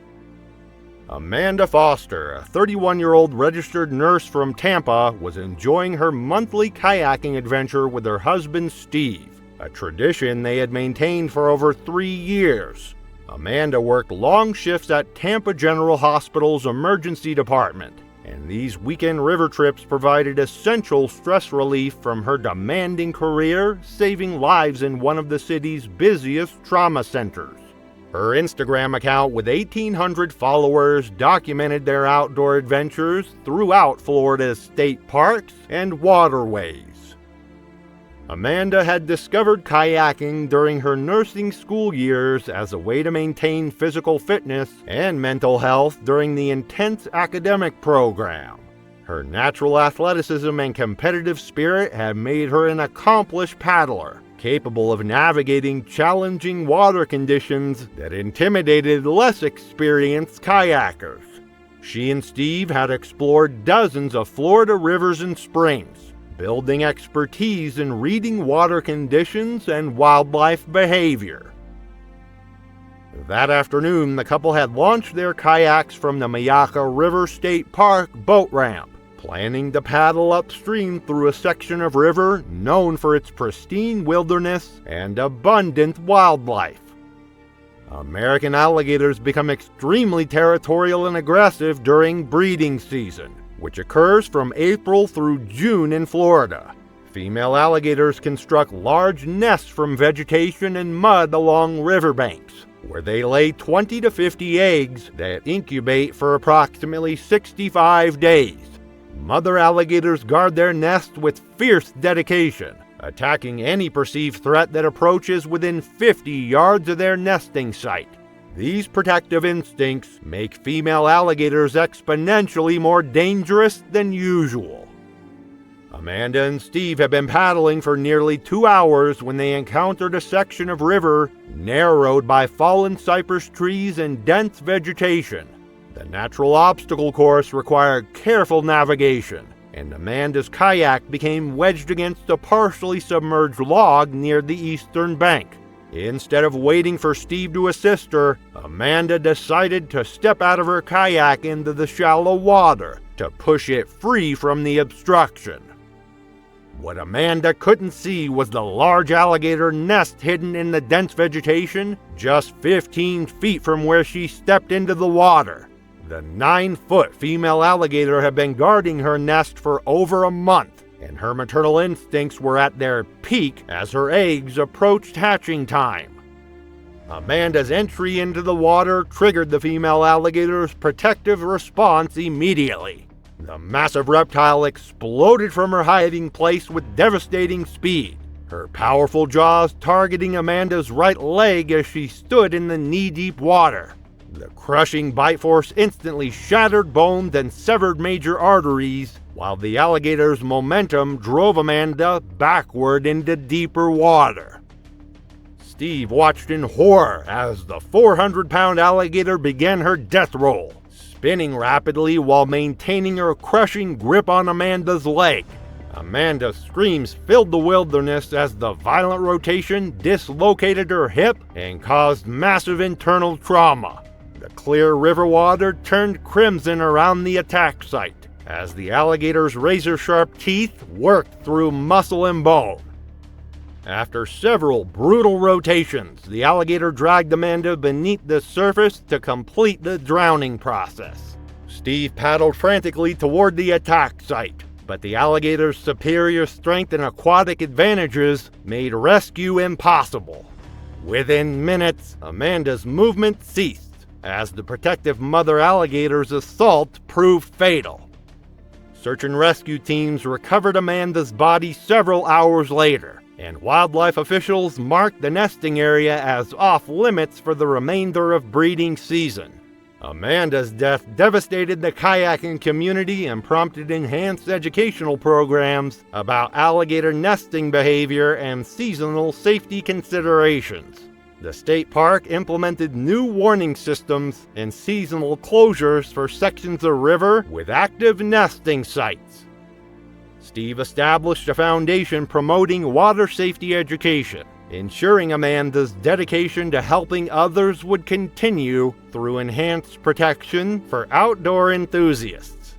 Amanda Foster, a 31-year-old registered nurse from Tampa, was enjoying her monthly kayaking adventure with her husband Steve, a tradition they had maintained for over 3 years. Amanda worked long shifts at Tampa General Hospital's emergency department, and these weekend river trips provided essential stress relief from her demanding career, saving lives in one of the city's busiest trauma centers. Her Instagram account with 1,800 followers documented their outdoor adventures throughout Florida's state parks and waterways. Amanda had discovered kayaking during her nursing school years as a way to maintain physical fitness and mental health during the intense academic program. Her natural athleticism and competitive spirit had made her an accomplished paddler, capable of navigating challenging water conditions that intimidated less experienced kayakers. She and Steve had explored dozens of Florida rivers and springs, building expertise in reading water conditions and wildlife behavior. That afternoon, the couple had launched their kayaks from the Mayaca River State Park boat ramp, planning to paddle upstream through a section of river known for its pristine wilderness and abundant wildlife. American alligators become extremely territorial and aggressive during breeding season, which occurs from April through June in Florida. Female alligators construct large nests from vegetation and mud along riverbanks, where they lay 20 to 50 eggs that incubate for approximately 65 days. Mother alligators guard their nest with fierce dedication, attacking any perceived threat that approaches within 50 yards of their nesting site. These protective instincts make female alligators exponentially more dangerous than usual. Amanda and Steve had been paddling for nearly 2 hours when they encountered a section of river narrowed by fallen cypress trees and dense vegetation. The natural obstacle course required careful navigation, and Amanda's kayak became wedged against a partially submerged log near the eastern bank. Instead of waiting for Steve to assist her, Amanda decided to step out of her kayak into the shallow water to push it free from the obstruction. What Amanda couldn't see was the large alligator nest hidden in the dense vegetation just 15 feet from where she stepped into the water. The 9-foot female alligator had been guarding her nest for over a month, and her maternal instincts were at their peak as her eggs approached hatching time. Amanda's entry into the water triggered the female alligator's protective response immediately. The massive reptile exploded from her hiding place with devastating speed, her powerful jaws targeting Amanda's right leg as she stood in the knee-deep water. The crushing bite force instantly shattered bones and severed major arteries, while the alligator's momentum drove Amanda backward into deeper water. Steve watched in horror as the 400-pound alligator began her death roll, spinning rapidly while maintaining her crushing grip on Amanda's leg. Amanda's screams filled the wilderness as the violent rotation dislocated her hip and caused massive internal trauma. The clear river water turned crimson around the attack site as the alligator's razor-sharp teeth worked through muscle and bone. After several brutal rotations, the alligator dragged Amanda beneath the surface to complete the drowning process. Steve paddled frantically toward the attack site, but the alligator's superior strength and aquatic advantages made rescue impossible. Within minutes, Amanda's movement ceased, as the protective mother alligator's assault proved fatal. Search and rescue teams recovered Amanda's body several hours later, and wildlife officials marked the nesting area as off-limits for the remainder of breeding season. Amanda's death devastated the kayaking community and prompted enhanced educational programs about alligator nesting behavior and seasonal safety considerations. The state park implemented new warning systems and seasonal closures for sections of river with active nesting sites. Steve established a foundation promoting water safety education, ensuring Amanda's dedication to helping others would continue through enhanced protection for outdoor enthusiasts.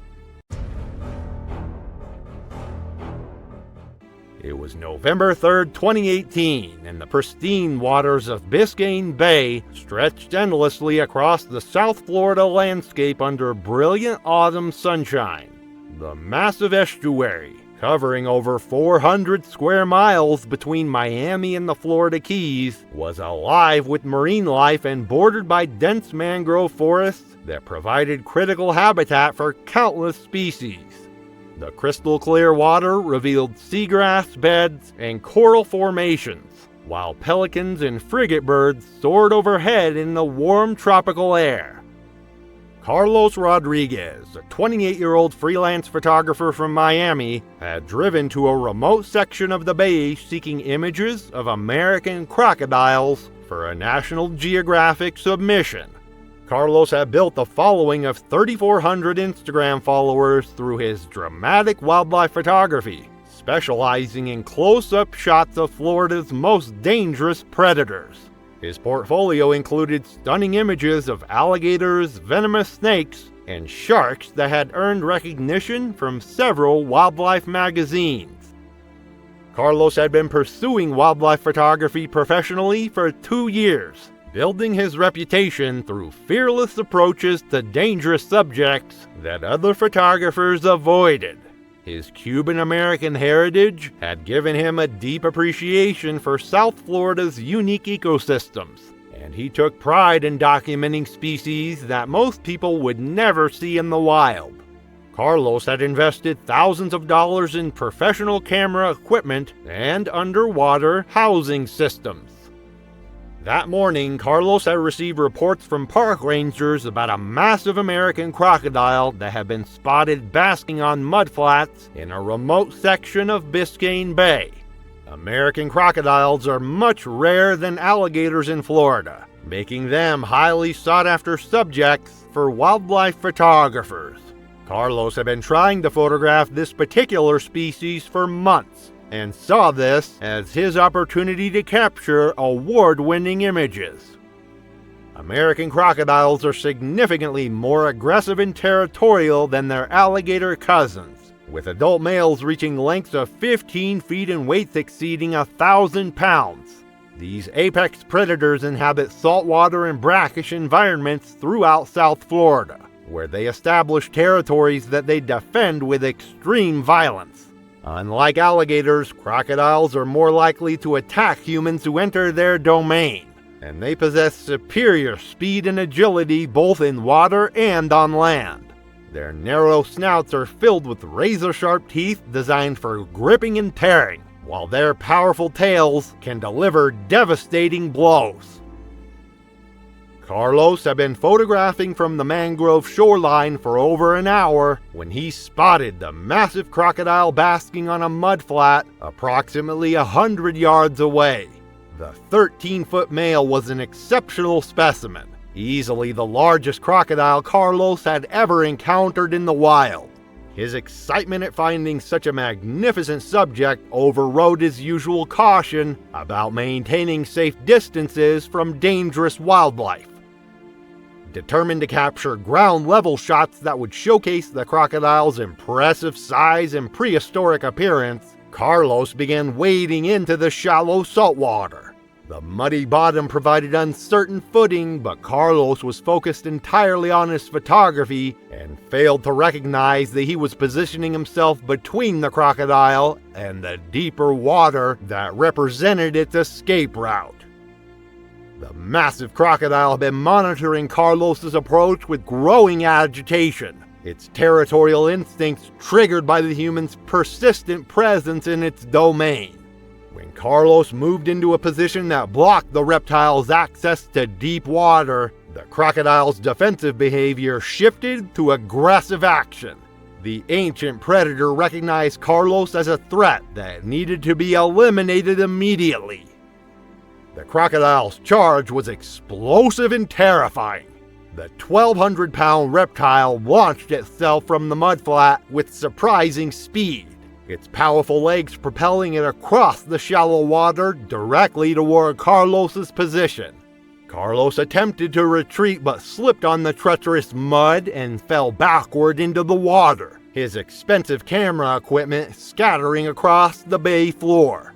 It was November 3rd, 2018, and the pristine waters of Biscayne Bay stretched endlessly across the South Florida landscape under brilliant autumn sunshine. The massive estuary, covering over 400 square miles between Miami and the Florida Keys, was alive with marine life and bordered by dense mangrove forests that provided critical habitat for countless species. The crystal clear water revealed seagrass beds and coral formations, while pelicans and frigate birds soared overhead in the warm tropical air. Carlos Rodriguez, a 28-year-old freelance photographer from Miami, had driven to a remote section of the bay seeking images of American crocodiles for a National Geographic submission. Carlos had built a following of 3,400 Instagram followers through his dramatic wildlife photography, specializing in close-up shots of Florida's most dangerous predators. His portfolio included stunning images of alligators, venomous snakes, and sharks that had earned recognition from several wildlife magazines. Carlos had been pursuing wildlife photography professionally for 2 years, building his reputation through fearless approaches to dangerous subjects that other photographers avoided. His Cuban-American heritage had given him a deep appreciation for South Florida's unique ecosystems, and he took pride in documenting species that most people would never see in the wild. Carlos had invested thousands of dollars in professional camera equipment and underwater housing systems. That morning, Carlos had received reports from park rangers about a massive American crocodile that had been spotted basking on mudflats in a remote section of Biscayne Bay. American crocodiles are much rarer than alligators in Florida, making them highly sought-after subjects for wildlife photographers. Carlos had been trying to photograph this particular species for months, and saw this as his opportunity to capture award-winning images. American crocodiles are significantly more aggressive and territorial than their alligator cousins, with adult males reaching lengths of 15 feet and weights exceeding 1,000 pounds. These apex predators inhabit saltwater and brackish environments throughout South Florida, where they establish territories that they defend with extreme violence. Unlike alligators, crocodiles are more likely to attack humans who enter their domain, and they possess superior speed and agility both in water and on land. Their narrow snouts are filled with razor-sharp teeth designed for gripping and tearing, while their powerful tails can deliver devastating blows. Carlos had been photographing from the mangrove shoreline for over an hour when he spotted the massive crocodile basking on a mudflat approximately 100 yards away. The 13-foot male was an exceptional specimen, easily the largest crocodile Carlos had ever encountered in the wild. His excitement at finding such a magnificent subject overrode his usual caution about maintaining safe distances from dangerous wildlife. Determined to capture ground-level shots that would showcase the crocodile's impressive size and prehistoric appearance, Carlos began wading into the shallow saltwater. The muddy bottom provided uncertain footing, but Carlos was focused entirely on his photography and failed to recognize that he was positioning himself between the crocodile and the deeper water that represented its escape route. The massive crocodile had been monitoring Carlos's approach with growing agitation, its territorial instincts triggered by the human's persistent presence in its domain. When Carlos moved into a position that blocked the reptile's access to deep water, the crocodile's defensive behavior shifted to aggressive action. The ancient predator recognized Carlos as a threat that needed to be eliminated immediately. The crocodile's charge was explosive and terrifying. The 1,200-pound reptile launched itself from the mudflat with surprising speed, its powerful legs propelling it across the shallow water directly toward Carlos's position. Carlos attempted to retreat but slipped on the treacherous mud and fell backward into the water, his expensive camera equipment scattering across the bay floor.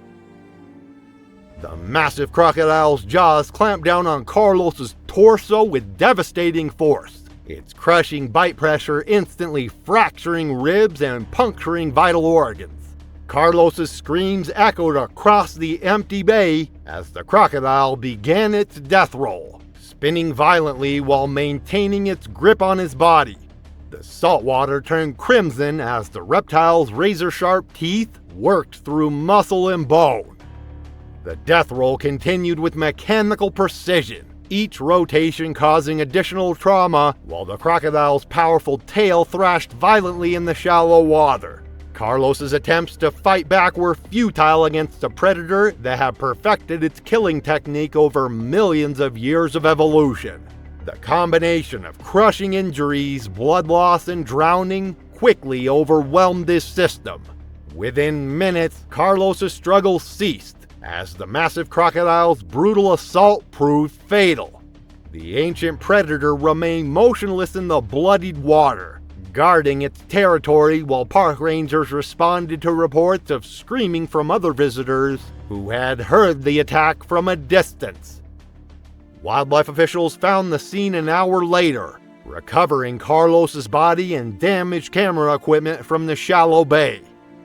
The massive crocodile's jaws clamped down on Carlos's torso with devastating force, its crushing bite pressure instantly fracturing ribs and puncturing vital organs. Carlos's screams echoed across the empty bay as the crocodile began its death roll, spinning violently while maintaining its grip on his body. The saltwater turned crimson as the reptile's razor-sharp teeth worked through muscle and bone. The death roll continued with mechanical precision, each rotation causing additional trauma while the crocodile's powerful tail thrashed violently in the shallow water. Carlos's attempts to fight back were futile against a predator that had perfected its killing technique over millions of years of evolution. The combination of crushing injuries, blood loss, and drowning quickly overwhelmed his system. Within minutes, Carlos's struggle ceased, as the massive crocodile's brutal assault proved fatal. The ancient predator remained motionless in the bloodied water, guarding its territory while park rangers responded to reports of screaming from other visitors who had heard the attack from a distance. Wildlife officials found the scene an hour later, recovering Carlos's body and damaged camera equipment from the shallow bay.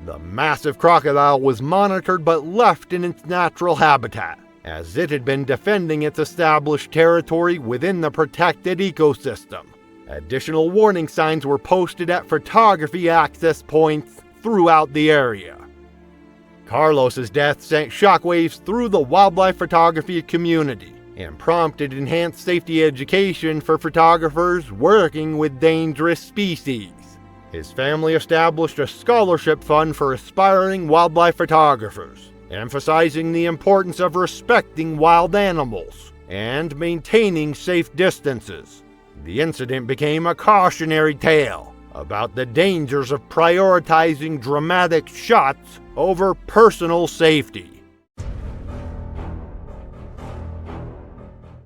The massive crocodile was monitored but left in its natural habitat, as it had been defending its established territory within the protected ecosystem. Additional warning signs were posted at photography access points throughout the area. Carlos's death sent shockwaves through the wildlife photography community, and prompted enhanced safety education for photographers working with dangerous species. His family established a scholarship fund for aspiring wildlife photographers, emphasizing the importance of respecting wild animals and maintaining safe distances. The incident became a cautionary tale about the dangers of prioritizing dramatic shots over personal safety.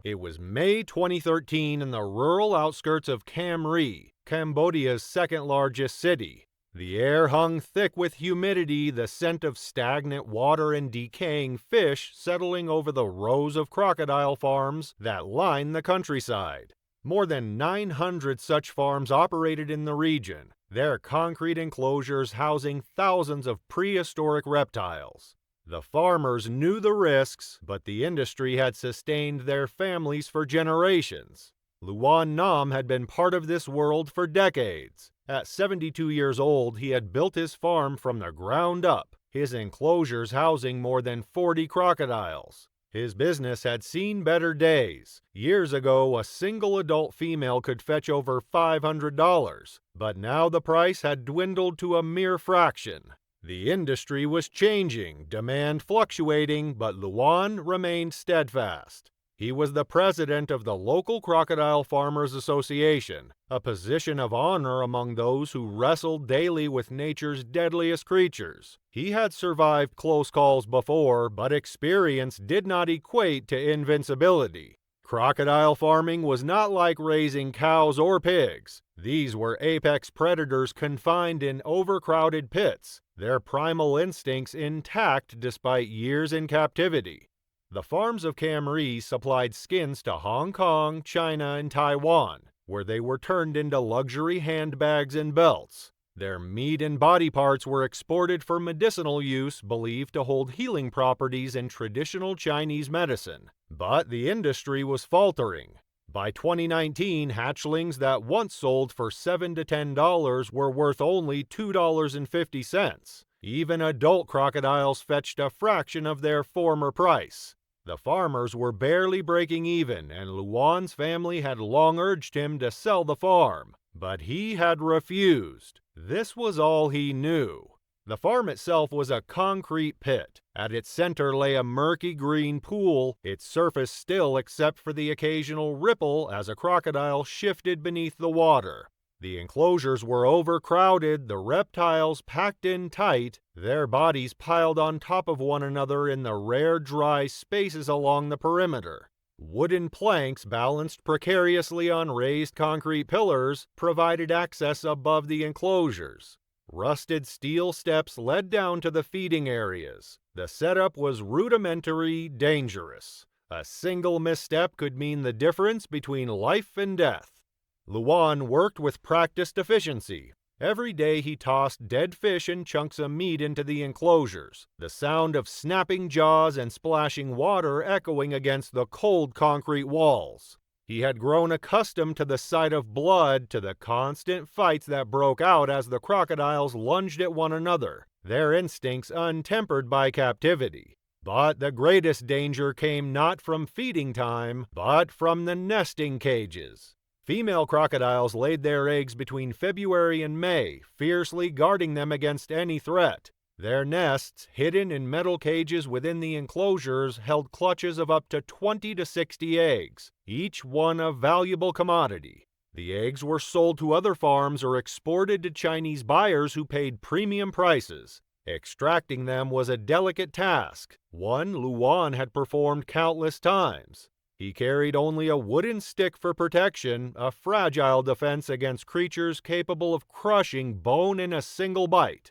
It was May 2013 in the rural outskirts of Cam Ranh, Cambodia's second-largest city. The air hung thick with humidity, the scent of stagnant water and decaying fish settling over the rows of crocodile farms that line the countryside. More than 900 such farms operated in the region, their concrete enclosures housing thousands of prehistoric reptiles. The farmers knew the risks, but the industry had sustained their families for generations. Luan Nam had been part of this world for decades. At 72 years old, he had built his farm from the ground up, his enclosures housing more than 40 crocodiles. His business had seen better days. Years ago, a single adult female could fetch over $500, but now the price had dwindled to a mere fraction. The industry was changing, demand fluctuating, but Luan remained steadfast. He was the president of the local Crocodile Farmers Association, a position of honor among those who wrestled daily with nature's deadliest creatures. He had survived close calls before, but experience did not equate to invincibility. Crocodile farming was not like raising cows or pigs. These were apex predators confined in overcrowded pits, their primal instincts intact despite years in captivity. The farms of Cam Ranh supplied skins to Hong Kong, China, and Taiwan, where they were turned into luxury handbags and belts. Their meat and body parts were exported for medicinal use, believed to hold healing properties in traditional Chinese medicine. But the industry was faltering. By 2019, hatchlings that once sold for $7 to $10 were worth only $2.50. Even adult crocodiles fetched a fraction of their former price. The farmers were barely breaking even, and Luan's family had long urged him to sell the farm. But he had refused. This was all he knew. The farm itself was a concrete pit. At its center lay a murky green pool, its surface still except for the occasional ripple as a crocodile shifted beneath the water. The enclosures were overcrowded, the reptiles packed in tight, their bodies piled on top of one another in the rare dry spaces along the perimeter. Wooden planks balanced precariously on raised concrete pillars provided access above the enclosures. Rusted steel steps led down to the feeding areas. The setup was rudimentary, dangerous. A single misstep could mean the difference between life and death. Luan worked with practiced efficiency. Every day he tossed dead fish and chunks of meat into the enclosures, the sound of snapping jaws and splashing water echoing against the cold concrete walls. He had grown accustomed to the sight of blood, to the constant fights that broke out as the crocodiles lunged at one another, their instincts untempered by captivity. But the greatest danger came not from feeding time, but from the nesting cages. Female crocodiles laid their eggs between February and May, fiercely guarding them against any threat. Their nests, hidden in metal cages within the enclosures, held clutches of up to 20 to 60 eggs, each one a valuable commodity. The eggs were sold to other farms or exported to Chinese buyers who paid premium prices. Extracting them was a delicate task, one Luan had performed countless times. He carried only a wooden stick for protection, a fragile defense against creatures capable of crushing bone in a single bite.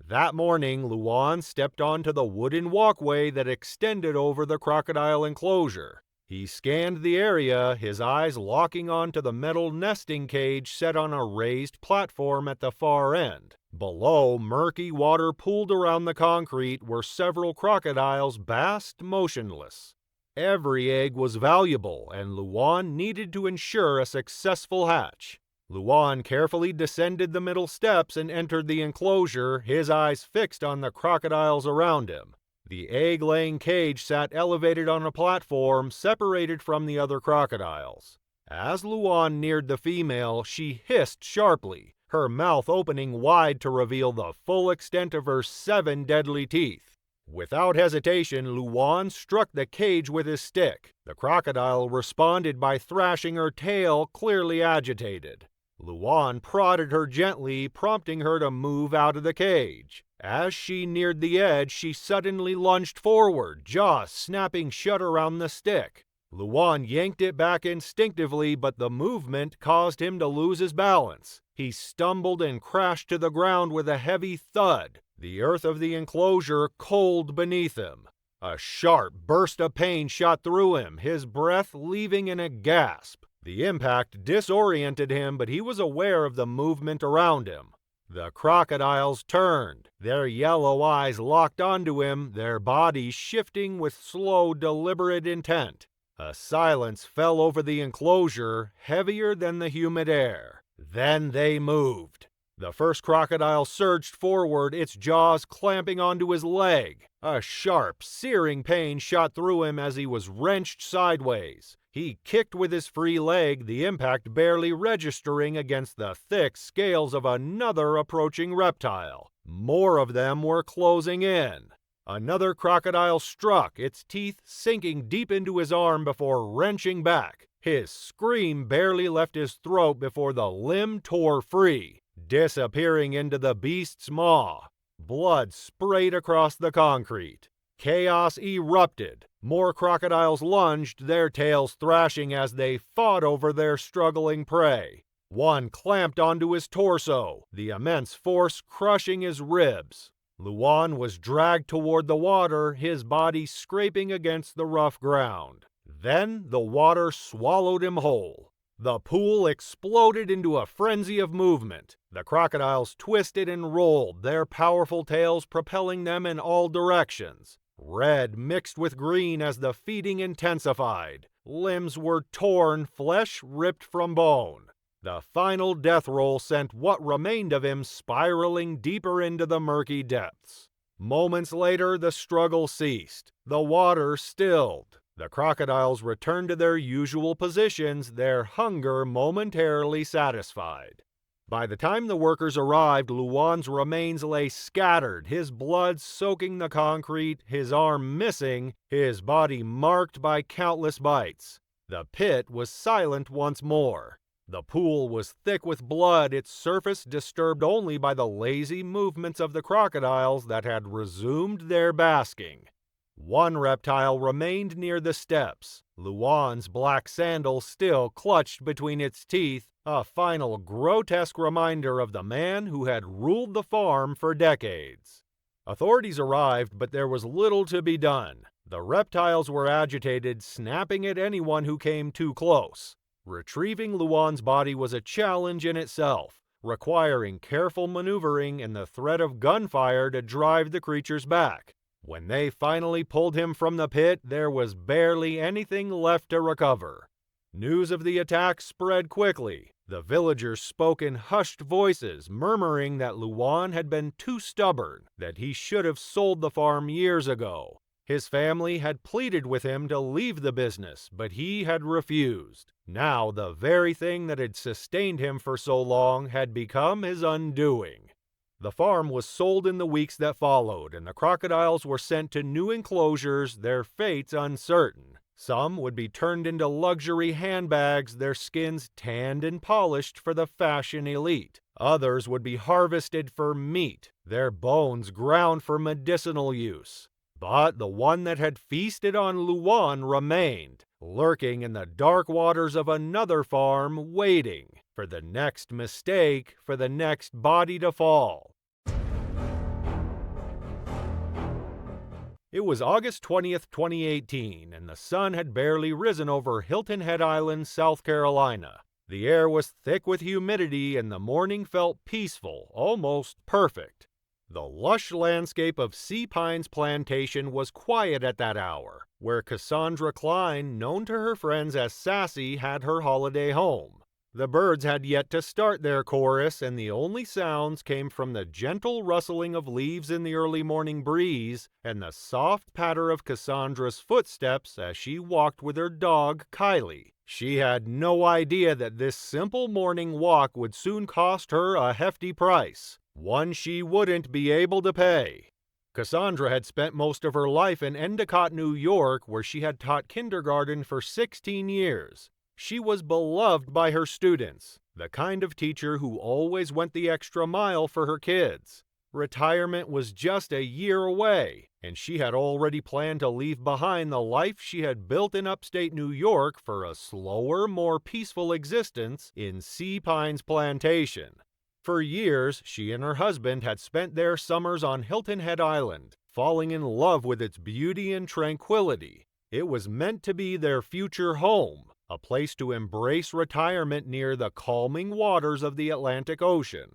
That morning, Luan stepped onto the wooden walkway that extended over the crocodile enclosure. He scanned the area, his eyes locking onto the metal nesting cage set on a raised platform at the far end. Below, murky water pooled around the concrete where several crocodiles basked motionless. Every egg was valuable, and Luan needed to ensure a successful hatch. Luan carefully descended the middle steps and entered the enclosure, his eyes fixed on the crocodiles around him. The egg-laying cage sat elevated on a platform separated from the other crocodiles. As Luan neared the female, she hissed sharply, her mouth opening wide to reveal the full extent of her 7 deadly teeth. Without hesitation, Luan struck the cage with his stick. The crocodile responded by thrashing her tail, clearly agitated. Luan prodded her gently, prompting her to move out of the cage. As she neared the edge, she suddenly lunged forward, jaws snapping shut around the stick. Luan yanked it back instinctively, but the movement caused him to lose his balance. He stumbled and crashed to the ground with a heavy thud, the earth of the enclosure cold beneath him. A sharp burst of pain shot through him, his breath leaving in a gasp. The impact disoriented him, but he was aware of the movement around him. The crocodiles turned, their yellow eyes locked onto him, their bodies shifting with slow, deliberate intent. A silence fell over the enclosure, heavier than the humid air. Then they moved. The first crocodile surged forward, its jaws clamping onto his leg. A sharp, searing pain shot through him as he was wrenched sideways. He kicked with his free leg, the impact barely registering against the thick scales of another approaching reptile. More of them were closing in. Another crocodile struck, its teeth sinking deep into his arm before wrenching back. His scream barely left his throat before the limb tore free, disappearing into the beast's maw. Blood sprayed across the concrete. Chaos erupted. More crocodiles lunged, their tails thrashing as they fought over their struggling prey. One clamped onto his torso, the immense force crushing his ribs. Luan was dragged toward the water, his body scraping against the rough ground. Then the water swallowed him whole. The pool exploded into a frenzy of movement. The crocodiles twisted and rolled, their powerful tails propelling them in all directions. Red mixed with green as the feeding intensified. Limbs were torn, flesh ripped from bone. The final death roll sent what remained of him spiraling deeper into the murky depths. Moments later, the struggle ceased. The water stilled. The crocodiles returned to their usual positions, their hunger momentarily satisfied. By the time the workers arrived, Luan's remains lay scattered, his blood soaking the concrete, his arm missing, his body marked by countless bites. The pit was silent once more. The pool was thick with blood, its surface disturbed only by the lazy movements of the crocodiles that had resumed their basking. One reptile remained near the steps, Luan's black sandal still clutched between its teeth, a final grotesque reminder of the man who had ruled the farm for decades. Authorities arrived, but there was little to be done. The reptiles were agitated, snapping at anyone who came too close. Retrieving Luan's body was a challenge in itself, requiring careful maneuvering and the threat of gunfire to drive the creatures back. When they finally pulled him from the pit, there was barely anything left to recover. News of the attack spread quickly. The villagers spoke in hushed voices, murmuring that Luan had been too stubborn, that he should have sold the farm years ago. His family had pleaded with him to leave the business, but he had refused. Now the very thing that had sustained him for so long had become his undoing. The farm was sold in the weeks that followed, and the crocodiles were sent to new enclosures, their fates uncertain. Some would be turned into luxury handbags, their skins tanned and polished for the fashion elite. Others would be harvested for meat, their bones ground for medicinal use. But the one that had feasted on Luan remained, lurking in the dark waters of another farm, waiting for the next mistake, for the next body to fall. It was August 20th, 2018, and the sun had barely risen over Hilton Head Island, South Carolina. The air was thick with humidity, and the morning felt peaceful, almost perfect. The lush landscape of Sea Pines Plantation was quiet at that hour, where Cassandra Klein, known to her friends as Sassy, had her holiday home. The birds had yet to start their chorus, and the only sounds came from the gentle rustling of leaves in the early morning breeze and the soft patter of Cassandra's footsteps as she walked with her dog, Kylie. She had no idea that this simple morning walk would soon cost her a hefty price, one she wouldn't be able to pay. Cassandra had spent most of her life in Endicott, New York, where she had taught kindergarten for 16 years. She was beloved by her students, the kind of teacher who always went the extra mile for her kids. Retirement was just a year away, and she had already planned to leave behind the life she had built in upstate New York for a slower, more peaceful existence in Sea Pines Plantation. For years, she and her husband had spent their summers on Hilton Head Island, falling in love with its beauty and tranquility. It was meant to be their future home, a place to embrace retirement near the calming waters of the Atlantic Ocean.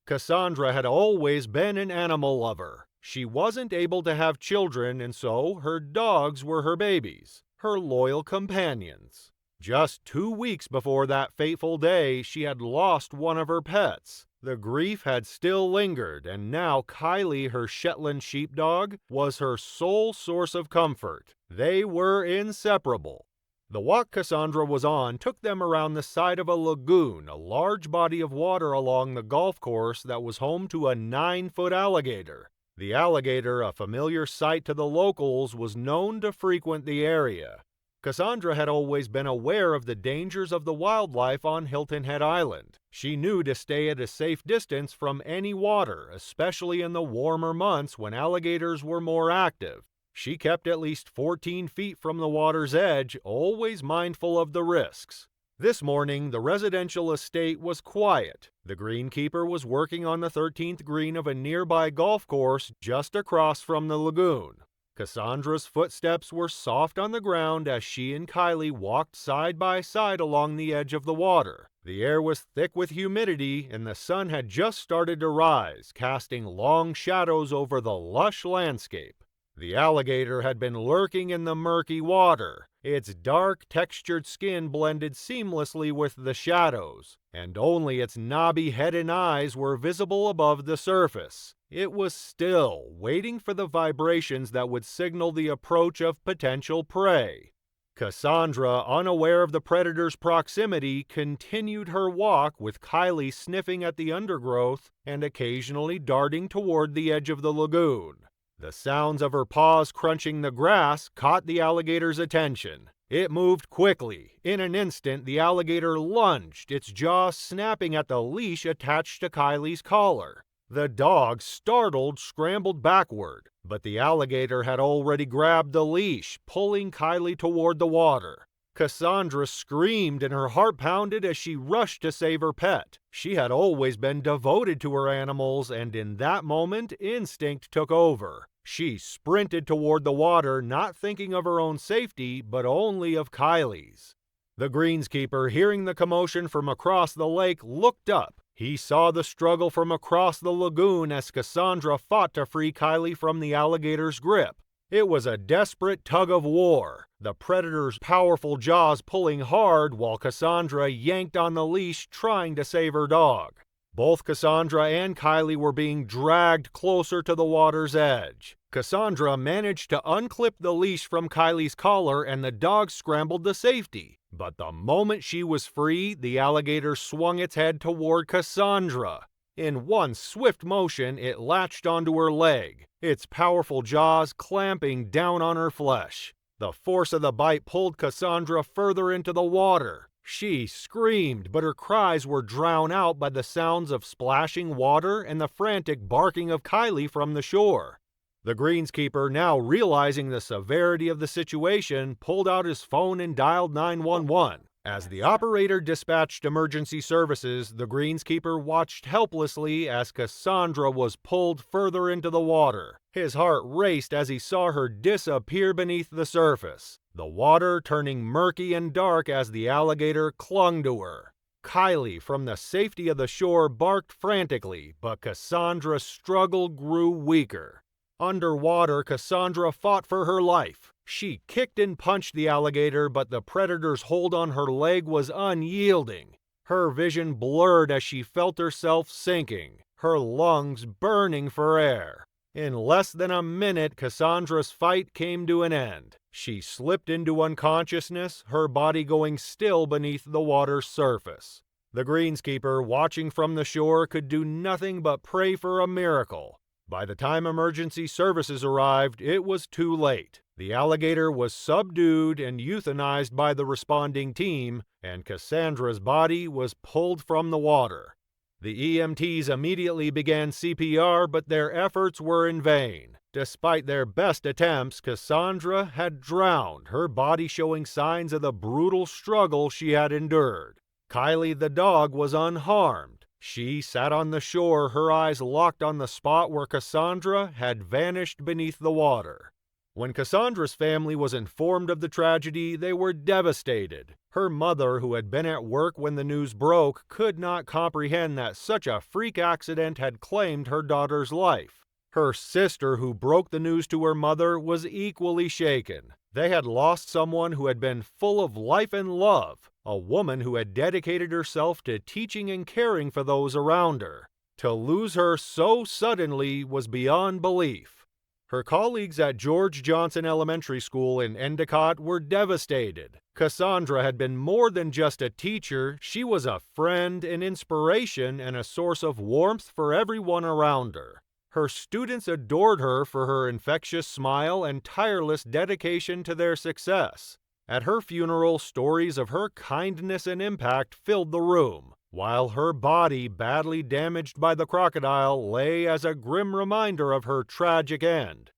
Cassandra had always been an animal lover. She wasn't able to have children, and so her dogs were her babies, her loyal companions. Just 2 weeks before that fateful day, she had lost one of her pets. The grief had still lingered, and now Kylie, her Shetland sheepdog, was her sole source of comfort. They were inseparable. The walk Cassandra was on took them around the side of a lagoon, a large body of water along the golf course that was home to a 9-foot alligator. The alligator, a familiar sight to the locals, was known to frequent the area. Cassandra had always been aware of the dangers of the wildlife on Hilton Head Island. She knew to stay at a safe distance from any water, especially in the warmer months when alligators were more active. She kept at least 14 feet from the water's edge, always mindful of the risks. This morning, the residential estate was quiet. The greenkeeper was working on the 13th green of a nearby golf course just across from the lagoon. Cassandra's footsteps were soft on the ground as she and Kylie walked side by side along the edge of the water. The air was thick with humidity, and the sun had just started to rise, casting long shadows over the lush landscape. The alligator had been lurking in the murky water. Its dark, textured skin blended seamlessly with the shadows, and only its knobby head and eyes were visible above the surface. It was still, waiting for the vibrations that would signal the approach of potential prey. Cassandra, unaware of the predator's proximity, continued her walk with Kylie sniffing at the undergrowth and occasionally darting toward the edge of the lagoon. The sounds of her paws crunching the grass caught the alligator's attention. It moved quickly. In an instant, the alligator lunged, its jaws snapping at the leash attached to Kylie's collar. The dog, startled, scrambled backward, but the alligator had already grabbed the leash, pulling Kylie toward the water. Cassandra screamed and her heart pounded as she rushed to save her pet. She had always been devoted to her animals, and in that moment, instinct took over. She sprinted toward the water, not thinking of her own safety, but only of Kylie's. The greenskeeper, hearing the commotion from across the lake, looked up. He saw the struggle from across the lagoon as Cassandra fought to free Kylie from the alligator's grip. It was a desperate tug of war, the predator's powerful jaws pulling hard while Cassandra yanked on the leash trying to save her dog. Both Cassandra and Kylie were being dragged closer to the water's edge. Cassandra managed to unclip the leash from Kylie's collar and the dog scrambled to safety. But the moment she was free, the alligator swung its head toward Cassandra. In one swift motion, it latched onto her leg, its powerful jaws clamping down on her flesh. The force of the bite pulled Cassandra further into the water. She screamed, but her cries were drowned out by the sounds of splashing water and the frantic barking of Kylie from the shore. The greenskeeper, now realizing the severity of the situation, pulled out his phone and dialed 911. As the operator dispatched emergency services, the greenskeeper watched helplessly as Cassandra was pulled further into the water. His heart raced as he saw her disappear beneath the surface, the water turning murky and dark as the alligator clung to her. Kylie, from the safety of the shore, barked frantically, but Cassandra's struggle grew weaker. Underwater, Cassandra fought for her life. She kicked and punched the alligator, but the predator's hold on her leg was unyielding. Her vision blurred as she felt herself sinking, her lungs burning for air. In less than a minute, Cassandra's fight came to an end. She slipped into unconsciousness, her body going still beneath the water's surface. The greenskeeper, watching from the shore, could do nothing but pray for a miracle. By the time emergency services arrived, it was too late. The alligator was subdued and euthanized by the responding team, and Cassandra's body was pulled from the water. The EMTs immediately began CPR, but their efforts were in vain. Despite their best attempts, Cassandra had drowned, her body showing signs of the brutal struggle she had endured. Kylie the dog was unharmed. She sat on the shore, her eyes locked on the spot where Cassandra had vanished beneath the water. When Cassandra's family was informed of the tragedy, they were devastated. Her mother, who had been at work when the news broke, could not comprehend that such a freak accident had claimed her daughter's life. Her sister, who broke the news to her mother, was equally shaken. They had lost someone who had been full of life and love, a woman who had dedicated herself to teaching and caring for those around her. To lose her so suddenly was beyond belief. Her colleagues at George Johnson Elementary School in Endicott were devastated. Cassandra had been more than just a teacher, she was a friend, an inspiration, and a source of warmth for everyone around her. Her students adored her for her infectious smile and tireless dedication to their success. At her funeral, stories of her kindness and impact filled the room, while her body, badly damaged by the crocodile, lay as a grim reminder of her tragic end.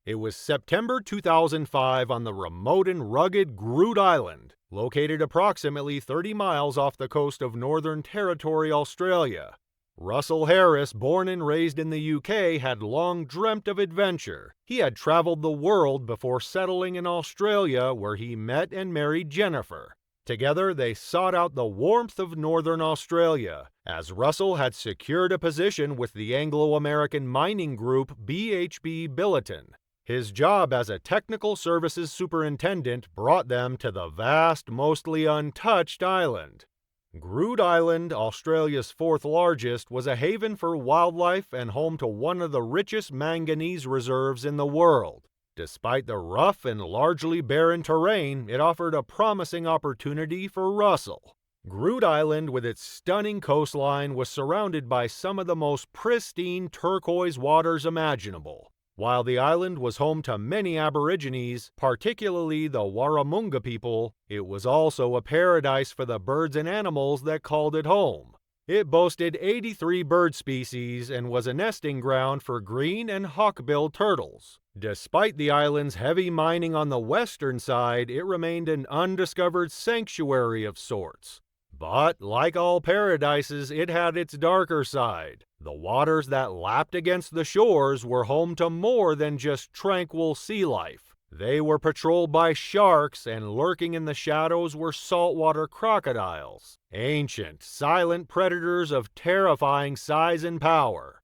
It was September 2005 on the remote and rugged Groot Island, located approximately 30 miles off the coast of Northern Territory, Australia. Russell Harris, born and raised in the UK, had long dreamt of adventure. He had traveled the world before settling in Australia, where he met and married Jennifer. Together, they sought out the warmth of Northern Australia, as Russell had secured a position with the Anglo-American mining group BHP Billiton. His job as a technical services superintendent brought them to the vast, mostly untouched island. Groot Island, Australia's fourth largest, was a haven for wildlife and home to one of the richest manganese reserves in the world. Despite the rough and largely barren terrain, it offered a promising opportunity for Russell. Groot Island, with its stunning coastline, was surrounded by some of the most pristine turquoise waters imaginable. While the island was home to many Aborigines, particularly the Warramunga people, it was also a paradise for the birds and animals that called it home. It boasted 83 bird species and was a nesting ground for green and hawk-billed turtles. Despite the island's heavy mining on the western side, it remained an undiscovered sanctuary of sorts. But, like all paradises, it had its darker side. The waters that lapped against the shores were home to more than just tranquil sea life. They were patrolled by sharks, and lurking in the shadows were saltwater crocodiles, ancient, silent predators of terrifying size and power.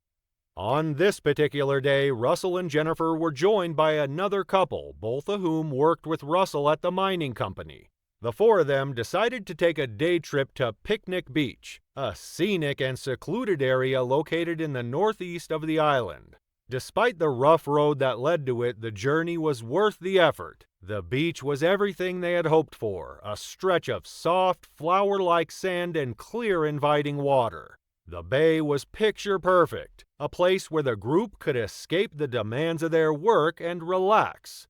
On this particular day, Russell and Jennifer were joined by another couple, both of whom worked with Russell at the mining company. The four of them decided to take a day trip to Picnic Beach, a scenic and secluded area located in the northeast of the island. Despite the rough road that led to it, the journey was worth the effort. The beach was everything they had hoped for, a stretch of soft, flower-like sand and clear, inviting water. The bay was picture perfect, a place where the group could escape the demands of their work and relax.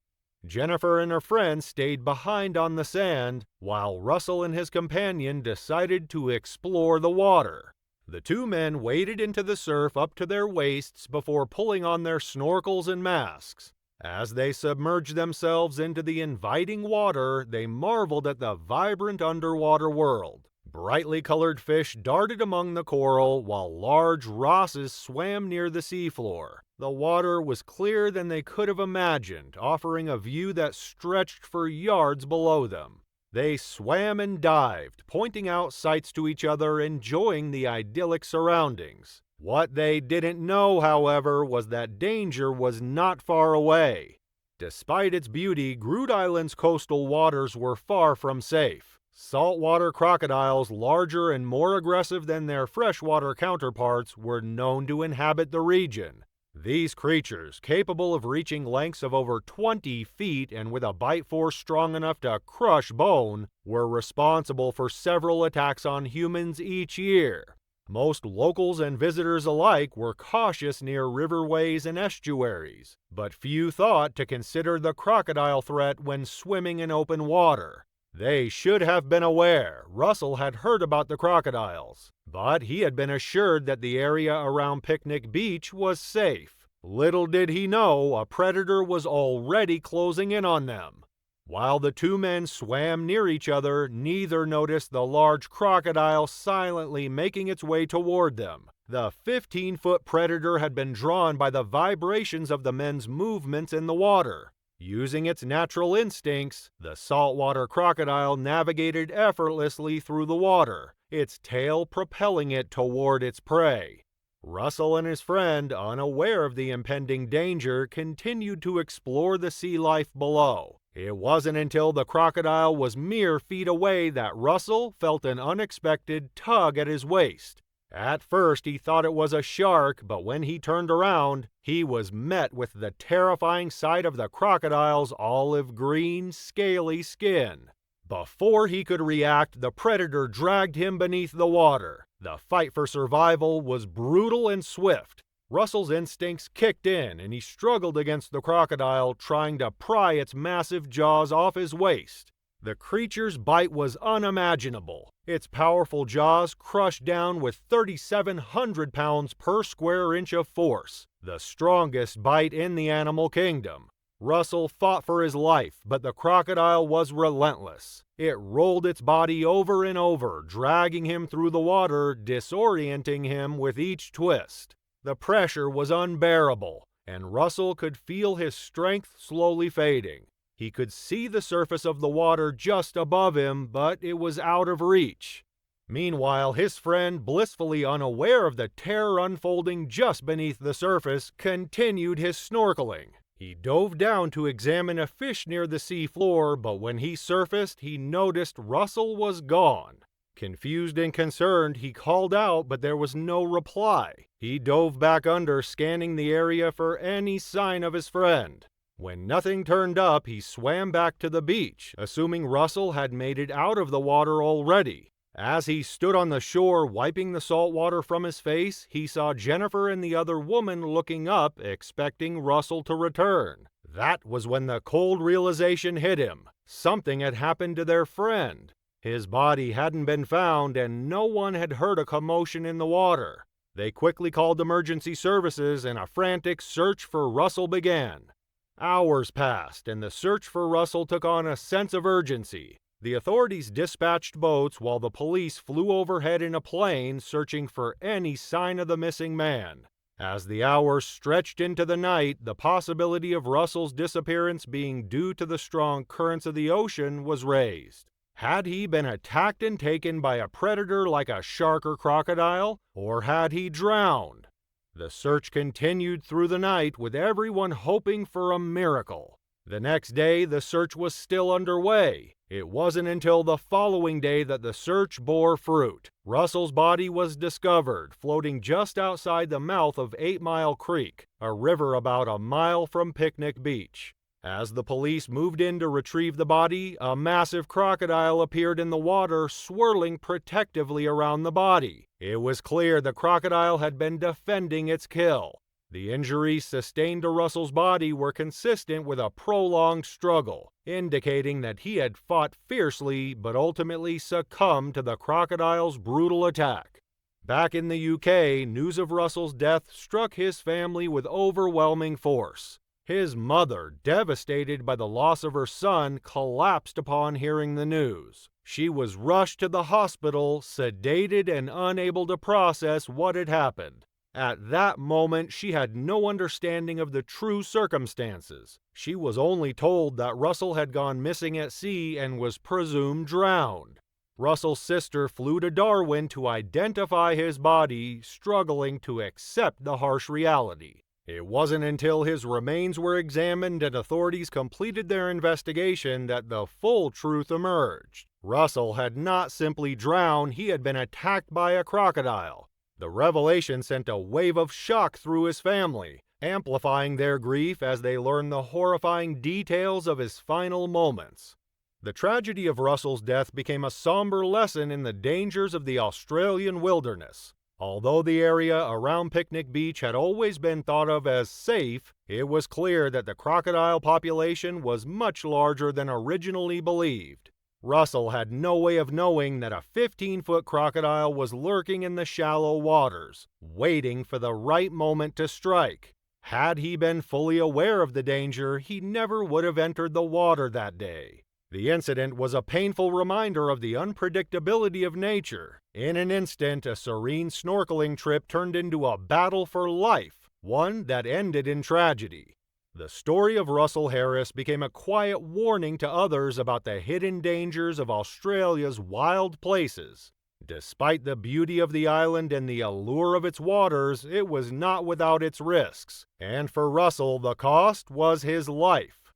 Jennifer and her friend stayed behind on the sand, while Russell and his companion decided to explore the water. The two men waded into the surf up to their waists before pulling on their snorkels and masks. As they submerged themselves into the inviting water, they marveled at the vibrant underwater world. Brightly colored fish darted among the coral, while large rosses swam near the seafloor. The water was clearer than they could have imagined, offering a view that stretched for yards below them. They swam and dived, pointing out sights to each other, enjoying the idyllic surroundings. What they didn't know, however, was that danger was not far away. Despite its beauty, Groot Island's coastal waters were far from safe. Saltwater crocodiles, larger and more aggressive than their freshwater counterparts, were known to inhabit the region. These creatures, capable of reaching lengths of over 20 feet and with a bite force strong enough to crush bone, were responsible for several attacks on humans each year. Most locals and visitors alike were cautious near riverways and estuaries, but few thought to consider the crocodile threat when swimming in open water. They should have been aware. Russell had heard about the crocodiles, but he had been assured that the area around Picnic Beach was safe. Little did he know a predator was already closing in on them. While the two men swam near each other, neither noticed the large crocodile silently making its way toward them. The 15-foot predator had been drawn by the vibrations of the men's movements in the water. Using its natural instincts, the saltwater crocodile navigated effortlessly through the water, its tail propelling it toward its prey. Russell and his friend, unaware of the impending danger, continued to explore the sea life below. It wasn't until the crocodile was mere feet away that Russell felt an unexpected tug at his waist. At first he thought it was a shark, but when he turned around, he was met with the terrifying sight of the crocodile's olive-green, scaly skin. Before he could react, the predator dragged him beneath the water. The fight for survival was brutal and swift. Russell's instincts kicked in, and he struggled against the crocodile, trying to pry its massive jaws off his waist. The creature's bite was unimaginable. Its powerful jaws crushed down with 3,700 pounds per square inch of force, the strongest bite in the animal kingdom. Russell fought for his life, but the crocodile was relentless. It rolled its body over and over, dragging him through the water, disorienting him with each twist. The pressure was unbearable, and Russell could feel his strength slowly fading. He could see the surface of the water just above him, but it was out of reach. Meanwhile, his friend, blissfully unaware of the terror unfolding just beneath the surface, continued his snorkeling. He dove down to examine a fish near the sea floor, but when he surfaced, he noticed Russell was gone. Confused and concerned, he called out, but there was no reply. He dove back under, scanning the area for any sign of his friend. When nothing turned up, he swam back to the beach, assuming Russell had made it out of the water already. As he stood on the shore, wiping the salt water from his face, he saw Jennifer and the other woman looking up, expecting Russell to return. That was when the cold realization hit him. Something had happened to their friend. His body hadn't been found, and no one had heard a commotion in the water. They quickly called emergency services, and a frantic search for Russell began. Hours passed, and the search for Russell took on a sense of urgency. The authorities dispatched boats while the police flew overhead in a plane, searching for any sign of the missing man. As the hours stretched into the night, the possibility of Russell's disappearance being due to the strong currents of the ocean was raised. Had he been attacked and taken by a predator like a shark or crocodile, or had he drowned? The search continued through the night, with everyone hoping for a miracle. The next day, the search was still underway. It wasn't until the following day that the search bore fruit. Russell's body was discovered, floating just outside the mouth of 8 Mile Creek, a river about a mile from Picnic Beach. As the police moved in to retrieve the body, a massive crocodile appeared in the water, swirling protectively around the body. It was clear the crocodile had been defending its kill. The injuries sustained to Russell's body were consistent with a prolonged struggle, indicating that he had fought fiercely but ultimately succumbed to the crocodile's brutal attack. Back in the UK, news of Russell's death struck his family with overwhelming force. His mother, devastated by the loss of her son, collapsed upon hearing the news. She was rushed to the hospital, sedated and unable to process what had happened. At that moment, she had no understanding of the true circumstances. She was only told that Russell had gone missing at sea and was presumed drowned. Russell's sister flew to Darwin to identify his body, struggling to accept the harsh reality. It wasn't until his remains were examined and authorities completed their investigation that the full truth emerged. Russell had not simply drowned, he had been attacked by a crocodile. The revelation sent a wave of shock through his family, amplifying their grief as they learned the horrifying details of his final moments. The tragedy of Russell's death became a somber lesson in the dangers of the Australian wilderness. Although the area around Picnic Beach had always been thought of as safe, it was clear that the crocodile population was much larger than originally believed. Russell had no way of knowing that a 15-foot crocodile was lurking in the shallow waters, waiting for the right moment to strike. Had he been fully aware of the danger, he never would have entered the water that day. The incident was a painful reminder of the unpredictability of nature. In an instant, a serene snorkeling trip turned into a battle for life, one that ended in tragedy. The story of Russell Harris became a quiet warning to others about the hidden dangers of Australia's wild places. Despite the beauty of the island and the allure of its waters, it was not without its risks. And for Russell, the cost was his life.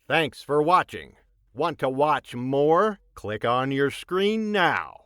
Thanks for watching. Want to watch more? Click on your screen now.